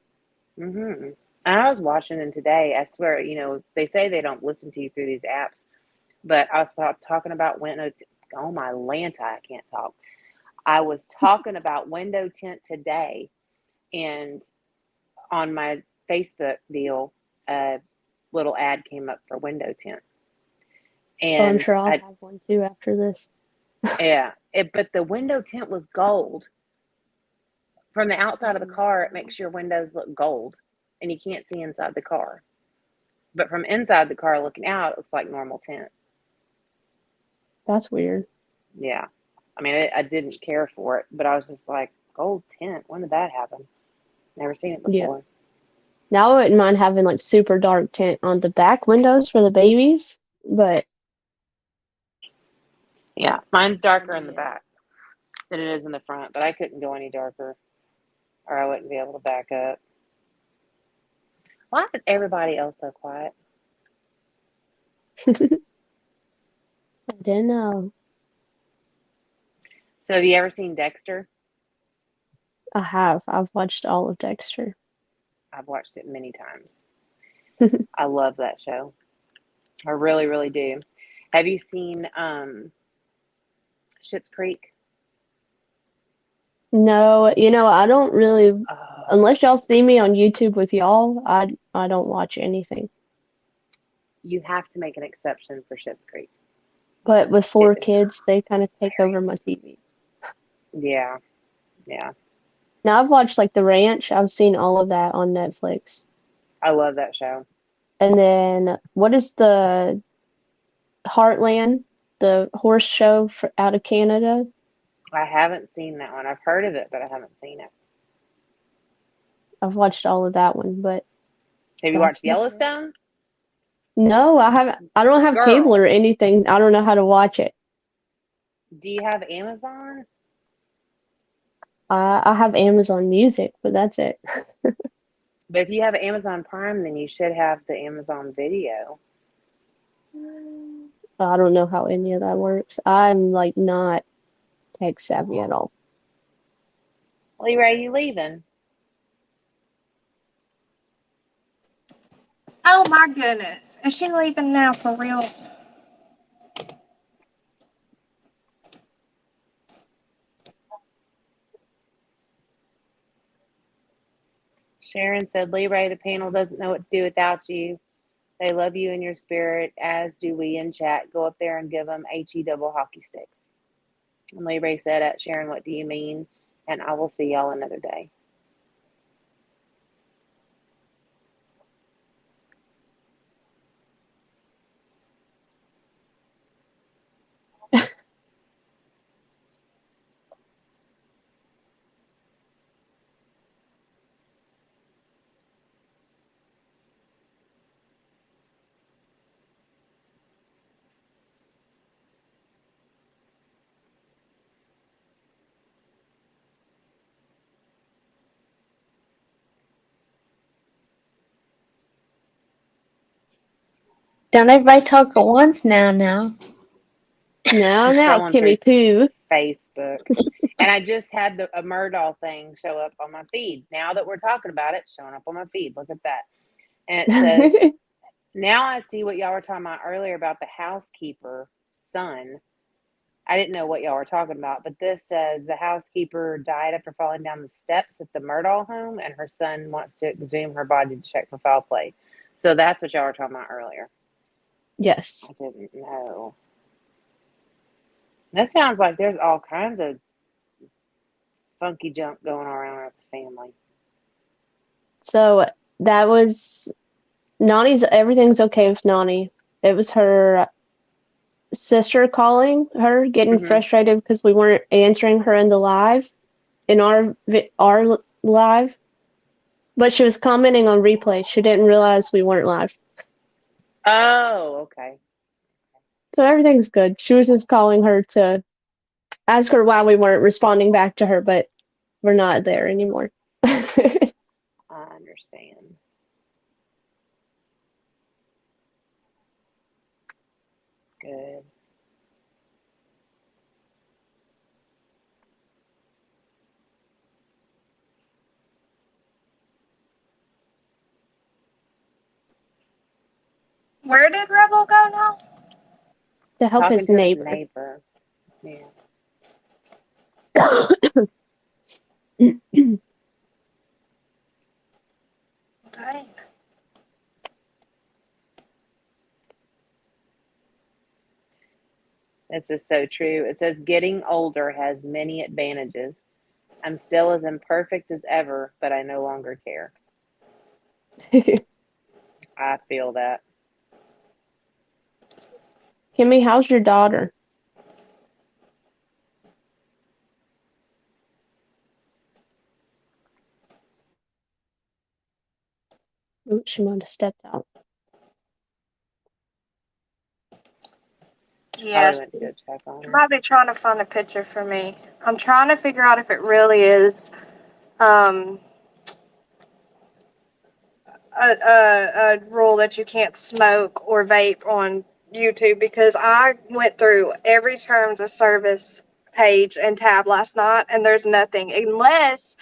And I was watching them today. I swear, they say they don't listen to you through these apps, but I was talking about window. Oh my Lanta, I can't talk. I was talking about window tint today, and on my Facebook deal, a little ad came up for window tint. I'm And sure I'll have one too after this. But the window tint was gold. From the outside of the car, it makes your windows look gold, and you can't see inside the car. But from inside the car looking out, it looks like normal tint. That's weird. Yeah. I mean, I didn't care for it, but I was just like, gold tint, when did that happen? Never seen it before. Yeah. Now I wouldn't mind having like super dark tint on the back windows for the babies, but Yeah, mine's darker in the back than it is in the front, but I couldn't go any darker or I wouldn't be able to back up. Why is everybody else so quiet? I don't know. So have you ever seen Dexter? I have. I've watched all of Dexter. I've watched it many times. I love that show. I really, really do. Have you seen Schitt's Creek? No, I don't really, Oh, unless y'all see me on YouTube with y'all, I don't watch anything. you have to make an exception for Schitt's Creek. But with 4 It is kids, they kind of take over my TVs. Yeah, yeah. Now I've watched like The Ranch. I've seen all of that on Netflix. I love that show. And then what is the Heartland, the horse show out of Canada? I haven't seen that one. I've heard of it, but I haven't seen it. I've watched all of that one, but Have you watched Yellowstone? No, I haven't. I don't have cable Girl. or anything. I don't know how to watch it. Do you have Amazon? I have Amazon Music, but that's it. But if you have Amazon Prime, then you should have the Amazon Video. I don't know how any of that works. I'm like not tech savvy at all. Leray, you leaving? Oh my goodness. Is she leaving now for reals? Sharon said, Leray, the panel doesn't know what to do without you. They love you in your spirit, as do we in chat. Go up there and give them HE double hockey sticks. And Leray said, Sharon, what do you mean? And I will see y'all another day. Don't everybody talk at once now. Now, I'm scrolling Kimmy Poo. Facebook. And I just had a Murdaugh thing show up on my feed. Now that we're talking about it, showing up on my feed. Look at that. And it says, now I see what y'all were talking about earlier about the housekeeper son. I didn't know what y'all were talking about, but this says the housekeeper died after falling down the steps at the Murdaugh home, and her son wants to exhume her body to check for foul play. So that's what y'all were talking about earlier. Yes. I didn't know. That sounds like there's all kinds of funky junk going around with the family. So that was Nani's. Everything's okay with Nani. It was her sister calling her, getting frustrated because we weren't answering her in our live. But she was commenting on replay. She didn't realize we weren't live. Oh, okay. So everything's good. She was just calling her to ask her why we weren't responding back to her, but we're not there anymore. I understand. Good. Where did Rebel go now? To help Talking his to neighbor. his neighbor. Yeah. Okay. This is so true. It says getting older has many advantages. I'm still as imperfect as ever, but I no longer care. I feel that. Kimmy, how's your daughter? Just She might have stepped out. Yeah, went to go check on she her. might be trying to find a picture for me. I'm trying to figure out if it really is um, a rule that you can't smoke or vape on YouTube, because I went through every terms of service page and tab last night, and there's nothing, unless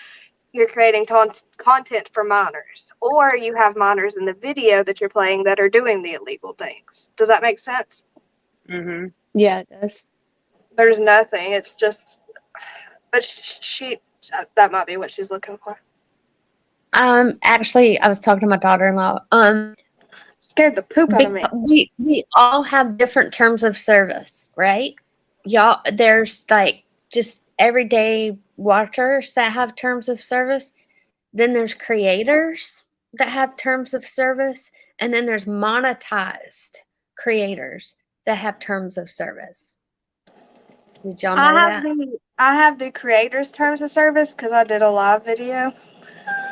you're creating content for minors, or you have minors in the video that you're playing that are doing the illegal things. Does that make sense? Mm-hmm. Yeah, it does. There's nothing. It's just, but she that might be what she's looking for. Actually, I was talking to my daughter-in-law. Scared the poop out of me. We all have different terms of service, right? Y'all, there's like just everyday watchers that have terms of service. Then there's creators that have terms of service, and then there's monetized creators that have terms of service. Did y'all know that? I have the creators terms of service because I did a live video.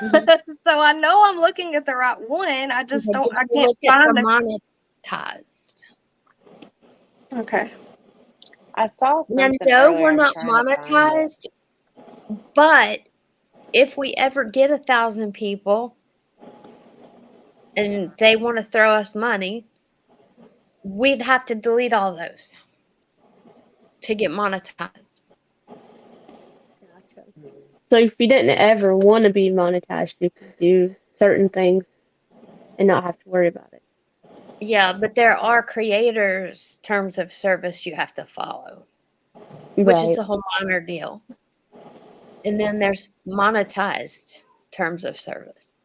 So I know I'm looking at the right one. I just Okay, don't. did I you can't look at find the the. monetized? Okay. I saw Now, something no, earlier. we're I'm not trying to find it. monetized, but if we ever get 1,000 people and they want to throw us money, we'd have to delete all those to get monetized. So if you didn't ever want to be monetized, you could do certain things and not have to worry about it. Yeah, but there are creators' terms of service you have to follow, which is Right. the whole minor deal. And then there's monetized terms of service.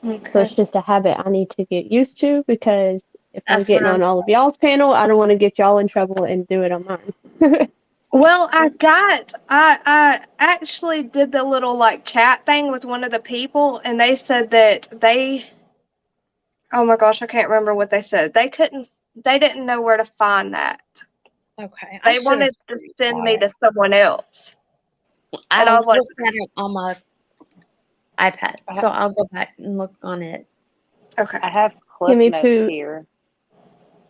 So it's just a habit I need to get used to, because if I'm That's what getting on I'm all of y'all's panel, I don't want to get y'all in trouble and do it on mine. Well, I actually did the little like chat thing with one of the people, and they said that oh my gosh, I can't remember what they said. They didn't know where to find that. Okay. They wanted to send me to someone else. And I I'll was like, look at it on my iPad. So I'll go back and look on it. Okay. I have cliff Kimmy notes Poo, here.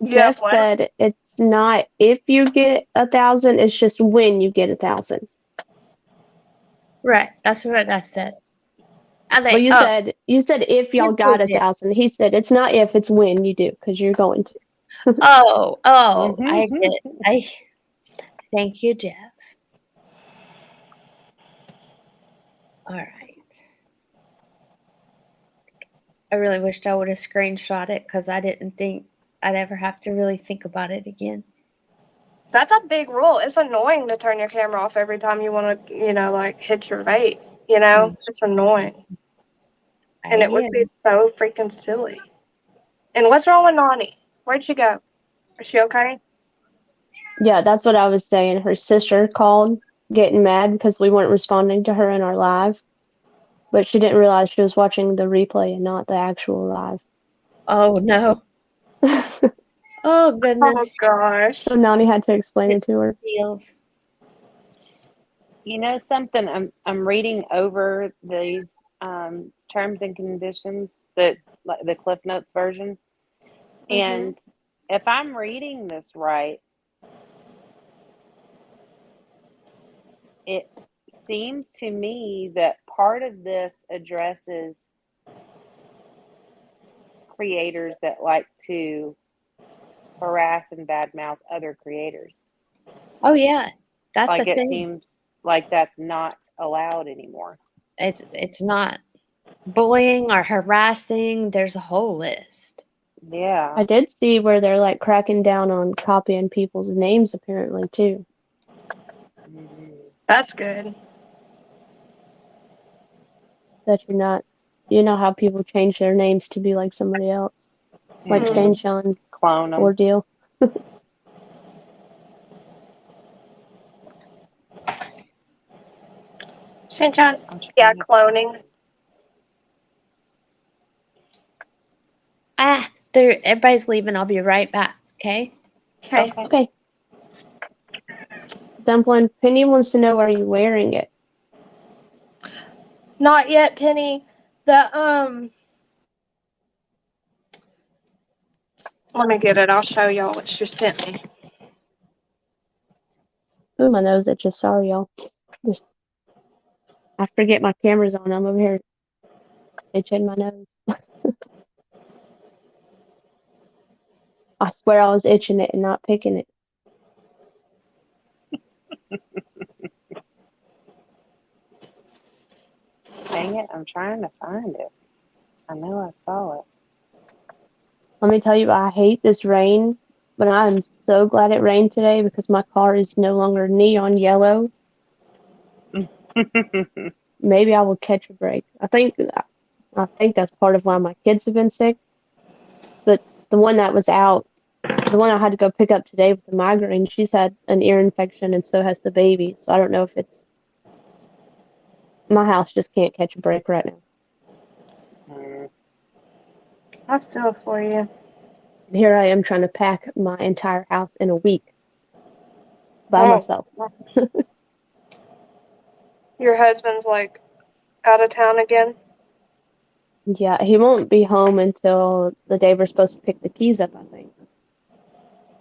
Jeff said it's not if you get 1,000, it's just when you get 1,000. Right. That's what I said. Well, you said if y'all Yes, got we did. 1,000. He said it's not if, it's when you do, because you're going to. I get it. Thank you, Jeff. All right. I really wished I would have screenshot it because I didn't think I'd ever have to really think about it again. that's a big rule. It's annoying to turn your camera off every time you want to, like hit your vape. It's annoying. And it would be so freaking silly. And what's wrong with Nani? Where'd she go? Is she okay? Yeah, that's what I was saying. Her sister called, getting mad because we weren't responding to her in our live, but she didn't realize she was watching the replay and not the actual live. Oh, no. Oh, goodness. Oh, gosh. So Nani had to explain it to her. You know something? I'm reading over these terms and conditions, the Cliff Notes version, and if I'm reading this right, it seems to me that part of this addresses creators that like to harass and badmouth other creators. Oh, yeah. That's like a it thing. seems like that's not allowed anymore. It's not bullying or harassing. There's a whole list. Yeah. I did see where they're like cracking down on copying people's names apparently too. That's good. That you're not, how people change their names to be like somebody else, like Shane Sean's clone them. ordeal. Shane Sean, yeah, cloning. Everybody's leaving. I'll be right back. Okay. Okay. Dumpling, Penny wants to know, are you wearing it? Not yet, Penny. Let me get it. I'll show y'all what she sent me. Ooh, my nose itches. Sorry, y'all. Just I forget my camera's on. I'm over here itching my nose. I swear I was itching it and not picking it. Dang it, I'm trying to find it. I know I saw it. Let me tell you, I hate this rain, but I'm so glad it rained today because my car is no longer neon yellow. Maybe I will catch a break. I think that's part of why my kids have been sick. But the one that was out, the one I had to go pick up today with the migraine, she's had an ear infection and so has the baby. So I don't know if it's my house just can't catch a break right now. I'll do it for you. And here I am trying to pack my entire house in a week by myself. Your husband's like out of town again? Yeah, he won't be home until the day we're supposed to pick the keys up, I think.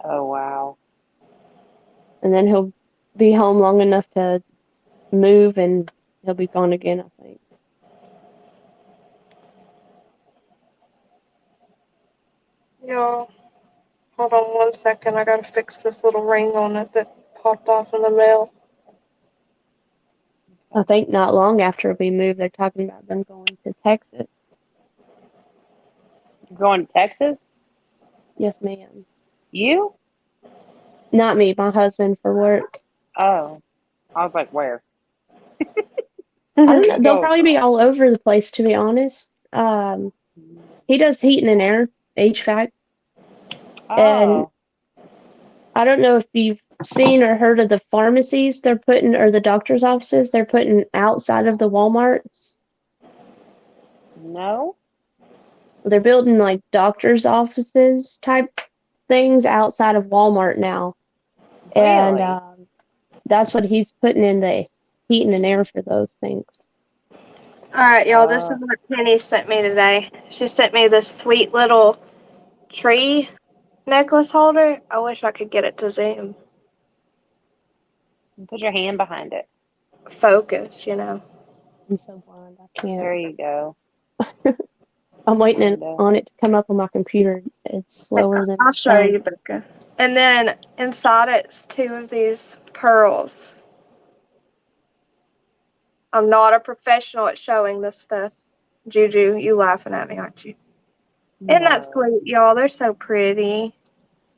Oh, wow. And then he'll be home long enough to move and he'll be gone again, I think. Y'all, hold on 1 second. I gotta fix this little ring on it that popped off in the mail. I think not long after we move, they're talking about them going to Texas. Going to Texas? Yes, ma'am. You? Not me, my husband for work. Oh. I was like, where? I don't know. They'll probably be all over the place, to be honest. He does heating and air, HVAC. And Oh. I don't know if you've seen or heard of the pharmacies they're putting, or the doctor's offices they're putting outside of the Walmarts. No. They're building like doctor's offices type things outside of Walmart now. And Really? That's what he's putting in the heating and air for those things. Alright, y'all, this is what Penny sent me today. She sent me this sweet little tree necklace holder. I wish I could get it to zoom. Put your hand behind it. Focus, you know. I'm so blind, I can't. There you go. I'm waiting on it to come up on my computer. It's slower than I'll my show phone. you, Becca. And then inside it's 2 of these pearls. I'm not a professional at showing this stuff. Juju, you laughing at me, aren't you? Isn't that sweet, y'all? They're so pretty.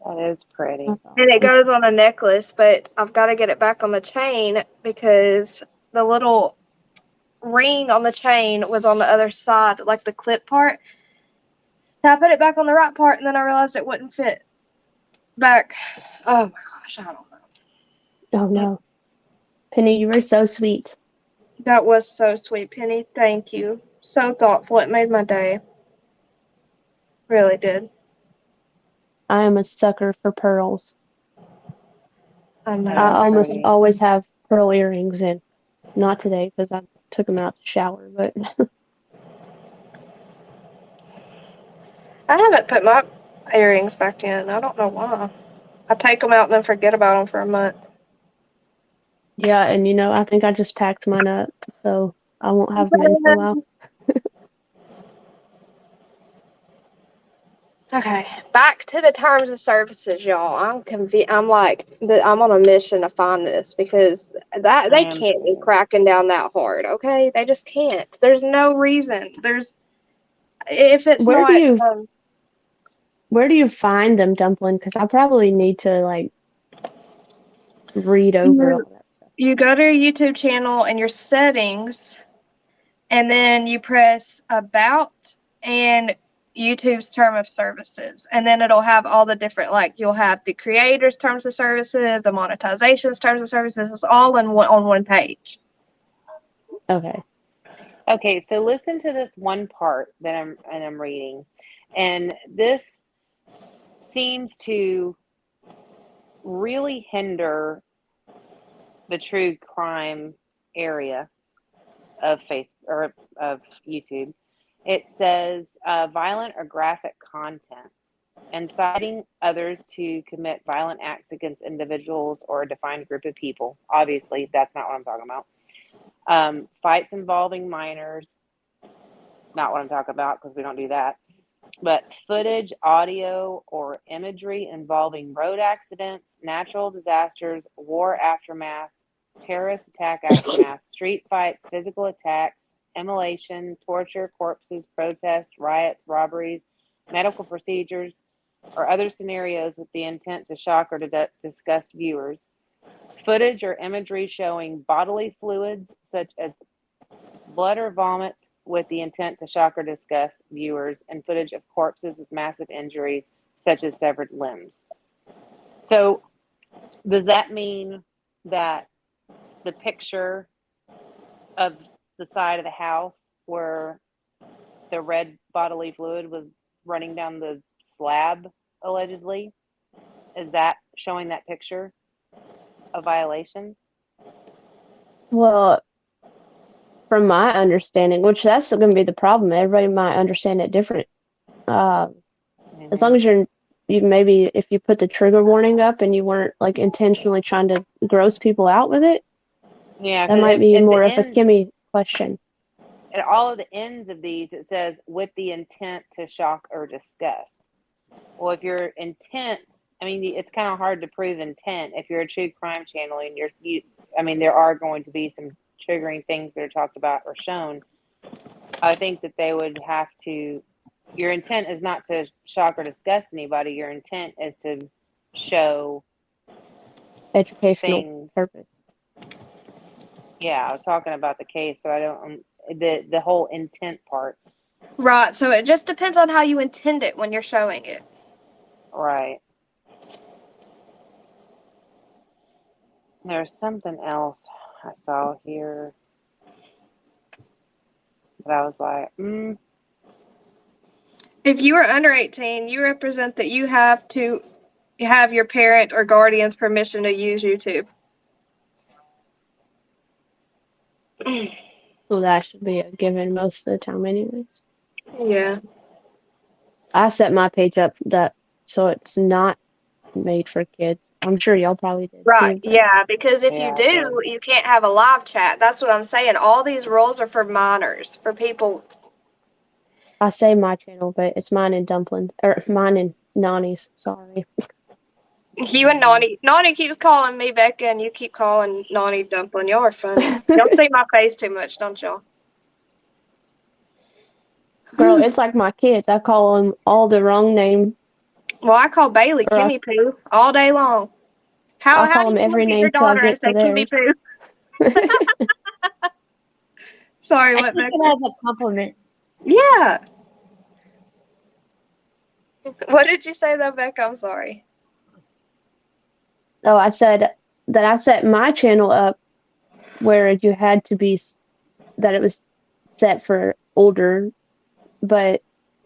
That is pretty. And it goes on a necklace, but I've got to get it back on the chain because the little ring on the chain was on the other side, like the clip part. So I put it back on the right part, and then I realized it wouldn't fit back. Oh my gosh, I don't know. Oh no. Penny, you were so sweet. That was so sweet, Penny. Thank you. So thoughtful. It made my day. Really did. I am a sucker for pearls. I know. I almost always have pearl earrings in. Not today because I took them out to shower, but I haven't put my earrings back in. I don't know why. I take them out and then forget about them for a month. yeah, and I think I just packed mine up, so I won't have them in for a while. Okay, back to the terms of services, y'all. I'm on a mission to find this because they can't be cracking down that hard. Okay, they just can't. There's no reason. If it's Where not. do you find them, Dumpling? Because I probably need to read over all that stuff. You go to your YouTube channel and your settings, and then you press About and YouTube's term of services, and then it'll have all the different, you'll have the creator's terms of services, the monetization's terms of services. It's all on one page. Okay, so listen to this one part that I'm reading, and this seems to really hinder the true crime area of YouTube. It says violent or graphic content. inciting others to commit violent acts against individuals or a defined group of people. Obviously, that's not what I'm talking about. Fights involving minors, not what I'm talking about because we don't do that. But footage, audio, or imagery involving road accidents, natural disasters, war aftermath, terrorist attack aftermath, street fights, physical attacks, immolation, torture, corpses, protests, riots, robberies, medical procedures, or other scenarios with the intent to shock or to disgust viewers. Footage or imagery showing bodily fluids such as blood or vomit with the intent to shock or disgust viewers, and footage of corpses with massive injuries such as severed limbs. So, does that mean that the picture of the side of the house where the red bodily fluid was running down the slab, allegedly, is that showing that picture a violation? Well, from my understanding, which that's going to be the problem. Everybody might understand it different. As long as you maybe if you put the trigger warning up and you weren't like intentionally trying to gross people out with it, Yeah, that might be more of a Kimmy question. At all of the ends of these, it says with the intent to shock or disgust. Well, if your intent, I mean, it's kind of hard to prove intent if you're a true crime channel and I mean, there are going to be some triggering things that are talked about or shown. I think that they would have to. Your intent is not to shock or disgust anybody. Your intent is to show educational purpose. Yeah, I was talking about the case, so I don't the whole intent part. Right. So it just depends on how you intend it when you're showing it. Right. There's something else I saw here that I was like, If you are under 18, you represent that you have to have your parent or guardian's permission to use YouTube. Well, that should be a given most of the time anyways. Yeah. I set my page up so it's not made for kids. I'm sure y'all probably did Right. too. But Yeah, because if you do, you can't have a live chat. That's what I'm saying. All these rules are for minors, for people. I say my channel, but it's mine and Dumplings, or mine and Nani's. Sorry. You and Nani. Nani keeps calling me Becca, and you keep calling Nani Dumpling. Y'all are funny. Y'all see my face too much, don't y'all? Girl, it's like my kids. I call them all the wrong name. Well, I call Bailey Kimmy Poo all day long. I call do them you every look at name your till I daughter and get to say Kimmy theirs. Poo? Sorry, I what, take Becca? it as a compliment. Yeah. What did you say though, Becca? I'm sorry. Oh, I said that I set my channel up where you had to be, that it was set for older, but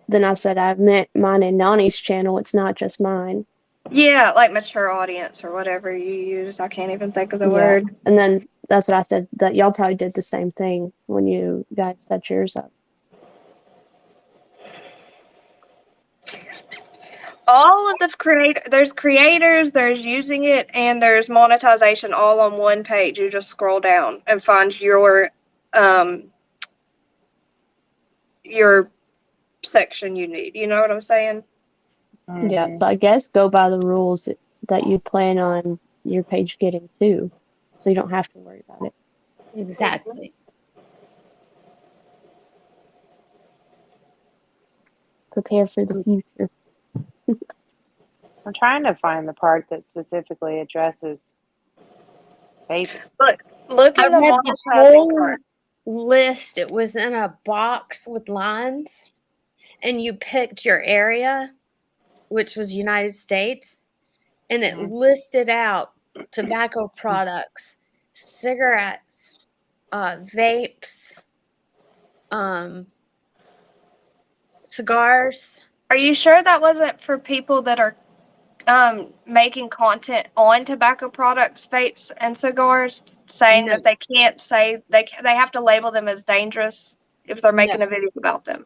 then I said I meant mine and Nani's channel. It's not just mine. Yeah, like mature audience or whatever you use. I can't even think of the word. And then that's what I said, that y'all probably did the same thing when you guys set yours up. All of the there's creators, there's using it, and there's monetization all on one page. You just scroll down and find your section you need. You know what I'm saying? Yeah, so I guess go by the rules that you plan on your page getting too, so you don't have to worry about it. Exactly. Prepare for the future. I'm trying to find the part that specifically addresses vaping. Look I in the read the monetizing whole part. list. It was in a box with lines, and you picked your area, which was United States, and it listed out tobacco products, cigarettes, vapes, cigars. Are you sure that wasn't for people that are making content on tobacco products, vapes, and cigars, saying that they can't say they have to label them as dangerous if they're making a video about them?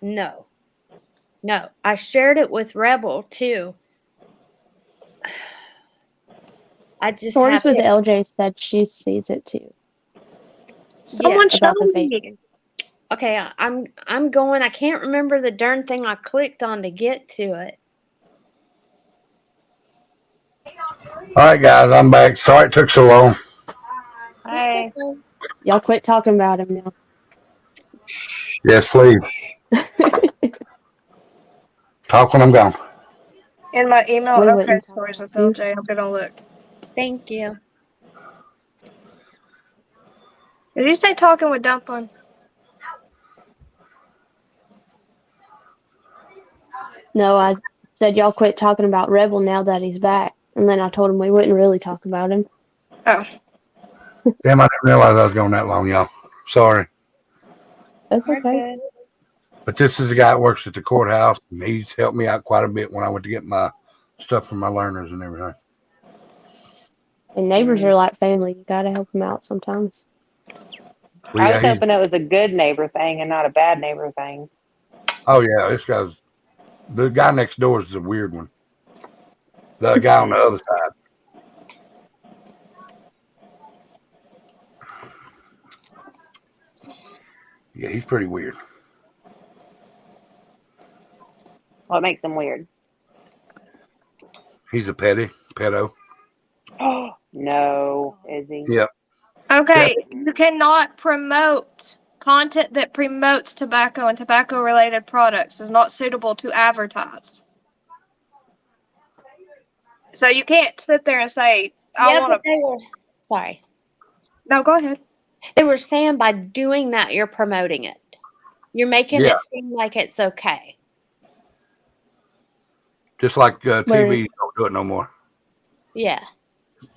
No. No, I shared it with Rebel too. I just Stories have with to. LJ said she sees it too. Someone Yeah. show About the me. vaping. Okay, I'm going. I can't remember the darn thing I clicked on to get to it. All right, guys, I'm back. Sorry it took so long. Hi. Y'all quit talking about him now. Yes, please. Talk when I'm gone. In my email, We okay, wouldn't talk stories with about you. LJ. I'm gonna look. Thank you. Did you say talking with Dumpling? No, I said y'all quit talking about Rebel now that he's back. And then I told him we wouldn't really talk about him. Oh. Damn, I didn't realize I was going that long, y'all. Sorry. That's We're okay. good. But this is the guy that works at the courthouse, and he's helped me out quite a bit when I went to get my stuff for my learners and everything. And neighbors are like family. You gotta help them out sometimes. Well, I yeah, was hoping it was a good neighbor thing and not a bad neighbor thing. oh, yeah, this guy's, the guy next door is a weird one. The guy on the other side. Yeah, he's pretty weird. What makes him weird? He's a pedo. No, is he? Yep. Okay, you cannot promote content that promotes tobacco and tobacco-related products is not suitable to advertise. So you can't sit there and say, "I Yeah, want but to." they were. Sorry. No, go ahead. They were saying by doing that, you're promoting it. You're making Yeah. it seem like it's okay. Just like TVs don't do it no more. Yeah.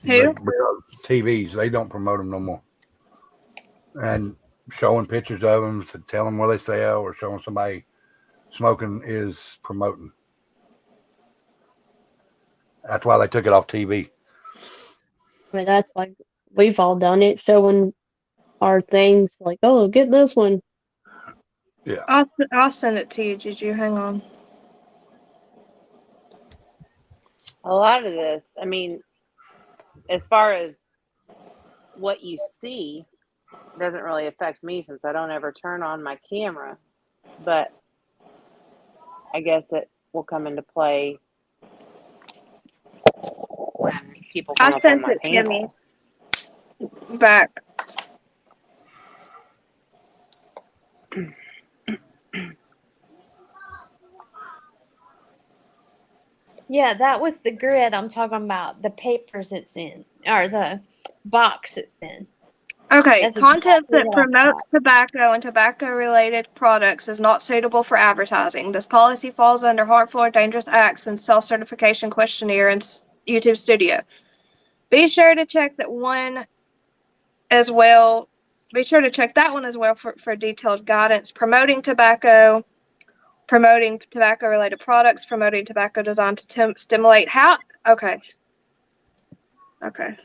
Who? Because TVs, they don't promote them no more. And showing pictures of them to tell them where they sell or showing somebody smoking is promoting. That's why they took it off TV. I mean, that's like, we've all done it, showing our things like, oh, get this one. Yeah. I'll send it to you, Juju. Hang on. A lot of this, I mean, as far as what you see, doesn't really affect me since I don't ever turn on my camera. But I guess it will come into play when people come I up on sent my it to me. panel. Back. Yeah, that was the grid I'm talking about. The papers it's in, or the box it's in. Okay, That's content exactly that what I promotes tobacco and tobacco-related products is not suitable for advertising. This policy falls under harmful or dangerous acts and self-certification questionnaire in YouTube Studio. Be sure to check that one as well. Be sure to check that one as well for detailed guidance. Promoting tobacco-related products, promoting tobacco designed to stimulate how. Okay. Okay.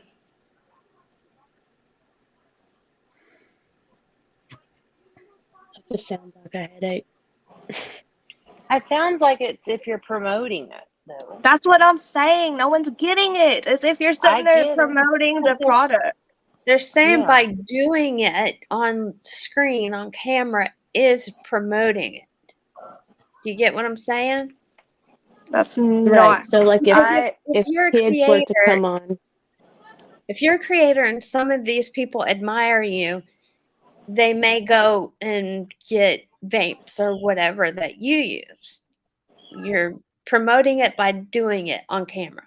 It just sounds like a headache. It sounds like it's if you're promoting it, though. That's what I'm saying. No one's getting it. As if you're sitting there promoting the product. They're saying Yeah. by doing it on screen, on camera, is promoting it. You get what I'm saying? That's Right. So, like, if you're a kids were to creator- come on, If you're a creator and some of these people admire you, they may go and get vapes or whatever that you use. You're promoting it by doing it on camera.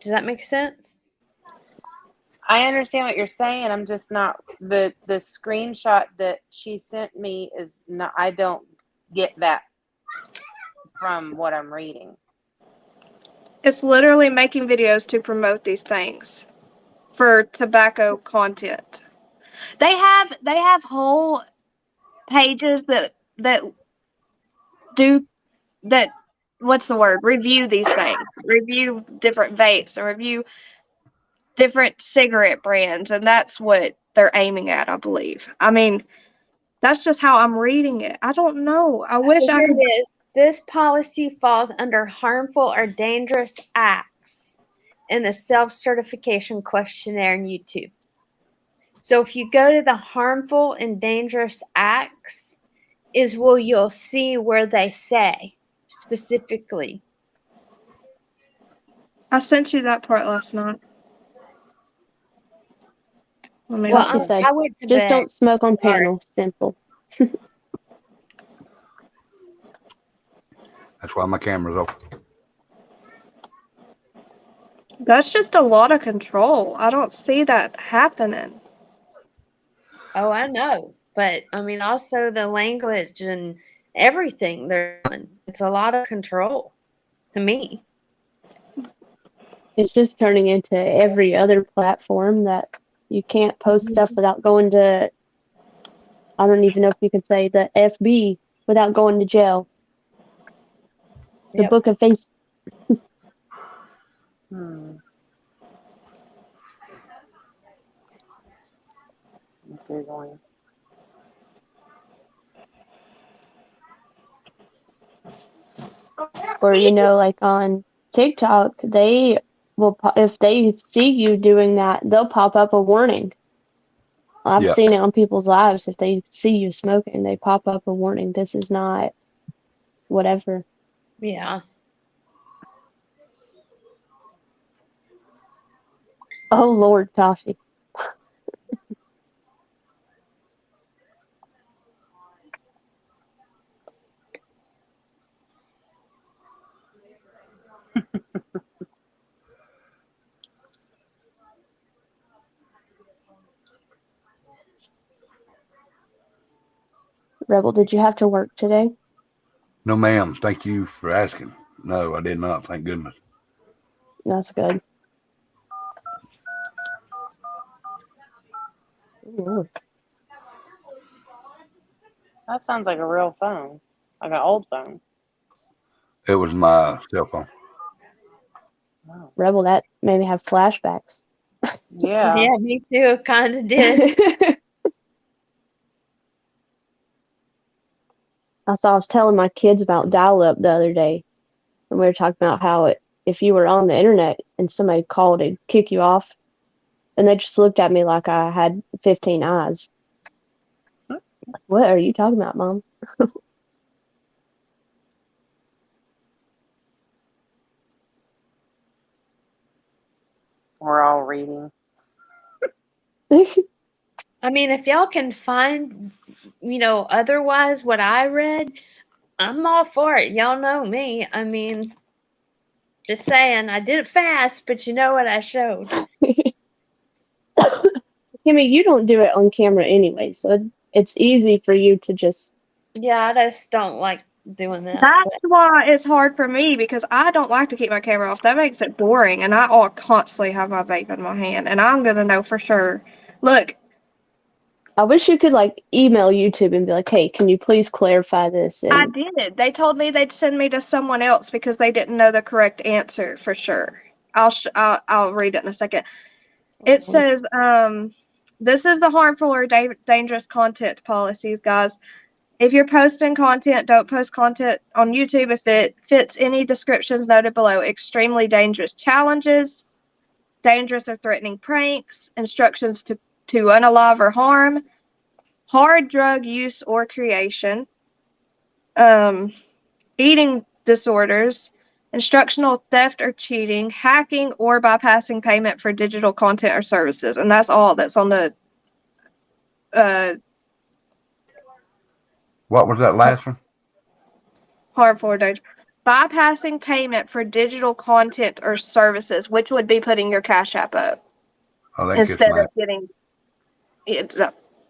Does that make sense? I understand what you're saying. I'm just not the screenshot that she sent me is not. I don't get that from what I'm reading. It's literally making videos to promote these things for tobacco content. They have whole pages that do that. What's the word? Review these things. Review different vapes and review different cigarette brands, and that's what they're aiming at, I believe. I mean, That's just how I'm reading it. I don't know. I wish I Here could. it is. This policy falls under harmful or dangerous acts in the self-certification questionnaire in YouTube. So if you go to the harmful and dangerous acts, is where you'll see where they say specifically. I sent you that part last night. Let me Like look you at it. said, I went to just bed. don't smoke on Sorry. panel. Simple. That's why my camera's off. That's just a lot of control. I don't see that happening. Oh, I know. But I mean, also the language and everything they're doing. It's a lot of control to me. It's just turning into every other platform that you can't post stuff without going to, I don't even know if you could say the FB without going to jail. The Yep. book of face. Googling. Or, you know, like on TikTok, they will, if they see you doing that, they'll pop up a warning. I've Yeah. seen it on people's lives. If they see you smoking, they pop up a warning. This is not whatever. Yeah. Oh, Lord, coffee. Rebel, did you have to work today? No, ma'am. Thank you for asking. No, I did not. Thank goodness. That's good. Ooh. That sounds like a real phone, like an old phone. It was my cell phone. Oh. Rebel, that made me have flashbacks. Yeah. Yeah, me too. Kind of did. I was telling my kids about dial-up the other day, and we were talking about how if you were on the internet and somebody called, it'd kick you off, and they just looked at me like I had 15 eyes. What are you talking about, Mom? We're all reading. I mean, if y'all can find, otherwise what I read, I'm all for it. Y'all know me. I mean, just saying, I did it fast, but you know what I showed. Kimmy, you don't do it on camera anyway, so it's easy for you to just. Yeah, I just don't like doing that. That's why it's hard for me, because I don't like to keep my camera off. That makes it boring, and I all constantly have my vape in my hand, and I'm gonna know for sure. Look, I wish you could like email YouTube and be like, "Hey, can you please clarify this?" And I did. They told me they'd send me to someone else because they didn't know the correct answer for sure. I'll read it in a second. It says, this is the harmful or dangerous content policies, guys. If you're posting content, don't post content on YouTube if it fits any descriptions noted below. Extremely dangerous challenges, dangerous or threatening pranks, instructions to unalive or harm, hard drug use or creation, eating disorders, instructional theft or cheating, hacking or bypassing payment for digital content or services. And that's all that's on the What was that last one? harmful or dangerous. Bypassing payment for digital content or services, which would be putting your Cash App up I think instead of getting it.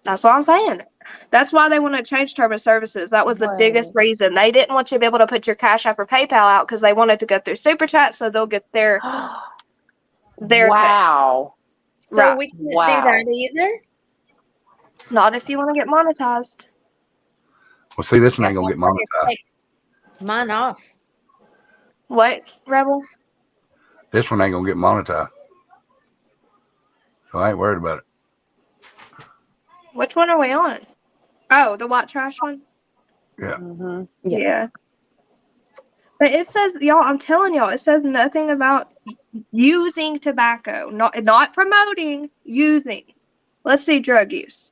That's what I'm saying. That's why they want to change term of services. That was the biggest reason. They didn't want you to be able to put your Cash App or PayPal out because they wanted to go through Super Chat, so they'll get their Wow. So right. we can't do that either? Not if you want to get monetized. Well, see, this one ain't gonna get monetized. Take mine off. What, Rebel? This one ain't gonna get monetized. So I ain't worried about it. Which one are we on? Oh, the white trash one? Yeah. Yeah. But it says, y'all, I'm telling y'all, it says nothing about using tobacco. Not promoting, using. Let's see drug use.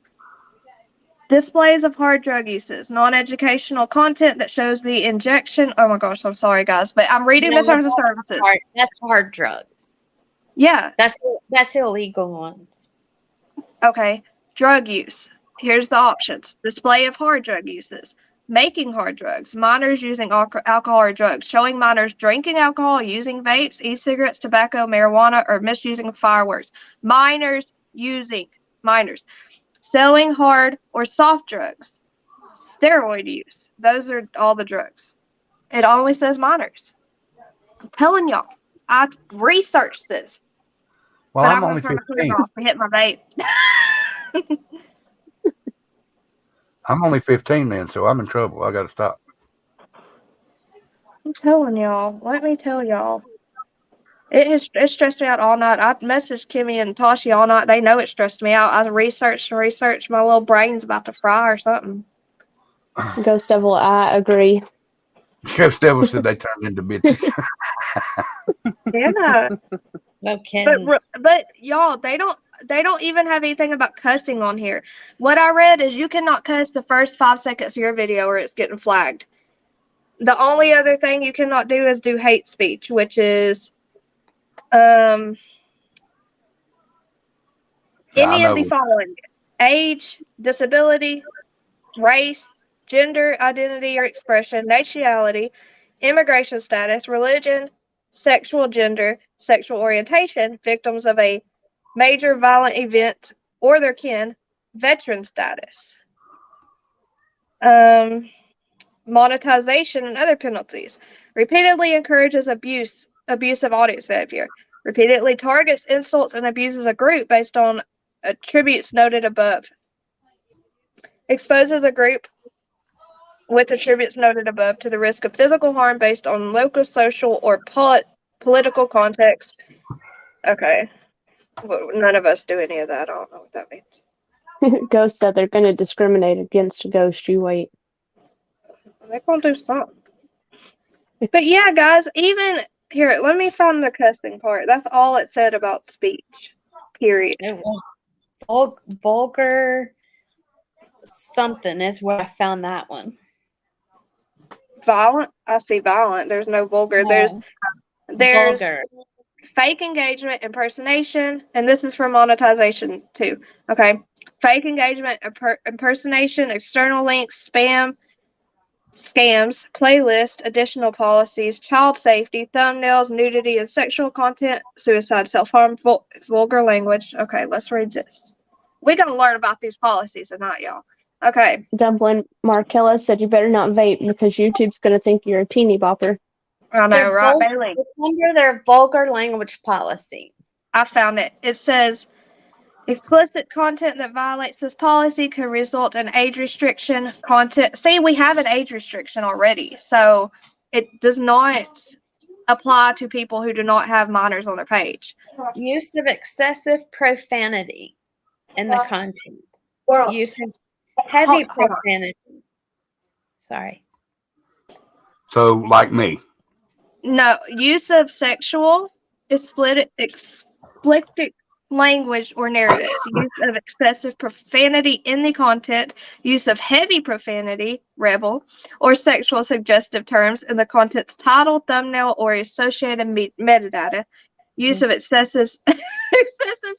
Displays of hard drug uses, non-educational content that shows the injection. Oh my gosh, I'm sorry, guys, but I'm reading the terms of services. That's hard drugs. Yeah. That's illegal ones. Okay. Drug use. Here's the options. Display of hard drug uses. Making hard drugs. Minors using alcohol or drugs. Showing minors drinking alcohol, using vapes, e-cigarettes, tobacco, marijuana, or misusing fireworks. Minors using. Minors. Selling hard or soft drugs. Steroid use. Those are all the drugs. It only says minors. I'm telling y'all. I researched this. Well, But I'm I'm only going to turn my 15. computer off and hit my vape. I'm only 15 then, so I'm in trouble. I got to stop. I'm telling y'all. Let me tell y'all. It stressed me out all night. I messaged Kimmy and Tashi all night. They know it stressed me out. I researched and researched. My little brain's about to fry or something. Ghost Devil, I agree. Ghost Devil said they turned into bitches. Yeah. No kidding. But y'all, they don't even have anything about cussing on here. What I read is you cannot cuss the first 5 seconds of your video or it's getting flagged. The only other thing you cannot do is do hate speech, which is any of the following: age, disability, race, gender, identity or expression, nationality, immigration status, religion, sexual gender, sexual orientation, victims of a major violent event or their kin, veteran status, monetization and other penalties, repeatedly encourages abusive audience behavior, repeatedly targets, insults, and abuses a group based on attributes noted above, exposes a group with attributes noted above to the risk of physical harm based on local, social, or political context. Okay. Well, none of us do any of that. I don't know what that means. Ghost said they're going to discriminate against a ghost. You wait. They're going to do something. But yeah, guys, even here, let me find the cussing part. That's all it said about speech. Period. It was vulgar something is where I found that one. Violent? I see violent. There's no vulgar. No. There's Vulgar. fake engagement, impersonation, and this is for monetization too. Okay. Fake engagement, impersonation, external links, spam, scams, playlist, additional policies, child safety, thumbnails, nudity and sexual content, suicide, self-harm, vulgar language. Okay, let's read this. We're going to learn about these policies tonight, y'all. Okay. Dumpling Markella said you better not vape because YouTube's going to think you're a teeny bopper. I know, right, Bailey? It's under their vulgar language policy. I found it. It says, explicit content that violates this policy could result in age restriction content. See, we have an age restriction already, so it does not apply to people who do not have minors on their page. Use of excessive profanity in the content. Use of heavy profanity. Sorry. So, like me. No, use of sexual, explicit language or narratives, use of excessive profanity in the content, use of heavy profanity, rebel, or sexual suggestive terms in the content's title, thumbnail, or associated metadata, use of excessive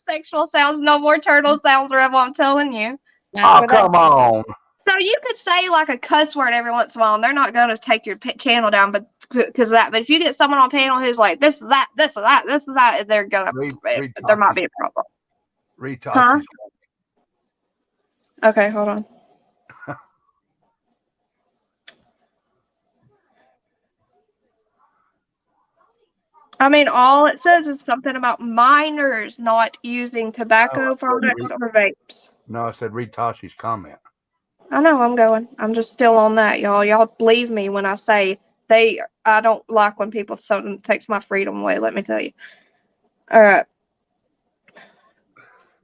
sexual sounds, no more turtle sounds, rebel, I'm telling you. Oh, come on. So you could say like a cuss word every once in a while, and they're not going to take your channel down, but because of that. But if you get someone on panel who's like this is that, this is that, this is that, they're gonna there might be a problem. Huh? Okay, hold on. I mean, all it says is something about minors not using tobacco products or vapes. No, I said read Tashi's comment. I know I'm going. I'm just still on that, y'all. Y'all believe me when I say I don't like when people something takes my freedom away, let me tell you. All right.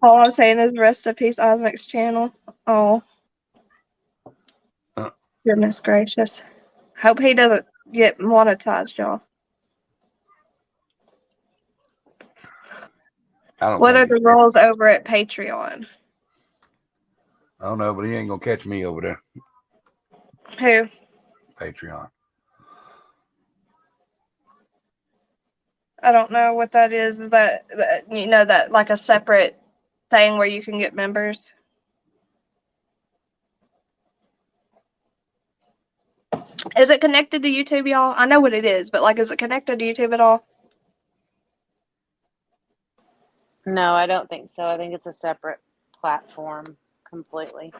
All I'm saying is rest in peace, Osmic's channel. Oh. Goodness gracious. Hope he doesn't get monetized, y'all. I don't What are think the rules over at Patreon? I don't know, but he ain't gonna catch me over there. Who? Patreon. I don't know what that is. That you know, that like a separate thing where you can get members. Is it connected to YouTube, y'all? I know what it is, but like, is it connected to YouTube at all? No, I don't think so. I think it's a separate platform completely.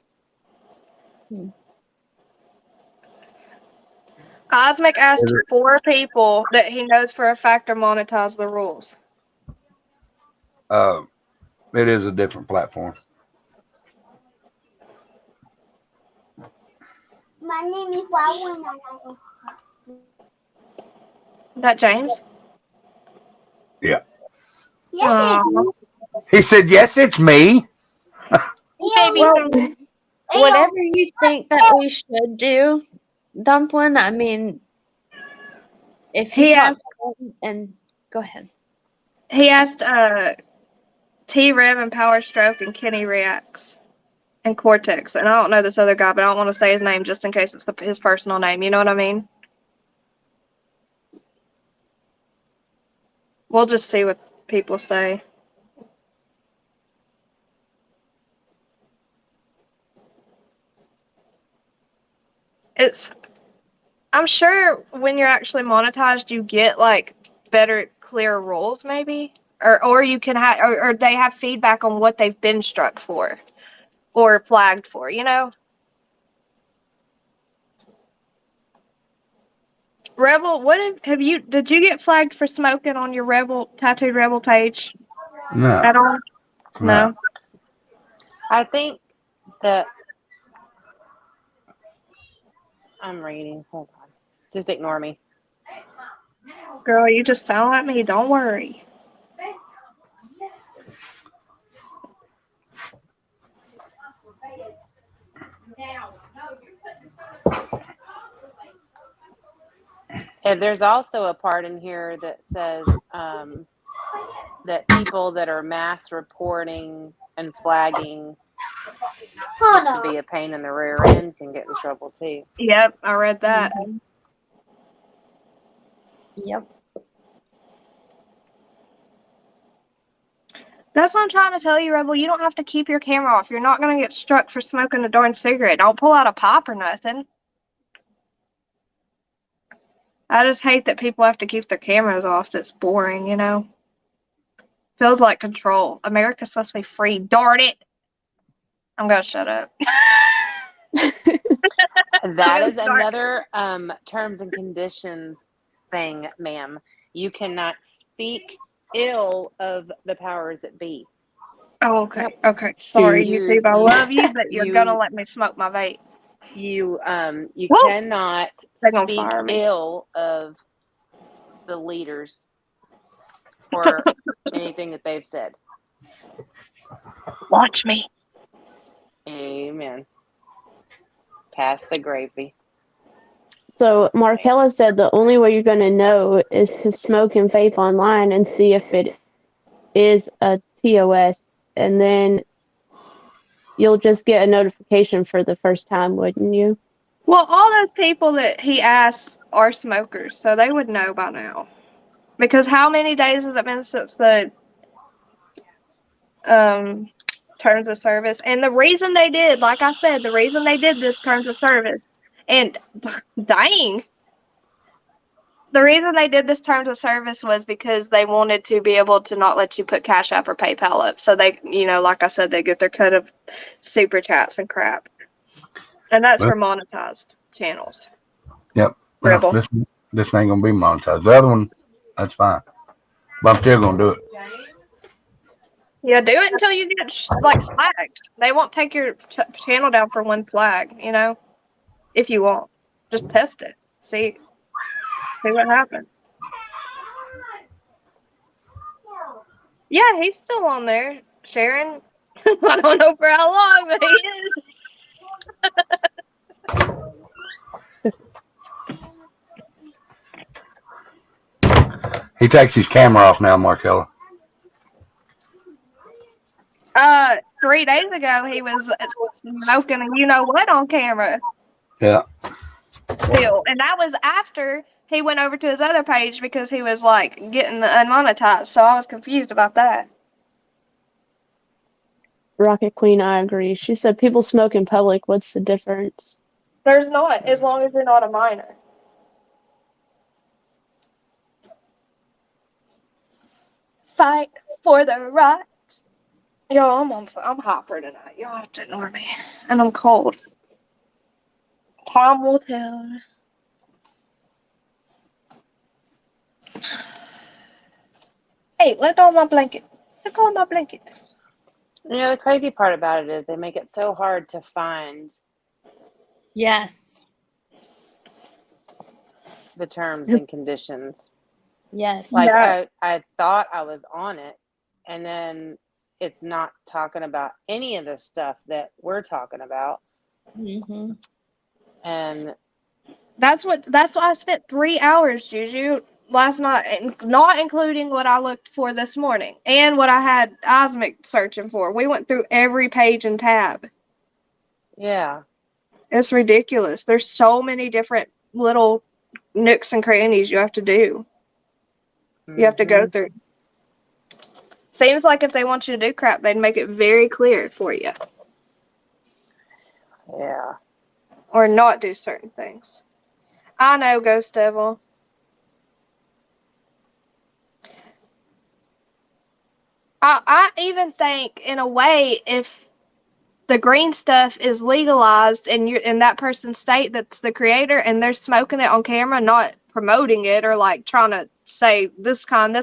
Osmic asked 4 people that he knows for a fact are monetized the rules. It is a different platform. My name is Wawan. That James? Yeah. Yes, He said, "Yes, it's me." Baby Well, James. whatever you think that we should do, Dumpling, I mean, if you He talk asked, to him and go ahead. he asked T-Rev and Power Stroke and Kenny Reacts and Cortex. And I don't know this other guy, but I don't want to say his name just in case it's his personal name. You know what I mean? We'll just see what people say. I'm sure when you're actually monetized, you get like better, clear rules, maybe, or you can have, or they have feedback on what they've been struck for, or flagged for. You know, Rebel. Have you? Did you get flagged for smoking on your Tattooed Rebel page? No. At all? No. I think that I'm reading. Hold on. Just ignore me. Girl, you just sound like me. Don't worry. And there's also a part in here that says that people that are mass reporting and flagging just to be a pain in the rear end can get in trouble too. Yep, I read that. Yep. That's what I'm trying to tell you, Rebel. You don't have to keep your camera off. You're not going to get struck for smoking a darn cigarette. Don't pull out a pop or nothing. I just hate that people have to keep their cameras off. That's boring, you know? Feels like control. America's supposed to be free. Darn it! I'm going to shut up. That is another terms and conditions thing, ma'am. You cannot speak ill of the powers that be. Oh, okay. Yep. Okay. Sorry, YouTube. I love you, but you're going to let me smoke my vape. You Woo! cannot speak ill of the leaders or anything that they've said. Watch me. Amen. Pass the gravy. So Markella said the only way you're going to know is to smoke and vape online and see if it is a TOS, and then you'll just get a notification for the first time, wouldn't you? Well, all those people that he asked are smokers, so they would know by now. Because how many days has it been since the terms of service? And the reason they did, like I said, the reason they did this terms of service, and dang, the reason they did this terms of service was because they wanted to be able to not let you put Cash App or PayPal up. So they, you know, like I said, they get their cut of super chats and crap. And that's for monetized channels. Yep. Rebel. This ain't gonna be monetized. The other one, that's fine. But I'm still gonna do it. Yeah, do it until you get like flagged. They won't take your channel down for one flag, you know. If you want, just test it. See what happens. Yeah, he's still on there, Sharon. I don't know for how long, but he is. He takes his camera off now, Markella. 3 days ago he was smoking and you know what on camera. Yeah. Still, and that was after he went over to his other page because he was like getting unmonetized. So I was confused about that. Rocket Queen, I agree. She said people smoke in public. What's the difference? There's not, as long as you're not a minor. Fight for the rights. Yo, I'm hyper tonight. Y'all have to ignore me. And I'm cold. Time will tell. Hey, let go of my blanket. Let go of my blanket. You know, the crazy part about it is they make it so hard to find Yes. the terms and conditions. Yes. Like Yeah. I thought I was on it, and then it's not talking about any of the stuff that we're talking about. Mm-hmm. And That's why I spent 3 hours, Juju, last night, not including what I looked for this morning and what I had Osmic searching for. We went through every page and tab. yeah. It's ridiculous. There's so many different little nooks and crannies you have to do. You have to go through. Seems like if they want you to do crap, they'd make it very clear for you. Yeah. Or not do certain things. I know, Ghost Devil. I even think, in a way, if the green stuff is legalized and you're in that person's state that's the creator and they're smoking it on camera, not promoting it or like trying to say this kind,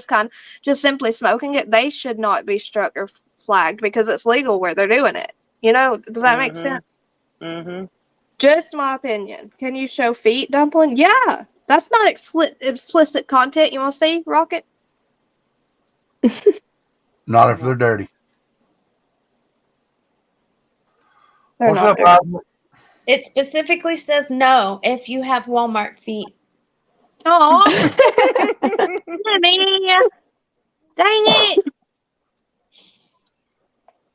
just simply smoking it, they should not be struck or flagged because it's legal where they're doing it. You know, does that make sense? Mm-hmm. Just my opinion. Can you show feet, Dumpling? Yeah. That's not explicit content. You want to see, Rocket? Not if they're dirty. They're What's not up, dirty. Osmond? It specifically says no if you have Walmart feet. Oh, Kimmy! Dang it!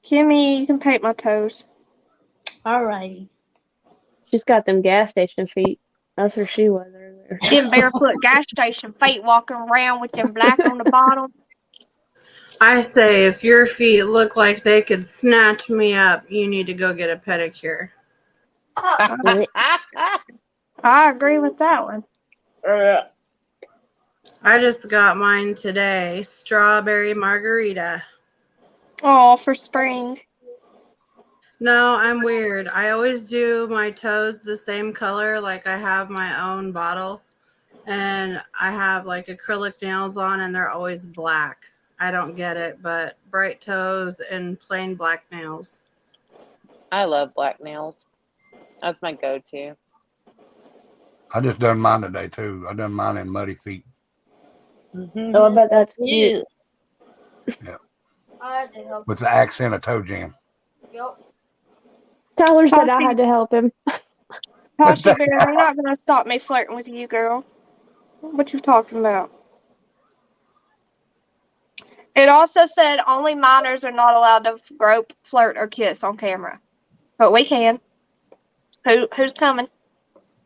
Kimmy, you can paint my toes. Alrighty. She's got them gas station feet. That's where she was earlier. Them barefoot gas station feet walking around with them black on the bottom. I say, if your feet look like they could snatch me up, you need to go get a pedicure. I agree with that one. I just got mine today. Strawberry margarita. Oh, for spring. No, I'm weird. I always do my toes the same color, like I have my own bottle. And I have like acrylic nails on and they're always black. I don't get it, but bright toes and plain black nails. I love black nails. That's my go-to. I just done mine today too. I done mine in muddy feet. Mm-hmm. Oh, I bet that's cute. Yeah. I had to help. With the accent of toe jam. Yep. Tyler said I had to help him. Tasha, girl, you're not going to stop me flirting with you, girl. What you talking about? It also said only minors are not allowed to grope, flirt, or kiss on camera. But we can. Who's coming?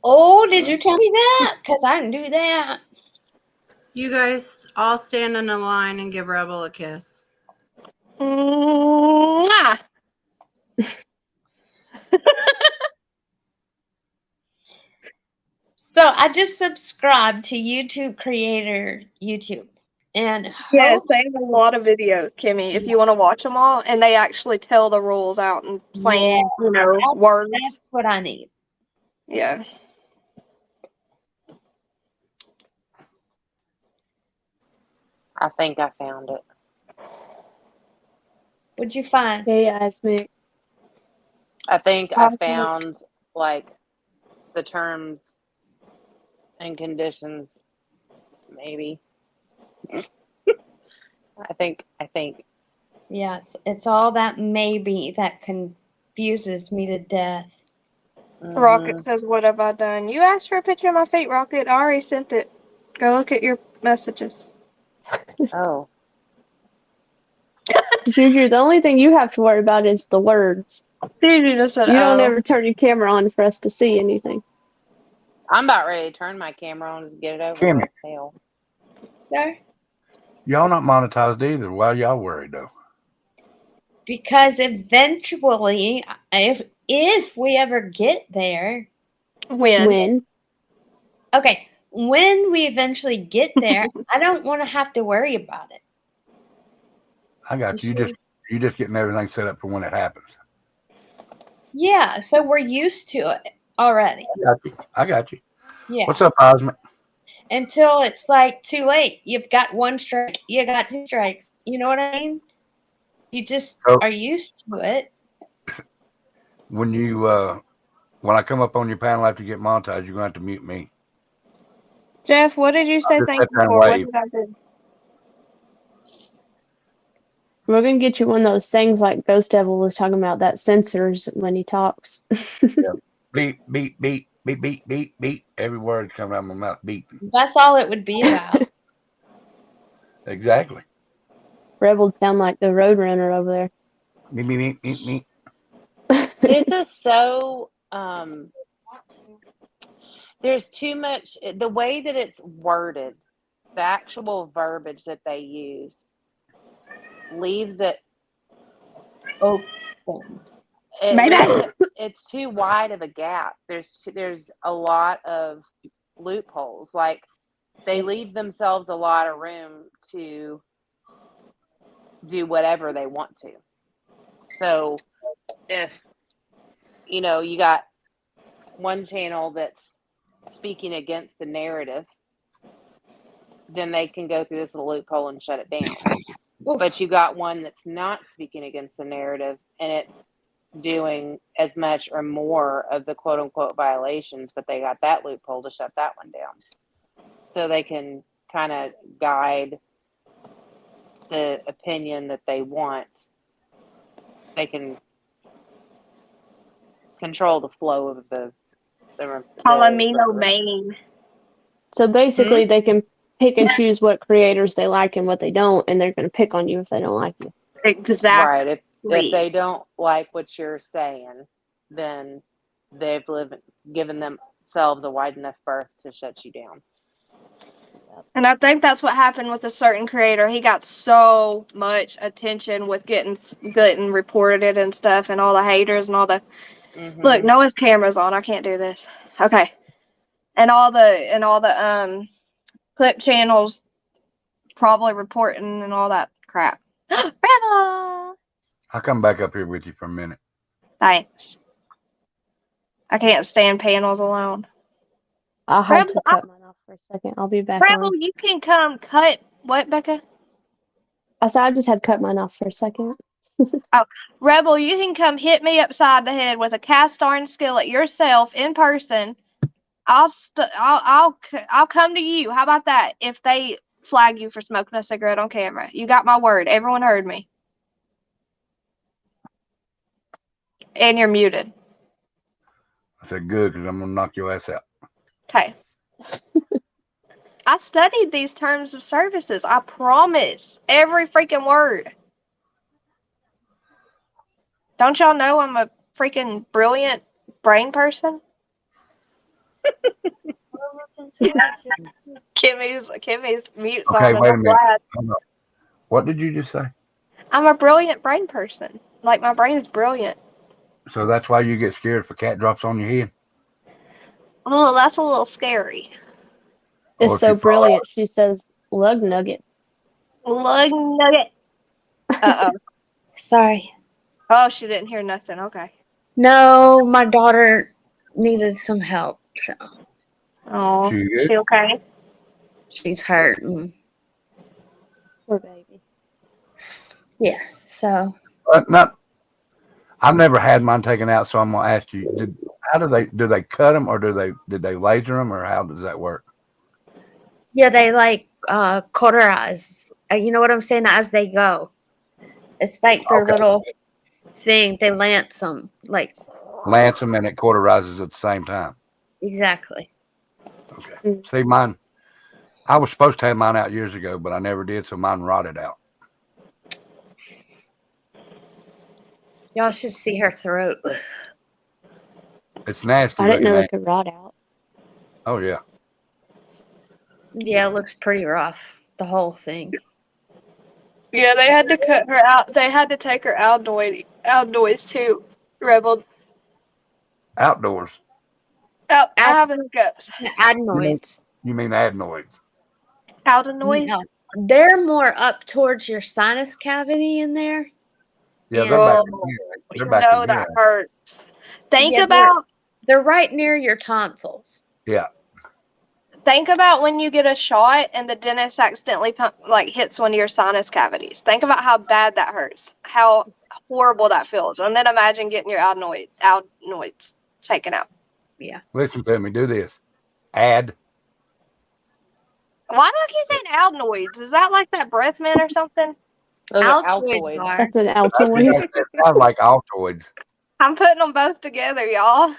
Oh, did you tell me that? Because I didn't do that. You guys all stand in a line and give Rebel a kiss. Mwah! So I just subscribed to YouTube Creator YouTube. And Yes, they have a lot of videos, Kimmy, if you want to watch them all. And they actually tell the rules out in plain, words. That's what I need. Yeah. I think I found it. What'd you find? Hey, Asmic. I think I found like the terms and conditions, maybe. I think. Yeah, it's all that maybe that confuses me to death. Mm-hmm. Rocket says, what have I done? You asked for a picture of my feet, Rocket. I already sent it. Go look at your messages. Oh. Juju, the only thing you have to worry about is the words. Juju just said, You don't "Oh." ever turn your camera on for us to see anything. I'm about ready to turn my camera on and just get it over Kimmy. with. Hell. Sir? Y'all not monetized either. Why y'all worried though? Because eventually, if we ever get there, When? okay, when we eventually get there, I don't want to have to worry about it. I got you. You just getting everything set up for when it happens. Yeah, so we're used to it already. I got you. Yeah. What's up, Osmond? Until it's like too late. You've got one strike. You got two strikes. You know what I mean? You just are used to it. When you when I come up on your panel after you get monetized, you're gonna have to mute me. Jeff, what did you say just thank sit you there and for? What wave. did I do? We're gonna get you one of those things like Ghost Devil was talking about that censors when he talks. Beep, beep, beep, beep, beep, beep, beep. Every word coming out of my mouth, beep. That's all it would be about. Exactly. Rebel would sound like the Roadrunner over there. Beep, beep, beep, beep, beep. This is so there's too much the way that it's worded, the actual verbiage that they use leaves it open. It's too wide of a gap. There's a lot of loopholes. Like they leave themselves a lot of room to do whatever they want to. So if you know you got one channel that's speaking against the narrative, then they can go through this little loophole and shut it down. But you got one that's not speaking against the narrative and it's doing as much or more of the quote unquote violations, but they got that loophole to shut that one down. So they can kind of guide the opinion that they want. They can control the flow of the Palomino Maine. So basically, they can pick and choose what creators they like and what they don't, and they're going to pick on you if they don't like you. Exactly. Right. If they don't like what you're saying, then they've given themselves a wide enough berth to shut you down. And I think that's what happened with a certain creator. He got so much attention with getting reported and stuff, and all the haters and all the look. Noah's camera's on. I can't do this. Okay. And all the clip channels probably reporting and all that crap. Rebel. I'll come back up here with you for a minute. Thanks. I can't stand panels alone. I'll have to cut mine off for a second. I'll be back Rebel, on. you can come cut what, Becca? I said I just had to cut mine off for a second. Oh, Rebel, you can come hit me upside the head with a cast iron skillet yourself in person. I'll come to you. How about that? If they flag you for smoking a cigarette on camera, you got my word. Everyone heard me. And you're muted. I said good because I'm gonna knock your ass out. Okay. I studied these terms of services. I promise. Every freaking word. Don't y'all know I'm a freaking brilliant brain person? Kimmy's mute's Okay, on. wait a And minute. I'm glad. What did you just say? I'm a brilliant brain person. Like, my brain's brilliant. So that's why you get scared if a cat drops on your head? Oh, that's a little scary. It's so brilliant. She says lug nuggets. Lug nugget. Uh-oh. Sorry. Oh, she didn't hear nothing. Okay. No, my daughter needed some help, so. Oh, she okay? She's hurting. Poor baby. Yeah, so. I've never had mine taken out, so I'm gonna ask you: do they cut them, or did they laser them, or how does that work? Yeah, they like cauterize. You know what I'm saying? As they go, it's like their little thing. They lance them, like Lance them, and it cauterizes at the same time. exactly. Okay. See, mine I was supposed to have mine out years ago, but I never did, so mine rotted out. Y'all should see her throat. It's nasty I didn't know looking they at. could rot out. Oh yeah. Yeah, it looks pretty rough. The whole thing. Yeah, they had to cut her out. They had to take her outdoors too. Rebel. Outdoors. I have the hiccups. Adenoids. You mean adenoids? Adenoids? No, they're more up towards your sinus cavity in there. Yeah, And- they're back in Oh, here. you They're back know in that here. hurts. Think Yeah, about they're right near your tonsils. Yeah. think about when you get a shot and the dentist accidentally hits one of your sinus cavities. Think about how bad that hurts. How horrible that feels. And then imagine getting your adenoids taken out. Yeah. Listen to me. Do this. Add. Why do I keep saying adenoids? Is that like that breath mint or something? Those are Altoids Altoids. are. That's an It Altoid. sounds like Altoids. I'm putting them both together, y'all.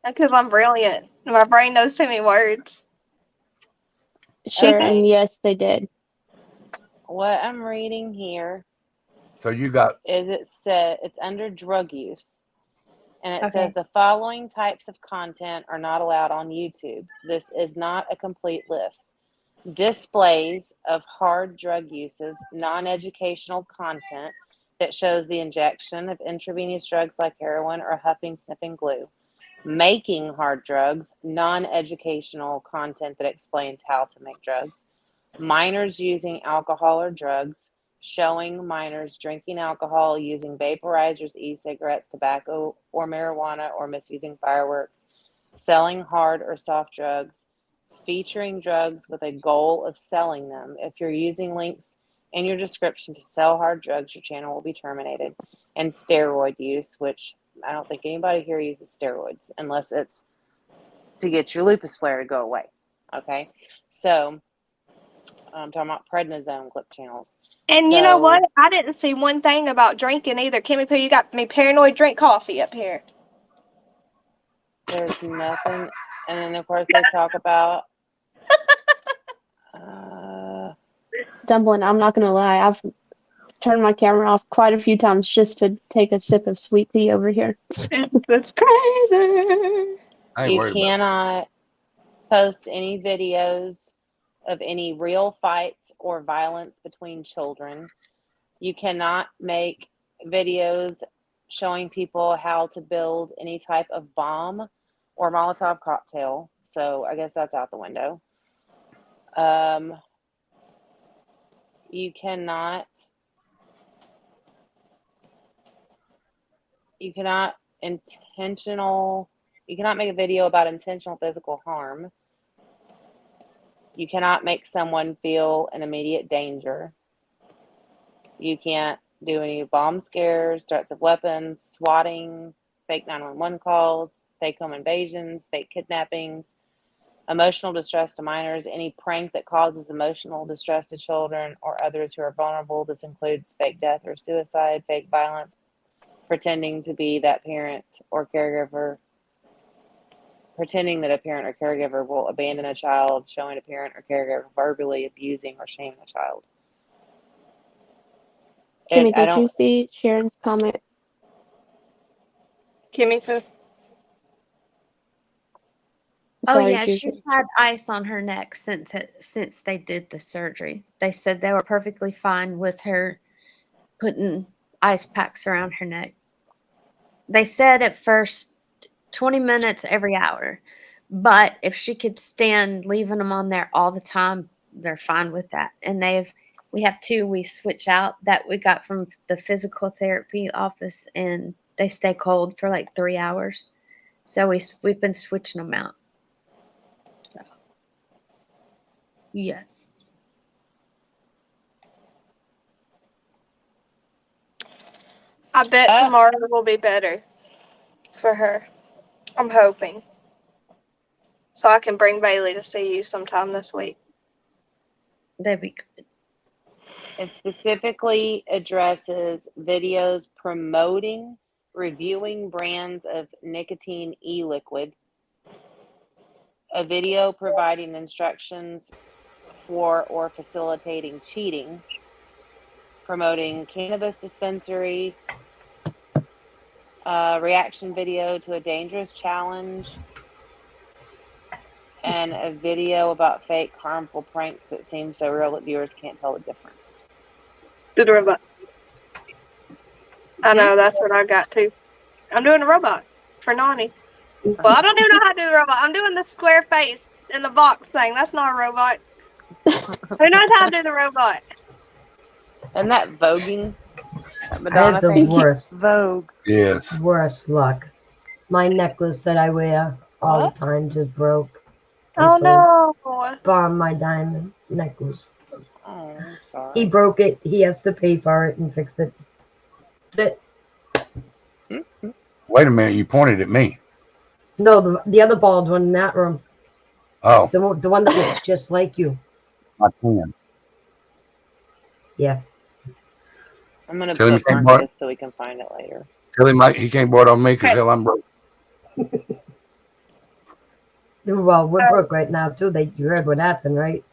Because I'm brilliant. My brain knows too many words. Sure, Okay. and yes, they did. What I'm reading here So you got is it's under drug use. And it Okay. says the following types of content are not allowed on YouTube. This is not a complete list. Displays of hard drug uses, non-educational content that shows the injection of intravenous drugs like heroin or huffing, sniffing glue. Making hard drugs, non-educational content that explains how to make drugs. Minors using alcohol or drugs, showing minors drinking alcohol, using vaporizers, e-cigarettes, tobacco, or marijuana, or misusing fireworks, selling hard or soft drugs, featuring drugs with a goal of selling them. If you're using links in your description to sell hard drugs, your channel will be terminated. And steroid use, which I don't think anybody here uses steroids unless it's to get your lupus flare to go away. Okay, so I'm talking about prednisone clip channels. And you know what? I didn't see one thing about drinking either. Kimmy Poo, you got me paranoid drink coffee up here. There's nothing. And then, of course, they talk about. Dumpling, I'm not gonna lie, I've turned my camera off quite a few times just to take a sip of sweet tea over here. That's crazy. You cannot post any videos of any real fights or violence between children. You cannot make videos showing people how to build any type of bomb or Molotov cocktail. So I guess that's out the window. You cannot make a video about intentional physical harm. You cannot make someone feel an immediate danger. You can't do any bomb scares, threats of weapons, swatting, fake 911 calls, fake home invasions, fake kidnappings, emotional distress to minors, any prank that causes emotional distress to children or others who are vulnerable. This includes fake death or suicide, fake violence, pretending to be that parent or caregiver, pretending that a parent or caregiver will abandon a child, showing a parent or caregiver verbally abusing or shaming a child. Kimmy, did you see Sharon's comment? Kimmy Poo. Oh Sorry, yeah, Juju. she's had ice on her neck since they did the surgery. They said they were perfectly fine with her putting ice packs around her neck. They said at first 20 minutes every hour, but if she could stand leaving them on there all the time, they're fine with that. And we have two we switch out that we got from the physical therapy office, and they stay cold for like 3 hours. So we've been switching them out. So yeah. I bet tomorrow will be better for her. I'm hoping. So I can bring Bailey to see you sometime this week. That'd be good. It specifically addresses videos promoting, reviewing brands of nicotine e-liquid, a video providing instructions for or facilitating cheating, promoting cannabis dispensary, reaction video to a dangerous challenge, and a video about fake harmful pranks that seem so real that viewers can't tell the difference. Do the robot. I know, that's what I got too. I'm doing a robot for Nani. Well, I don't even know how to do the robot. I'm doing the square face in the box thing. That's not a robot. Who knows how to do the robot? And that voguing, that I Madonna have the thing. worst, Vogue. Yes. worst luck. My necklace that I wear all What? the time just broke. Oh And so no. bomb my diamond necklace. Oh, I'm sorry. He broke it. He has to pay for it and fix it. That's it. Wait a minute. You pointed at me. No, the other bald one in that room. Oh, The one that looks just like you. my pen. Yeah. I'm gonna Tell him he can't bookmark borrow. this so we can find it later. Tell him he can't borrow it on me because hell, I'm broke. Well, we're broke right now too. You heard what happened, right?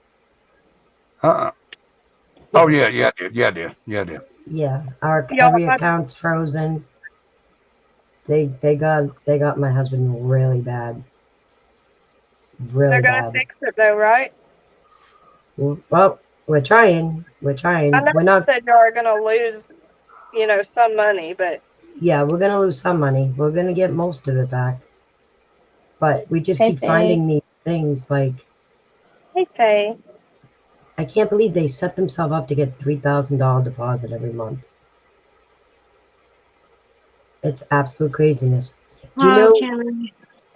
Oh yeah, I did. Yeah, I did. Yeah. Our Y'all every about to- account's frozen. They got my husband really bad. Really They're gonna bad. fix it though, right? Well, we're trying. We're trying. I know We're you not. said y'all are gonna lose, some money, but Yeah, we're gonna lose some money. We're gonna get most of it back. But we just Hey, keep Faye. finding these things like hey Faye. I can't believe they set themselves up to get $3,000 deposit every month. It's absolute craziness. Do you know Jimmy, you do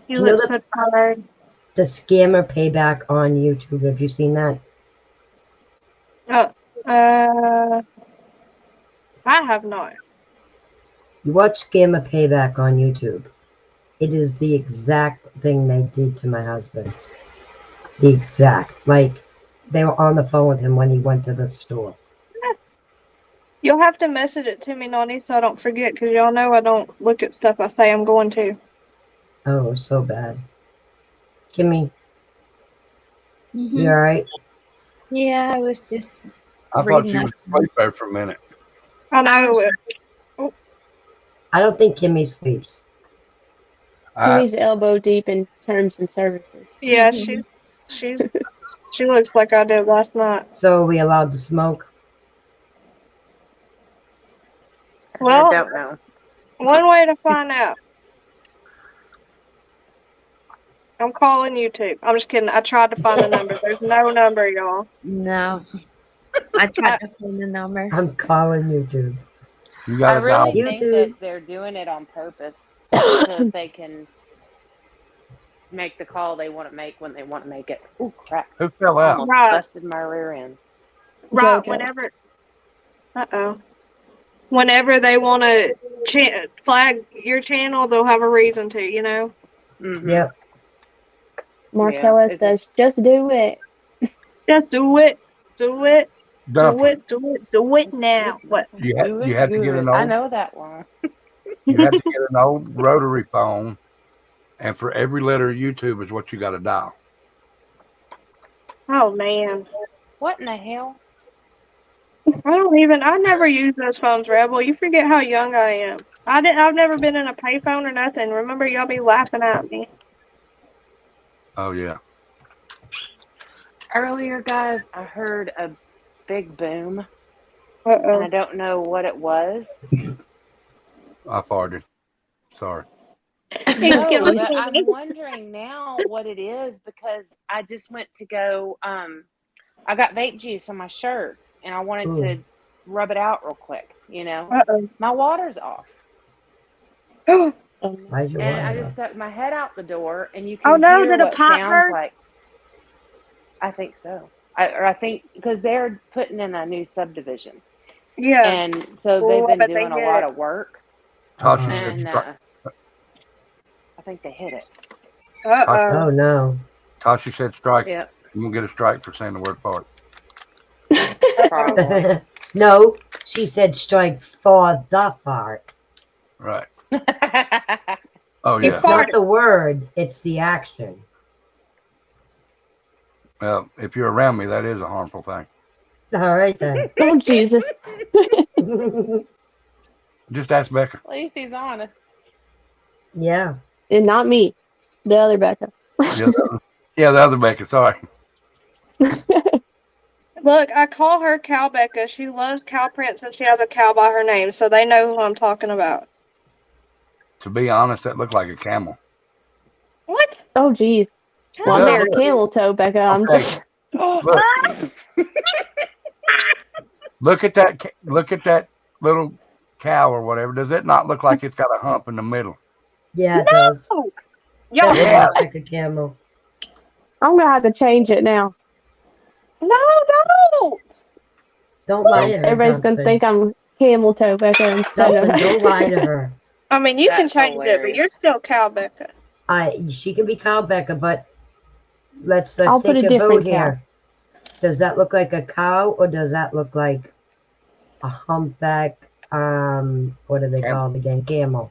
you know look so tired. the scammer payback on YouTube? Have you seen that? I have not. You watch scammer payback on YouTube. It is the exact thing they did to my husband. The exact. Like, they were on the phone with him when he went to the store. You'll have to message it to me, Nani, so I don't forget, because y'all know I don't look at stuff I say I'm going to. Oh, it was so bad. Kimmy, Mm-hmm. you alright? Yeah, I was just I thought reading she my. was asleep there for a minute. I know. I don't think Kimmy sleeps. Kimmy's elbow deep in terms and services. Yeah, Mm-hmm. she looks like I did last night. So are we allowed to smoke? Well, I don't know. one way to find out. I'm calling YouTube. I'm just kidding. I tried to find the number. There's no number, y'all. No, I tried to find the number. I'm calling YouTube. You I got to really dial. think YouTube. that they're doing it on purpose so that they can make the call they want to make when they want to make it. Oh crap! Who fell out? Almost Right. busted my rear end. Right, Jojo. whenever they want to flag your channel, they'll have a reason to, Mm-hmm. Yep. Marcella it's says, just do it. Just do it. Do it. Do Dumpling. it. Do it. Do it now. What? You Do had to it get good. an I old. know that one. You had to get an old rotary phone, and for every letter of YouTube is what you got to dial. Oh, man. What in the hell? I never use those phones, Rebel. You forget how young I am. I've never been in a payphone or nothing. Remember, y'all be laughing at me. Oh yeah. Earlier, guys, I heard a big boom, and Uh-oh. I don't know what it was. I farted. Sorry. No, Give us but some- I'm wondering now what it is because I just went to go. I got vape juice on my shirts, and I wanted to rub it out real quick. Uh-oh. My water's off, Why's your and I water just off? stuck my head out the door, and you can Oh, no, hear did a what pipe sounds burst? like. I think so. I think because they're putting in a new subdivision, Yeah. and so Well, they've I been bet they doing a hit lot it. of work, Tasha Uh-oh. said and strike. I think they hit it. Oh no. Tasha said strike. Yep, You can get a strike for saying the word fart. probably. No, she said strike for the fart. Right. Oh You yeah. It's not the word, it's the action. Well, if you're around me, that is a harmful thing. All right then. Oh Jesus. Just ask Becca. At least he's honest. Yeah. And not me. The other Becca. Yeah, the other Becca. Sorry. Look, I call her Cow Becca. She loves cow prints and she has a cow by her name, so they know who I'm talking about. To be honest, that looked like a camel. What? Oh geez. Well, I'm not a camel toe, Becca. I'm Okay. just Look at that. Look at that little cow or whatever. Does it not look like it's got a hump in the middle? Yeah, it does. Yo, Definitely looks like a camel. I'm gonna have to change it now. No, don't. Don't lie to her. Everybody's gonna Dumpling. think I'm camel toe Becca instead Dumpling, of don't lie to her. I mean, you can That's change it, but hilarious. you're still Cow Becca. She can be Cow Becca, but let's I'll put take a a vote different cow. here. Does that look like a cow or does that look like a humpback? What are they called again? Camel.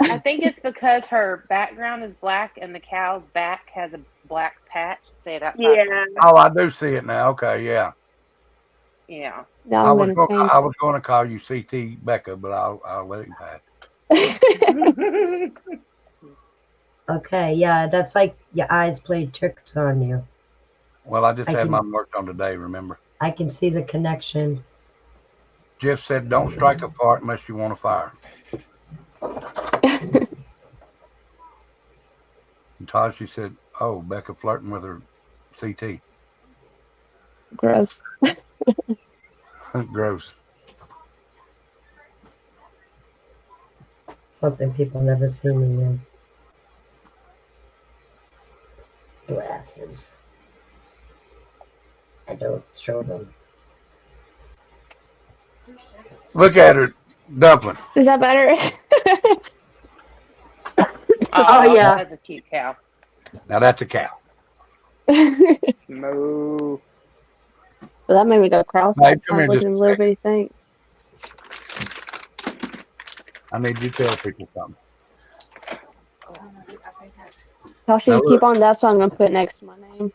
I think it's because her background is black and the cow's back has a black patch. Say it out. Yeah. Oh, I do see it now. Okay, yeah. Yeah. Now I I'm was gonna change. I was going to call you CT Becca, but I'll let him pass. Okay, yeah, that's like your eyes played tricks on you. Well, I just I had can- mine worked on today. Remember, I can see the connection. Jeff said, "Don't strike a fart unless you want to fire." And Tashi said, "Oh, Becca flirting with her CT." Gross. Gross. Something people never see me in. Glasses. I don't show them. Look at her, Dumpling. Is that better? Oh, yeah. That's a cute cow. Now that's a cow. Moo. Well, that made me go cross. Babe, come I here look just at a a little second. bitty thing. I need you to tell people something. Tasha, Now you keep look. on. That's what I'm gonna put next to my name.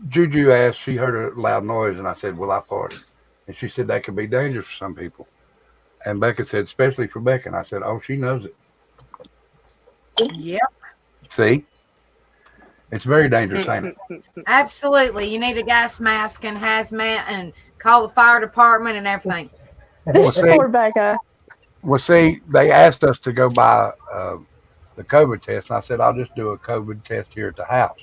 Juju asked, she heard a loud noise, and I said, "Well, I farted." And she said that could be dangerous for some people. And Becca said, especially for Becca. And I said, "Oh, she knows it." Yep. See? It's very dangerous, ain't it? Absolutely. You need a gas mask and hazmat and call the fire department and everything. Well, see, Poor Becca. they asked us to go buy the COVID test, and I said, "I'll just do a COVID test here at the house."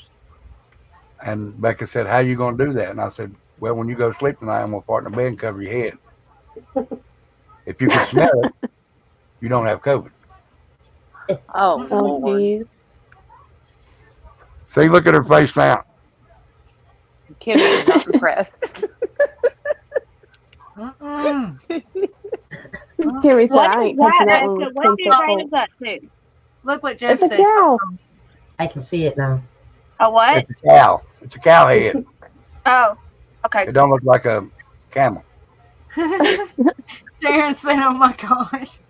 And Becca said, "How you going to do that?" And I said, "Well, when you go to sleep tonight, I'm going to fart in the bed and cover your head. If you can smell it, you don't have COVID." Oh, Oh Lord. geez. See, look at her face now. Kimmy is not impressed. Kimmy said, What "I is ain't touching that that? one with What do 10 you foot say pole." is that to? Look what Jeff It's a said. cow. I can see it now. A what? It's a cow. It's a cow head. Oh, okay. It don't look like a camel. Sharon said, "Oh my gosh."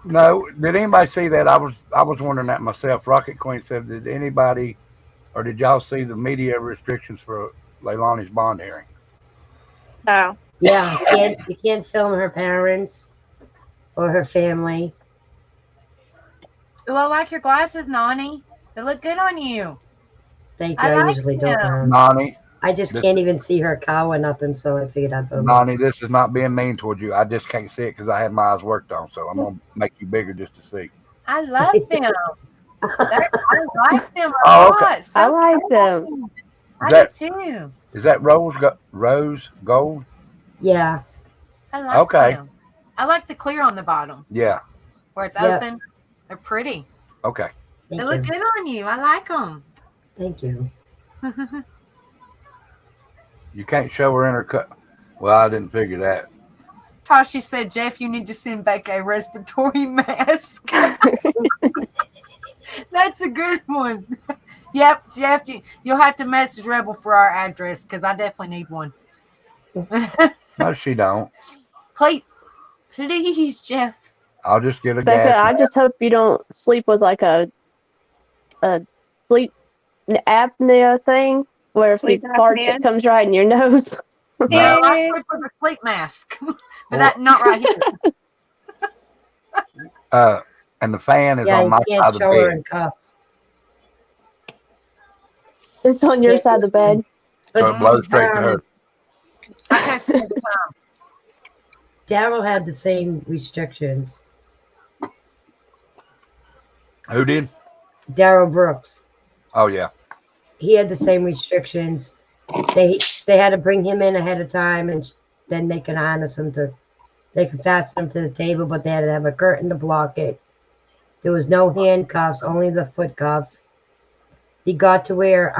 No, did anybody see that? I was wondering that myself. Rocket Queen said, "Did anybody, or did y'all see the media restrictions for Leilani's bond hearing?" No. Yeah, you can't film her parents or her family. Oh, I like your glasses, Nani. They look good on you. Thank you. I I like usually don't them. wear 'em. Nani, I just this- can't even see her cow or nothing, so I figured I'd put 'em on. Nani, this is not being mean towards you. I just can't see it because I had my eyes worked on. So I'm gonna make you bigger just to see. I love them. I like them a Oh, lot. okay. So I like cool. them. I that- do too. Is that rose gold? Yeah. I like Okay. them. I like the clear on the bottom Yeah. where it's Yeah. open. They're pretty. Okay. They Thank look you. good on you. I like them. Thank you. You can't show her in her cut. Well, I didn't figure that. Tasha said, "Jeff, you need to send back a respiratory mask." That's a good one. Yep, Jeff, you'll have to message Rebel for our address because I definitely need one. No, she don't. Please, Jeff. I'll just get a Becca, gas I mask. just hope you don't sleep with like a sleep apnea thing where if Sleep you fart, apnea. it comes right in your nose. No, I Eh, sleep with a sleep mask, but that not right here. And the fan is Yeah, on you my can't side of the show her bed, in cuffs. It's on your Can't side of the bed. so it blows straight to her. I can't sleep all the time. Daryl had the same restrictions. Who did? Daryl Brooks. Oh yeah. He had the same restrictions. They had to bring him in ahead of time, and then they could harness him to. They could fasten him to the table, but they had to have a curtain to block it. There was no handcuffs, only the foot cuff. He got to wear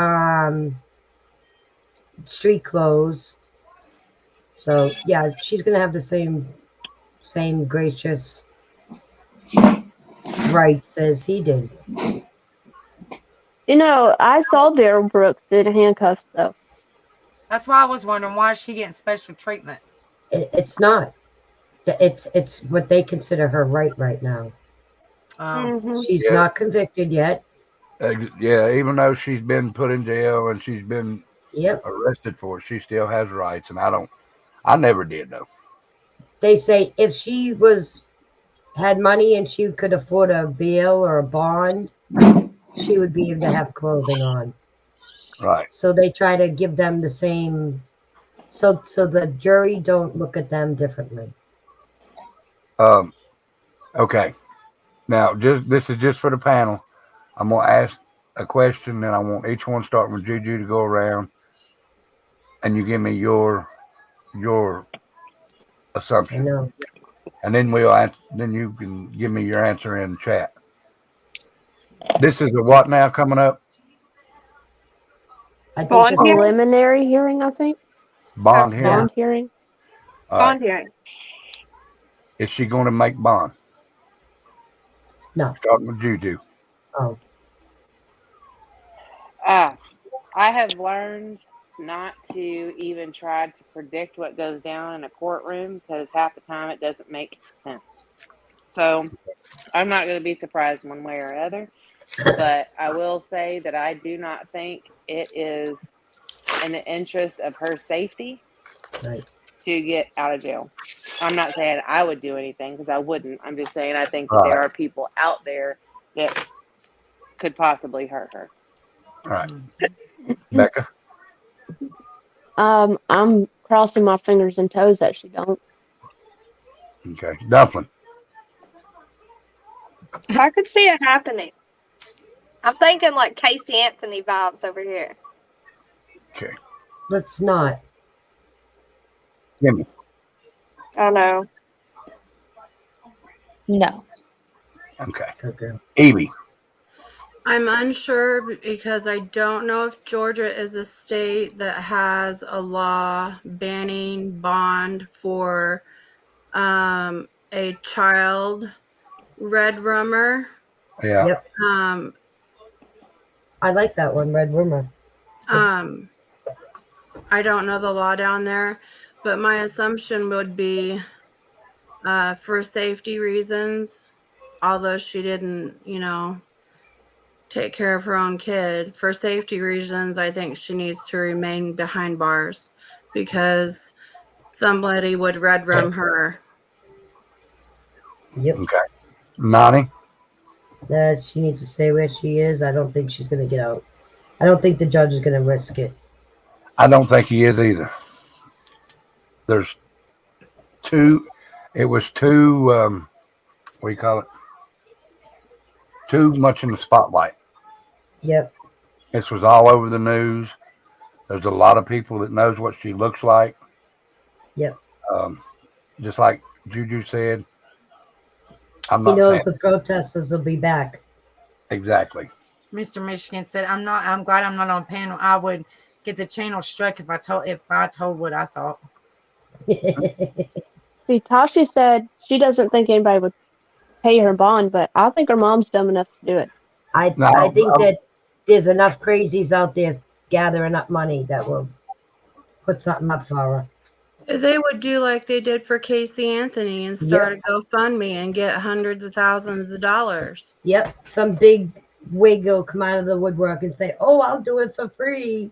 street clothes. So yeah, she's gonna have the same gracious rights as he did. You know, I saw Daryl Brooks in handcuffs though. That's why I was wondering, why is she getting special treatment? It's not. It's what they consider her right now. She's Yeah. not convicted yet. Yeah, even though she's been put in jail and she's been Yep. arrested for it, she still has rights, and I never did though. They say if she had money and she could afford a bail or a bond, she would be able to have clothing on. Right. So they try to give them the same, so the jury don't look at them differently. Okay. Now, this is just for the panel. I'm gonna ask a question, and I want each one starting with Juju to go around, and you give me your I assumption, know. and then then you can give me your answer in chat. This is a what now coming up? I think Bond hearing? Preliminary hearing, I think. Bond hearing. Bond hearing. All right. Bond hearing. Is she going to make bond? No. Starting with Juju. Oh. I have learned not to even try to predict what goes down in a courtroom because half the time it doesn't make sense. So I'm not going to be surprised one way or other. But I will say that I do not think it is in the interest of her safety Right. to get out of jail. I'm not saying I would do anything because I wouldn't. I'm just saying I think that Right. there are people out there that could possibly hurt her. All right. Becca. I'm crossing my fingers and toes that she don't. Okay. Dumpling. I could see it happening. I'm thinking like Casey Anthony vibes over here. Okay. Let's not. Gimme. I know. No. Okay. Okay. Evie. I'm unsure because I don't know if Georgia is the state that has a law banning bond for a child red rummer. Yeah. Yep. I like that one, Red Rumor. I don't know the law down there, but my assumption would be for safety reasons, although she didn't, take care of her own kid, for safety reasons, I think she needs to remain behind bars because somebody would red rum her. Yep. Okay. Nani. She needs to stay where she is. I don't think she's going to get out. I don't think the judge is going to risk it. I don't think he is either. There's two. It was too. What do you call it? Too much in the spotlight. Yep. This was all over the news. There's a lot of people that knows what she looks like. Yep. Just like Juju said. I'm He not knows saying the protesters will be back. exactly. Mr. Michigan said, I'm glad I'm not on panel. I would get the channel struck if I told what I thought. See, Tasha said she doesn't think anybody would pay her bond, but I think her mom's dumb enough to do it. I think that there's enough crazies out there gathering up money that will put something up for her. They would do like they did for Casey Anthony and start a GoFundMe and get hundreds of thousands of dollars. Yep. Some big wig will come out of the woodwork and say, "Oh, I'll do it for free."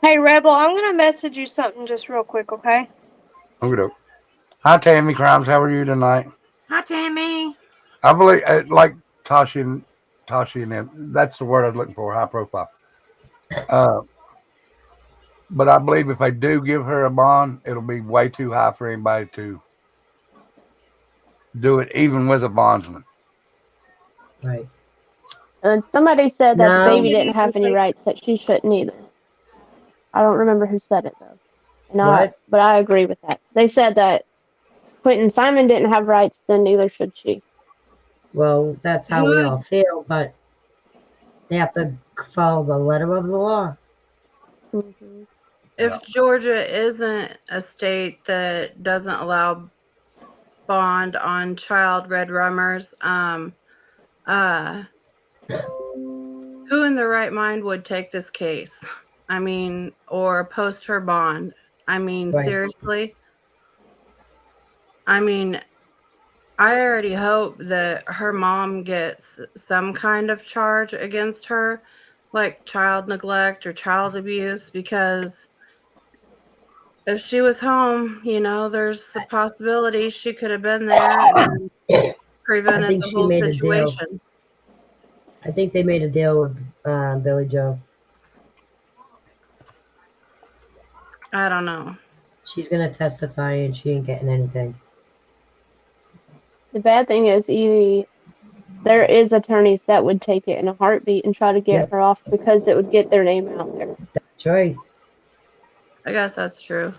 Hey, Rebel, I'm gonna message you something just real quick, okay? Okay. Hi, Tammy Crimes. How are you tonight? Hi, Tammy. I believe, like Tashi and them, that's the word I was looking for, high profile. But I believe if I do give her a bond, it'll be way too high for anybody to do it, even with a bondsman. Right. And somebody said that the No. baby didn't have any rights, that she shouldn't either. I don't remember who said it though. What? But I agree with that. They said that Quentin Simon didn't have rights, then neither should she. Well, that's how we all feel, but they have to follow the letter of the law. Mm-hmm. If Georgia isn't a state that doesn't allow bond on child red rummers, who in their right mind would take this case? I mean, or post her bond? I mean, Right. seriously? I mean, I already hope that her mom gets some kind of charge against her, like child neglect or child abuse, because if she was home, you know, there's a possibility she could have been there and I prevented think the she whole made a deal. situation. I think they made a deal with Billy Joe. I don't know. She's gonna testify and she ain't getting anything. The bad thing is, Evie, there is attorneys that would take it in a heartbeat and try to get her off because it would get their name out there. That's right. I guess that's true.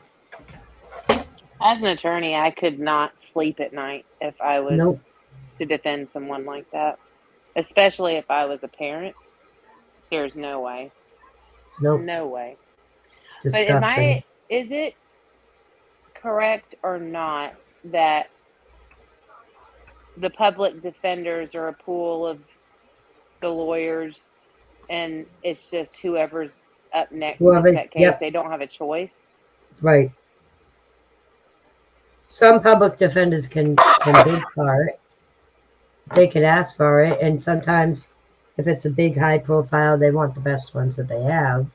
As an attorney, I could not sleep at night if I was Nope. to defend someone like that, especially if I was a parent. There's no way. Nope. No way. It's But disgusting. is it correct or not that the public defenders are a pool of the lawyers and it's just whoever's up next Whoever- in that case, yep. they don't have a choice? Right. Some public defenders can bid for it. They could ask for it, and sometimes if it's a big high profile, they want the best ones that they have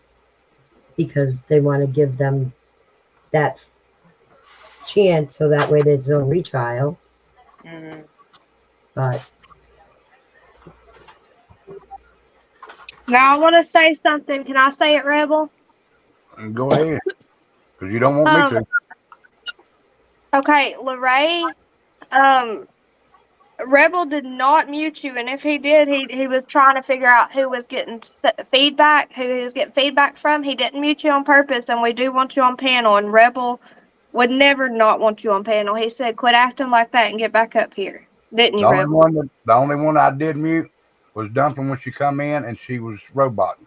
because they want to give them that chance so that way there's no retrial. Mm-hmm. But Now I want to say something. Can I say it, Rebel? Go ahead, because you don't want me to. Okay, Lorraine, Rebel did not mute you, and if he did, he was trying to figure out who was getting feedback, who he was getting feedback from. He didn't mute you on purpose, and we do want you on panel, and Rebel would never not want you on panel. He said, quit acting like that and get back up here. Didn't you, The Rebel? only one I did mute was Dumping when she come in and she was roboting.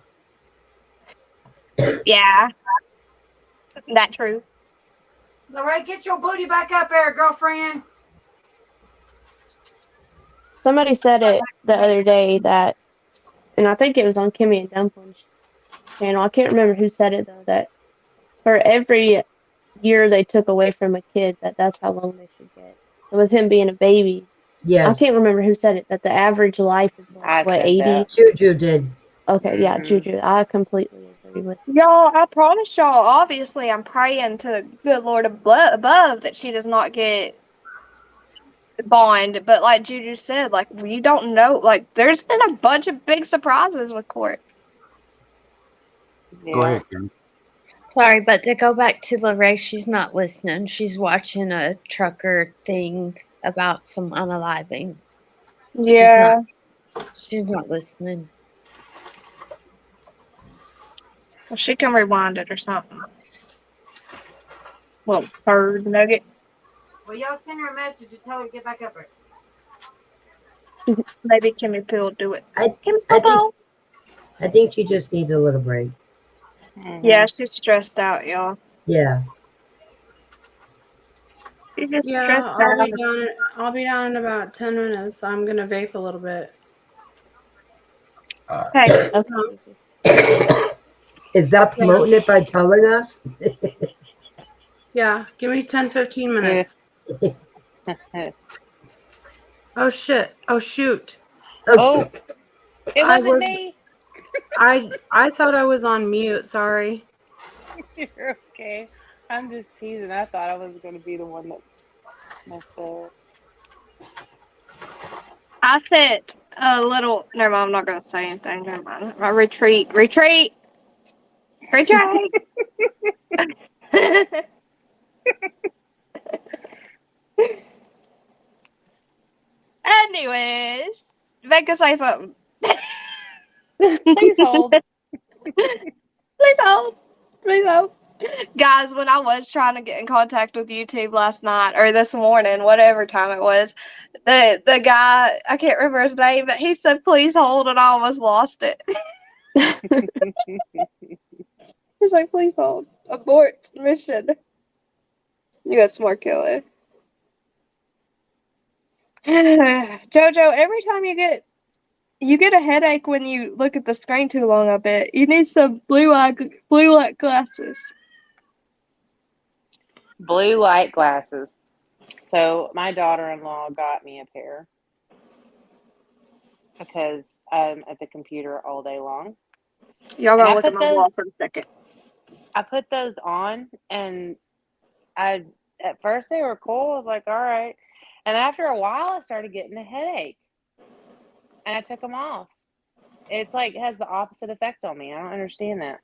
Yeah. That true. Lorraine, get your booty back up there, girlfriend. Somebody said it the other day that, and I think it was on Kimmy and Dumpling's channel. I can't remember who said it though. That for every year they took away from a kid, that's how long they should get. So with him being a baby, yes, I can't remember who said it. That the average life is like what, 80? Juju did. Okay, yeah, Mm-hmm. Juju. I completely agree with. Y'all, I promise y'all, obviously, I'm praying to the good Lord above that she does not get bond. But like Juju said, like, you don't know. Like, there's been a bunch of big surprises with court. Go ahead, Kim. Sorry, but to go back to Lorraine, she's not listening. She's watching a trucker thing about some unalivings. Yeah. She's not listening. Well, she can rewind it or something. Well, third nugget. Well, y'all send her a message and tell her to get back up there. Maybe Kimmy Poo will do it. I think she just needs a little break. Mm-hmm. Yeah, she's stressed out, y'all. Yeah. She's just Yeah, stressed out. I'll be down in about 10 minutes. I'm gonna vape a little bit. Hey. Is that promoting it by telling us? Yeah, give me 10, 15 minutes. Oh shit. Oh shoot. Oh, it I wasn't was me. I thought I was on mute. Sorry. You're okay. I'm just teasing. I thought I was going to be the one that messed up. I sent a little. Never mind. I'm not gonna say anything. Never mind. My retreat. Retreat. Anyways, Becca, say something. Please hold. Please hold. Please hold. Guys, when I was trying to get in contact with YouTube last night or this morning, whatever time it was, the guy, I can't remember his name, but he said, please hold, and I almost lost it. He's like, please hold. Abort mission. You got smart killer. Jojo, every time you get a headache when you look at the screen too long, I bet. You need some blue light glasses. Blue light glasses. So my daughter-in-law got me a pair because I'm at the computer all day long. Y'all And gotta I look at put my wall those for a second. I put those on, and at first they were cool. I was like, all right. And after a while I started getting a headache. And I took them off. It's like it has the opposite effect on me. I don't understand that.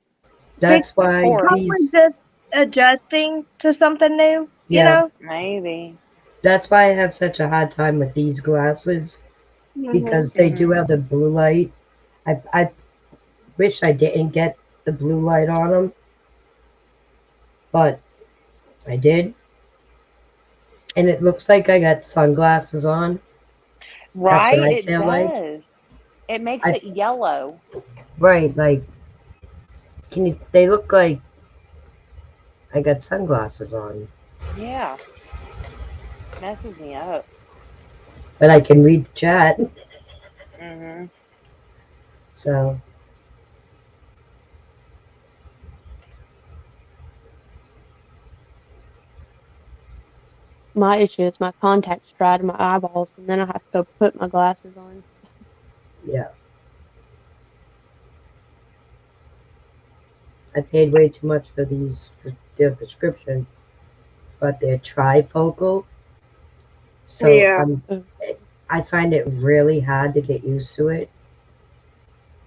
That's why Probably these, just adjusting to something new, you yeah, know? Maybe. that's why I have such a hard time with these glasses because they do have the blue light. I wish I didn't get the blue light on them, but I did. And it looks like I got sunglasses on. That's what Right? I It feel like. does. It makes I, it yellow. right, like, they look like I got sunglasses on, Yeah. Messes me up. but I can read the chat. Mm-hmm. So, My issue is my contacts dry to my eyeballs, and then I have to go put my glasses on. yeah. I paid way too much for their prescription, but they're trifocal. So Yeah. I find it really hard to get used to it.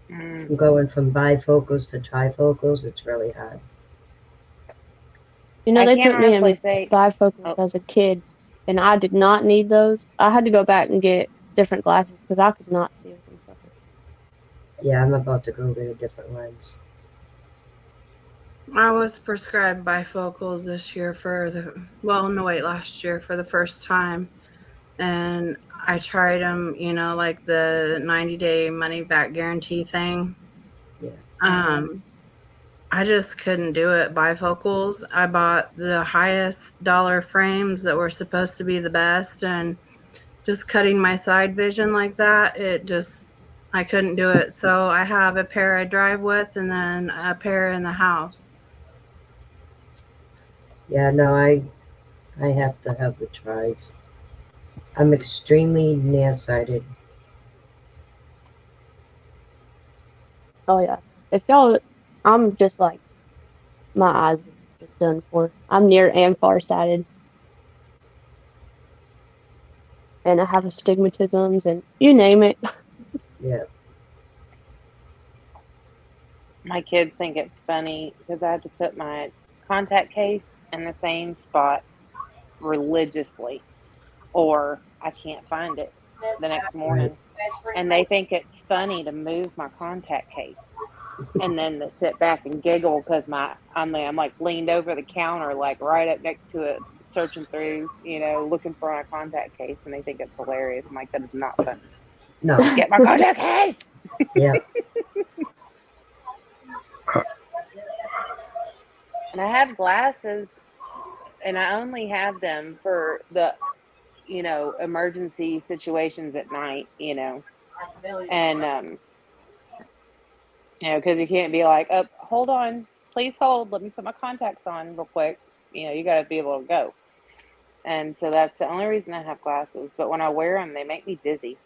From going from bifocals to trifocals, it's really hard. You know, I they can't put me honestly in say. bifocals as a kid, and I did not need those. I had to go back and get different glasses because I could not see with them suckers. Yeah, I'm about to go get a different lens. I was prescribed bifocals this year last year for the first time. And I tried them, like the 90-day money back guarantee thing. Yeah. I just couldn't do it. Bifocals, I bought the highest dollar frames that were supposed to be the best, and just cutting my side vision like that, I couldn't do it. So I have a pair I drive with and then a pair in the house. Yeah, no, I have to have the tris. I'm extremely nearsighted. Oh yeah. If y'all, I'm just like my eyes are just done for. I'm near and farsighted, and I have astigmatisms, and you name it. Yeah. My kids think it's funny because I have to put my contact case in the same spot religiously, or I can't find it the next morning. And they think it's funny to move my contact case and then to sit back and giggle because I'm like leaned over the counter, like right up next to it, searching through, looking for my contact case, and they think it's hilarious. I'm like, that is not funny. No. Get my contact case. Yeah. And I have glasses, and I only have them for the, emergency situations at night, and because you can't be like, oh, hold on, please hold, let me put my contacts on real quick. You got to be able to go. And so that's the only reason I have glasses. But when I wear them, they make me dizzy.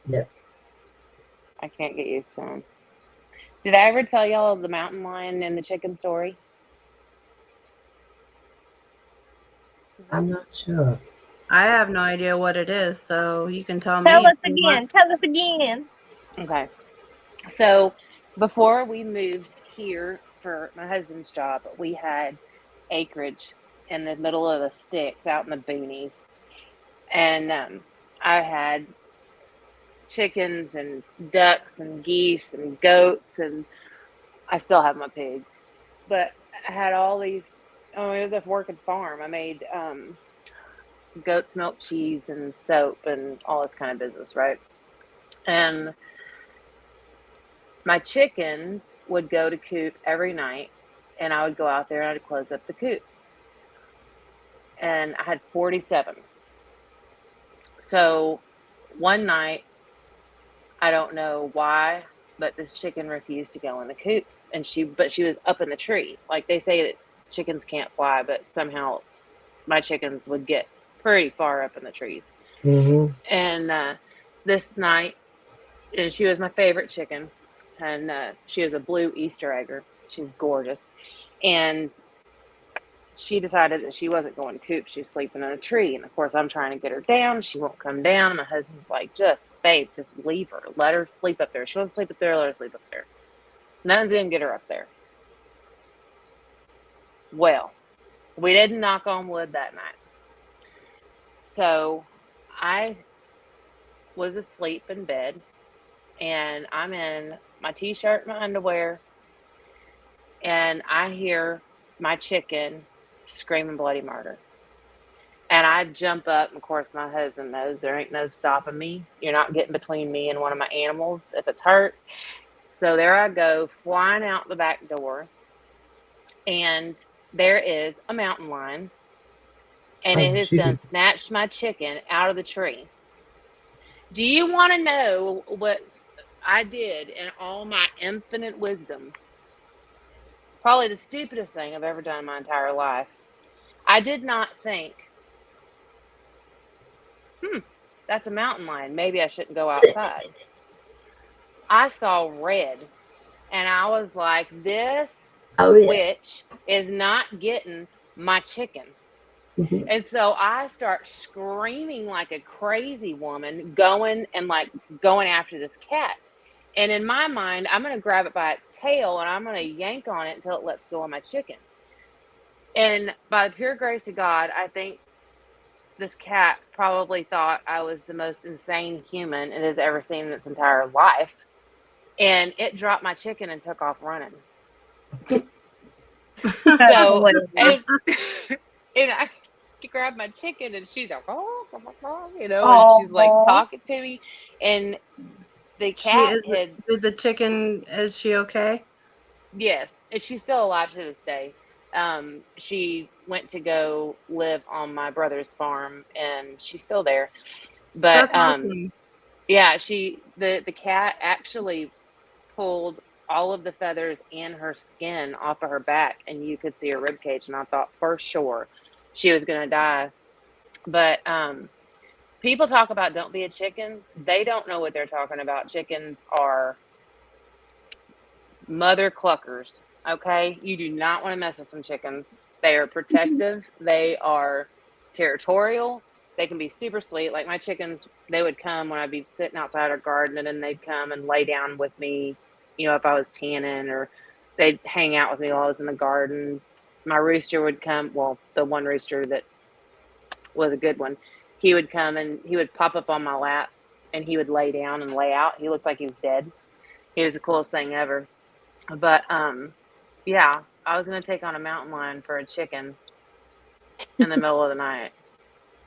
Yeah. I can't get used to them. Did I ever tell y'all the mountain lion and the chicken story? I'm not sure. I have no idea what it is, so you can tell Tell me if us you want. again. Tell us again. Okay. So before we moved here for my husband's job, we had acreage in the middle of the sticks out in the boonies. And I had chickens and ducks and geese and goats, and I still have my pig. But I had all these. Oh, it was a working farm. I made goat's milk cheese and soap and all this kind of business, right? And my chickens would go to coop every night, and I would go out there and I'd close up the coop. And I had 47. So one night, I don't know why, but this chicken refused to go in the coop, and she was up in the tree. Like they say that chickens can't fly, but somehow my chickens would get pretty far up in the trees. Mm-hmm. And this night, and she was my favorite chicken, and she was a blue Easter egger. She's gorgeous, and she decided that she wasn't going to coop. She was sleeping in a tree, and of course, I'm trying to get her down. She won't come down. My husband's like, babe, just leave her. Let her sleep up there. She wants to sleep up there. Let her sleep up there. Nothing's gonna get her up there. Well, we didn't knock on wood that night. So I was asleep in bed, and I'm in my t-shirt and my underwear, and I hear my chicken screaming bloody murder. And I jump up, and of course my husband knows there ain't no stopping me. You're not getting between me and one of my animals if it's hurt. So there I go, flying out the back door, and there is a mountain lion, and it has done snatched my chicken out of the tree. Do you want to know what I did in all my infinite wisdom? Probably the stupidest thing I've ever done in my entire life. I did not think, that's a mountain lion. Maybe I shouldn't go outside. I saw red, and I was like, this witch is not getting my chicken. Mm-hmm. And so I start screaming like a crazy woman, going after this cat. And in my mind, I'm going to grab it by its tail, and I'm going to yank on it until it lets go of my chicken. And by the pure grace of God, I think this cat probably thought I was the most insane human it has ever seen in its entire life. And it dropped my chicken and took off running. So, and I grabbed my chicken, and she's like, and she's like talking to me. And the cat Is the chicken, is she okay? Yes, and she's still alive to this day. She went to go live on my brother's farm, and she's still there. But That's awesome. yeah, the cat actually pulled all of the feathers and her skin off of her back, and you could see her rib cage. And I thought for sure she was gonna die. But people talk about don't be a chicken. They don't know what they're talking about. Chickens are mother cluckers. Okay, you do not want to mess with some chickens. They are protective. They are territorial. They can be super sweet. Like my chickens, they would come when I'd be sitting outside our garden, and then they'd come and lay down with me, if I was tanning, or they'd hang out with me while I was in the garden. My rooster would come. Well, the one rooster that was a good one, he would come and he would pop up on my lap, and he would lay down and lay out. He looked like he was dead. He was the coolest thing ever. But yeah, I was gonna take on a mountain lion for a chicken in the middle of the night.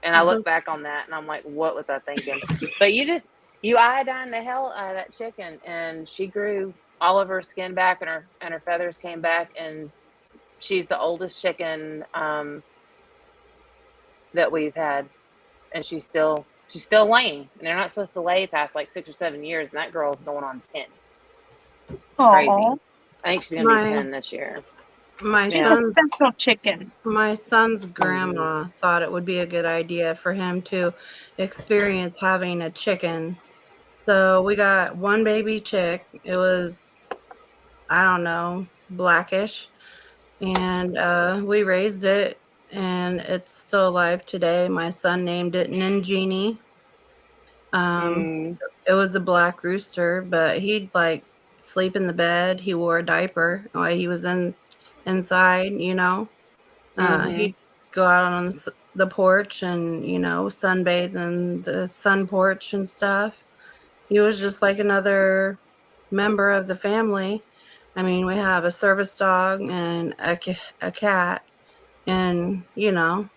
And I look back on that and I'm like, what was I thinking? But you iodine the hell out of that chicken, and she grew all of her skin back, and her feathers came back, and she's the oldest chicken that we've had. And she's still laying. And they're not supposed to lay past like 6 or 7 years, and that girl's going on 10. It's crazy. I think she's gonna be 10 this year. My son's special chicken. My son's grandma thought it would be a good idea for him to experience having a chicken. So we got one baby chick. It was, I don't know, blackish. And we raised it, and it's still alive today. My son named it Ninjini. It was a black rooster, but he'd like sleep in the bed. He wore a diaper while he was inside, you know. He'd go out on the porch and, you know, sunbathe in the sun porch and stuff. He was just like another member of the family. I mean, we have a service dog and a cat, and, you know,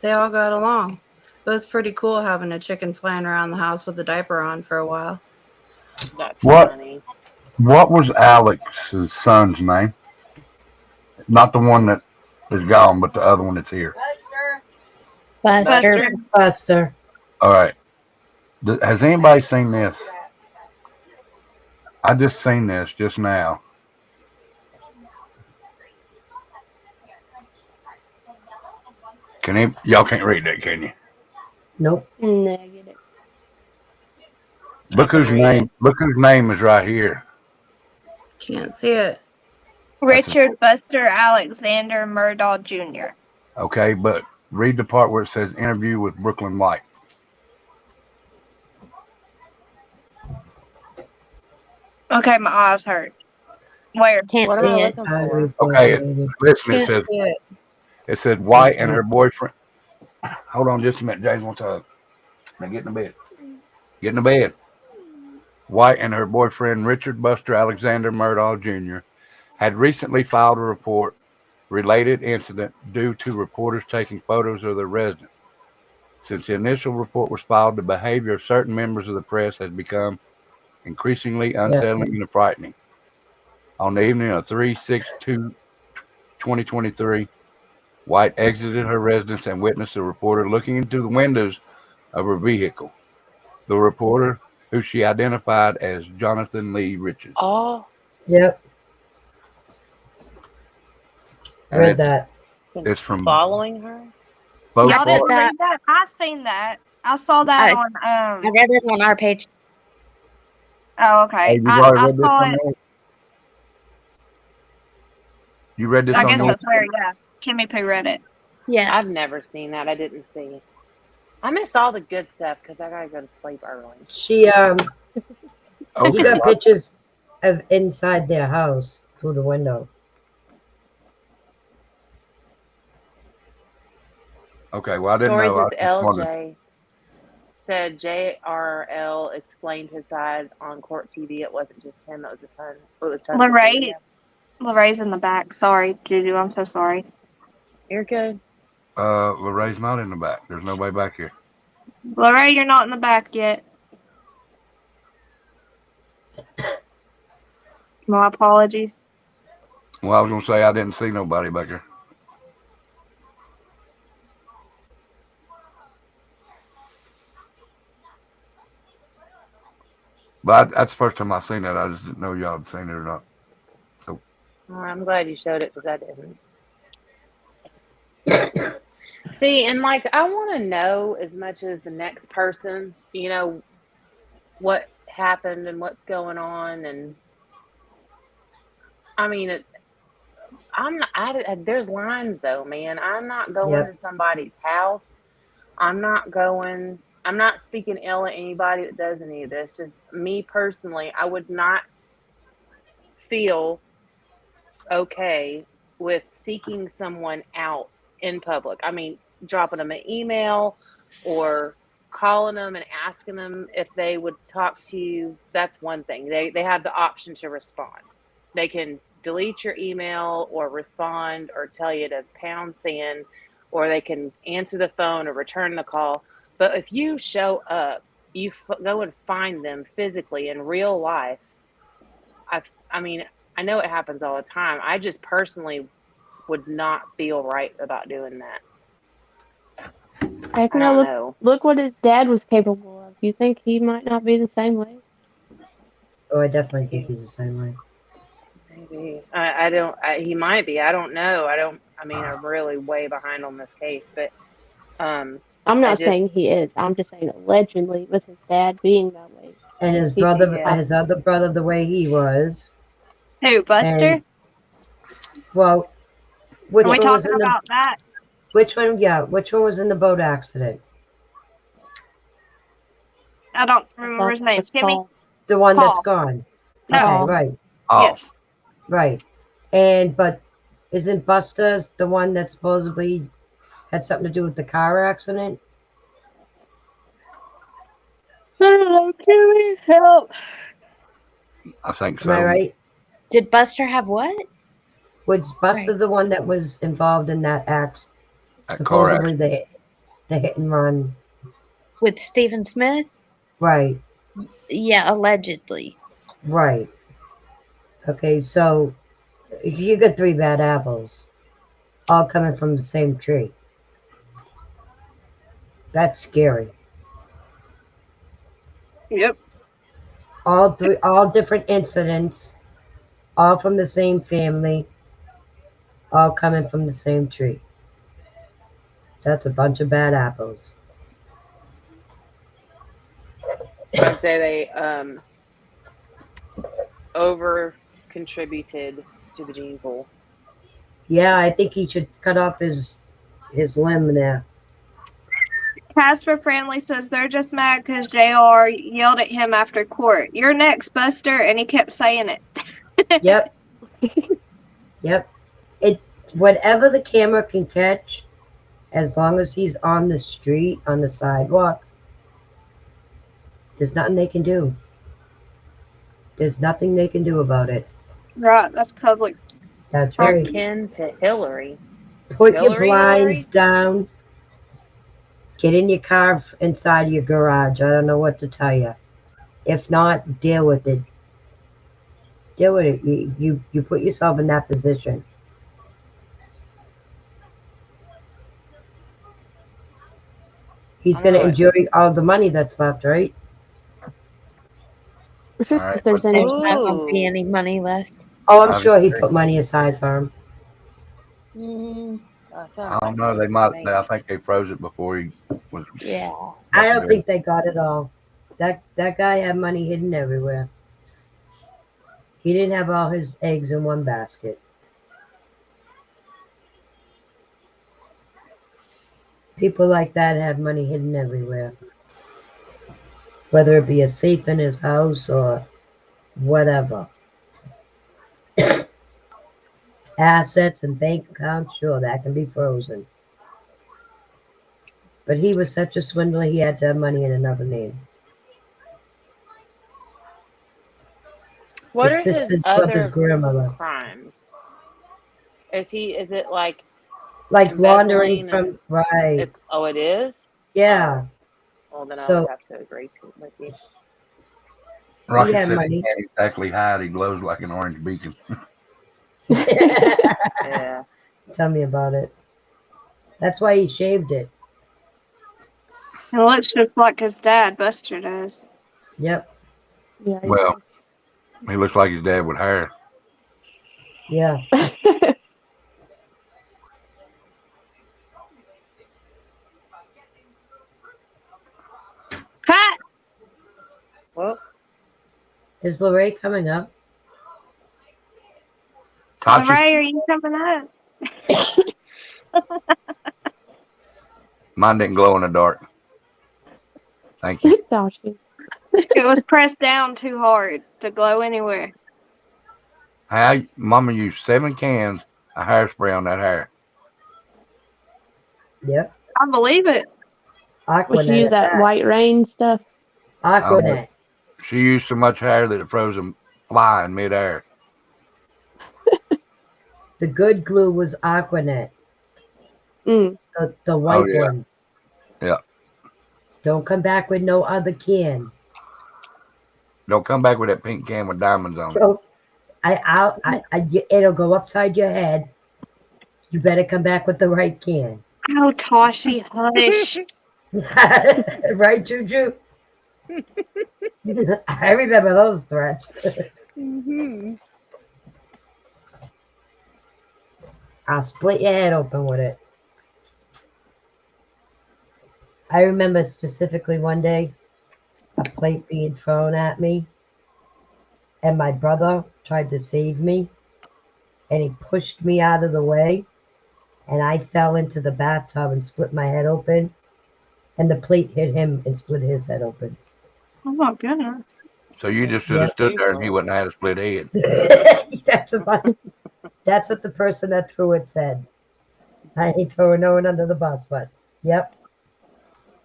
they all got along. It was pretty cool having a chicken flying around the house with a diaper on for a while. That's What funny. What was Alex's son's name? Not the one that is gone, but the other one that's here. Buster. Buster. All right. Has anybody seen this? I just seen this just now. Y'all can't read that, can you? Nope. Negative. Look whose name is right here. Can't see it. Richard Buster Alexander Murdaugh Jr. Okay, but read the part where it says interview with Brooklyn White. Okay, my eyes hurt. Where? Can't What see am I it. looking for? Okay, listen, it said White and her boyfriend. Hold on just a minute, James wants to hug. Now get in the bed. Get in the bed. White and her boyfriend, Richard Buster Alexander Murdaugh Jr., had recently filed a report related incident due to reporters taking photos of their residence. Since the initial report was filed, the behavior of certain members of the press has become increasingly unsettling and frightening. On the evening of 3/6/2023, White exited her residence and witnessed a reporter looking into the windows of her vehicle. The reporter, who she identified as Jonathan Lee Riches. Oh. Yep. And Read that. It's from following her. Y'all didn't read that? I seen that. I saw that on. I read it on our page. Oh, okay. you I saw it. You read this I on guess your that's where, yeah, Kimmy Poo read it. Yes. I've never seen that. I didn't see. I miss all the good stuff because I gotta go to sleep early. She Okay, you got pictures of inside their house through the window. Okay, well I didn't Stories know. with LJ said JRL explained his side on court TV. It wasn't just him. It was tons of Lorraine's in the back. Sorry, Juju. I'm so sorry. You're good. Lorraine's not in the back. There's nobody back here. Lorraine, you're not in the back yet. My apologies. Well, I was gonna say I didn't see nobody back here. But that's the first time I seen that. I just didn't know y'all had seen it or not. So I'm glad you showed it because I didn't. See, and like I want to know as much as the next person, you know, what happened and what's going on, and I mean, I'm not. There's lines though, man. I'm not going to somebody's house. I'm not speaking ill at anybody that does any of this. Just me personally, I would not feel okay with seeking someone out in public. I mean, dropping them an email or calling them and asking them if they would talk to you. That's one thing. They have the option to respond. They can delete your email or respond or tell you to pound sand, or they can answer the phone or return the call. But if you show up, you go and find them physically in real life. I mean, I know it happens all the time. I just personally would not feel right about doing that. Heck I no, don't know. look what his dad was capable of. You think he might not be the same way? Oh, I definitely think he's the same way. Maybe. I don't. He might be. I don't know. I mean, I'm really way behind on this case, but I'm I not saying just he is. I'm just saying allegedly with his dad being that way. And his He could brother, yeah. his other brother, the way he was. Who, Buster? And well, which Are we one was talking in the about that? which one? Yeah, which one was in the boat accident? I don't I remember thought his that name. was Timmy? Paul. The one that's Paul. gone. No. Okay, Paul. right, Oh, Yes. right. And but isn't Buster the one that supposedly had something to do with the car accident? I don't know. Timmy, help. I think Am I so. right? Did Buster have what? Was Buster Right. the one that was involved in that act? That car Supposedly accident. the hit and run. With Stephen Smith? Right, Yeah, allegedly. right. Okay, so you got three bad apples, all coming from the same tree. That's scary. Yep. All different incidents, all from the same family, all coming from the same tree. That's a bunch of bad apples. I'd say they over contributed to the gene pool. Yeah, I think he should cut off his limb there. Casper Franley says they're just mad because JR yelled at him after court. You're next, Buster, and he kept saying it. Yep, yep. It whatever the camera can catch, as long as he's on the street, on the sidewalk, there's nothing they can do. There's nothing they can do about it. Right, that's public. That's You're right. kin to Hillary. Put your Hillary, blinds down. Get in your car inside your garage. I don't know what to tell you. If not, deal with it. Deal with it. You put yourself in that position. He's I going know to it. enjoy all the money that's left, right? All right. If there's There's any. not going to be Ooh. any money left. Oh, I'm I sure he put money aside for him. That sounds I don't like know. it They to might. me. I think they froze it before he was. Yeah. I don't think they got it all. That guy had money hidden everywhere. He didn't have all his eggs in one basket. People like that have money hidden everywhere. Whether it be a safe in his house or whatever. Assets and bank accounts, sure, that can be frozen. But he was such a swindler, he had to have money in another name. What His are his sister's brother's other grandmother. crimes? Is it like Like laundering embezzling from, and right. it's it is? Yeah. Well, then I would So have to agree with you. he Rocket had said money. he can't exactly hide. He glows like an orange beacon. Yeah. Tell me about it. That's why he shaved it. It looks just like his dad, Buster does. Yep. Yeah. Well, he looks like his dad with hair. Yeah. Cut! Well, Is Lorraine coming up? Tasha, Ray, are you coming up? mine didn't glow in the dark. Thank you. Tashi. It was pressed down too hard to glow anywhere. Mama used 7 cans of hairspray on that hair. Yep. I believe it. Would you Aquanet use at that that. white rain stuff? Aquanet. She used so much hair that it froze him fly in midair. The good glue was Aquanet. Mm. The white yeah. one. Yeah. Don't come back with no other can. Don't come back with that pink can with diamonds on it. So it'll go upside your head. You better come back with the right can. Oh, Toshi, hush. Right, Juju? I remember those threats. mm-hmm. I'll split your head open with it. I remember specifically one day a plate being thrown at me, and my brother tried to save me, and he pushed me out of the way, and I fell into the bathtub and split my head open, and the plate hit him and split his head open. Oh my goodness. So you just should have stood there and he wouldn't have had a split head. That's what the person that threw it said. I ain't throwing no one under the bus, but yep.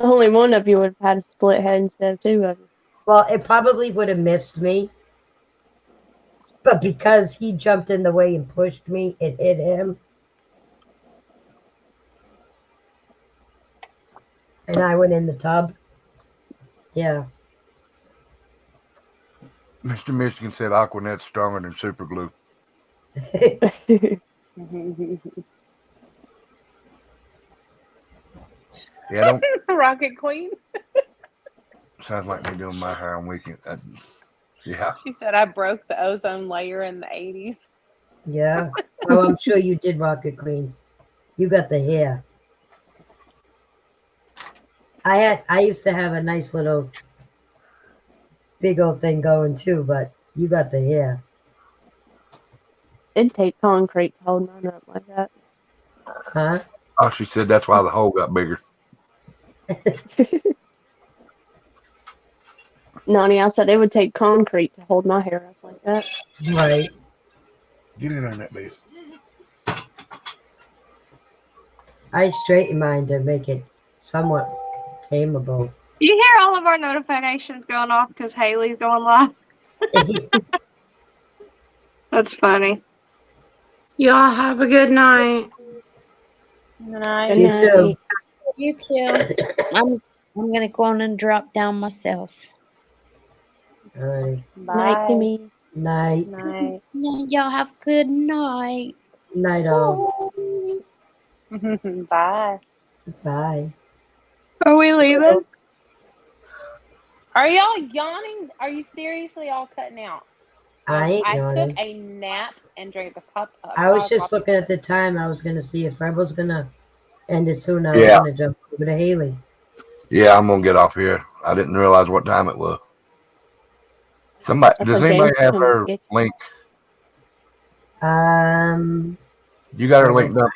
Only one of you would have had a split head instead of two of you. Well, it probably would have missed me, but because he jumped in the way and pushed me, it hit him. And I went in the tub. Yeah. Mr. Michigan said Aquanet's stronger than super glue. Yeah, don't Rocket Queen. sounds like me doing my hair on weekend. Yeah. She said I broke the ozone layer in the 80s. Yeah. Oh, I'm sure you did, Rocket Queen. You got the hair. I used to have a nice little big old thing going too, but you got the hair. It'd take concrete to hold mine up like that. Huh? Oh, she said that's why the hole got bigger. Nani, I said it would take concrete to hold my hair up like that. Right. Get in on that, babe. I straighten mine to make it somewhat tameable. You hear all of our notifications going off because Haley's going live? That's funny. Y'all have a good night. Good night. You too. You too. I'm gonna go on and drop down myself. All right. Night, Kimmy. Night. Night. Y'all have a good night. Night all. Bye. Bye. Are we leaving? Are y'all yawning? Are you seriously all cutting out? I ain't I yawning. took a nap and drank a cup of I was just coffee. looking at the time. I was going to see if Rebel's going to end it soon. I was Yeah. going to jump over to Haley. Yeah, I'm gonna get off here. I didn't realize what time it was. Somebody That's does what anybody James have told her me. link? You got her link done?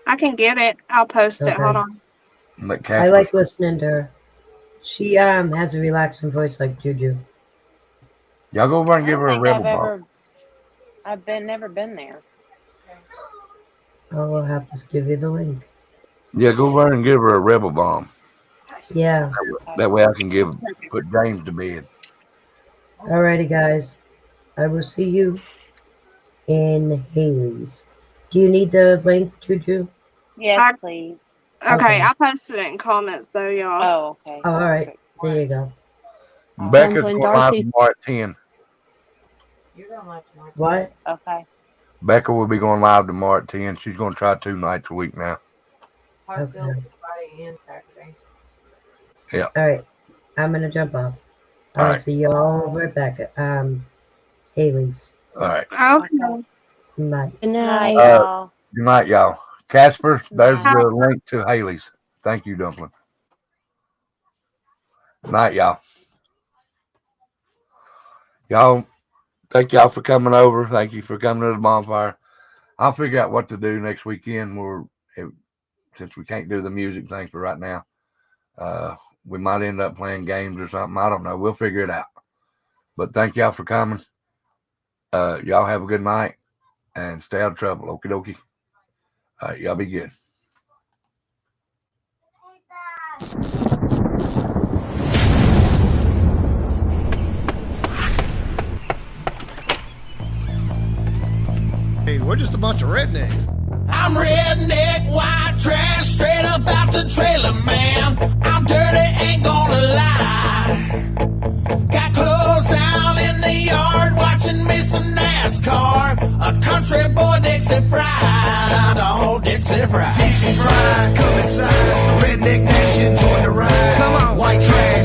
I can get it. I'll post it. Okay. Hold on. Like I Casper. like listening to her. She has a relaxing voice like Juju. Y'all go over and give her a rebel bomb. I've never been there. Oh, we'll have to give you the link. Yeah, go over and give her a rebel bomb. Yeah. That way I can put James to bed. Alrighty, guys. I will see you in Haley's. Do you need the link, Juju? Yes, please. Okay, I posted it in comments though, y'all. Oh, okay. Oh, all right. There you go. Becca's going live tomorrow at 10. What? Okay. Becca will be going live tomorrow at 10. She's going to try 2 nights a week now. Possibility Friday and Saturday. Yeah. All right. I'm going to jump off. All I'll right. see you all over at Becca. Haley's. All right. Okay. Bye. Good night. Good night, y'all. Casper, there's the link to Haley's. Thank you, Dumpling. Night, y'all. Y'all, thank y'all for coming over. Thank you for coming to the bonfire. I'll figure out what to do next weekend. Since we can't do the music thing for right now, we might end up playing games or something. I don't know. We'll figure it out. But thank y'all for coming. Y'all have a good night and stay out of trouble. Okie dokie. All right, y'all be good. Hey, we're just a bunch of rednecks. I'm redneck, white trash, straight up out the trailer, man. I'm dirty, ain't gonna lie. Got clothes out in the yard, watching me some NASCAR. A country boy, Dixie Fried. Oh, Dixie Fried. Dixie Fried, come inside. It's a redneck nation, join the ride. Come on, white trash.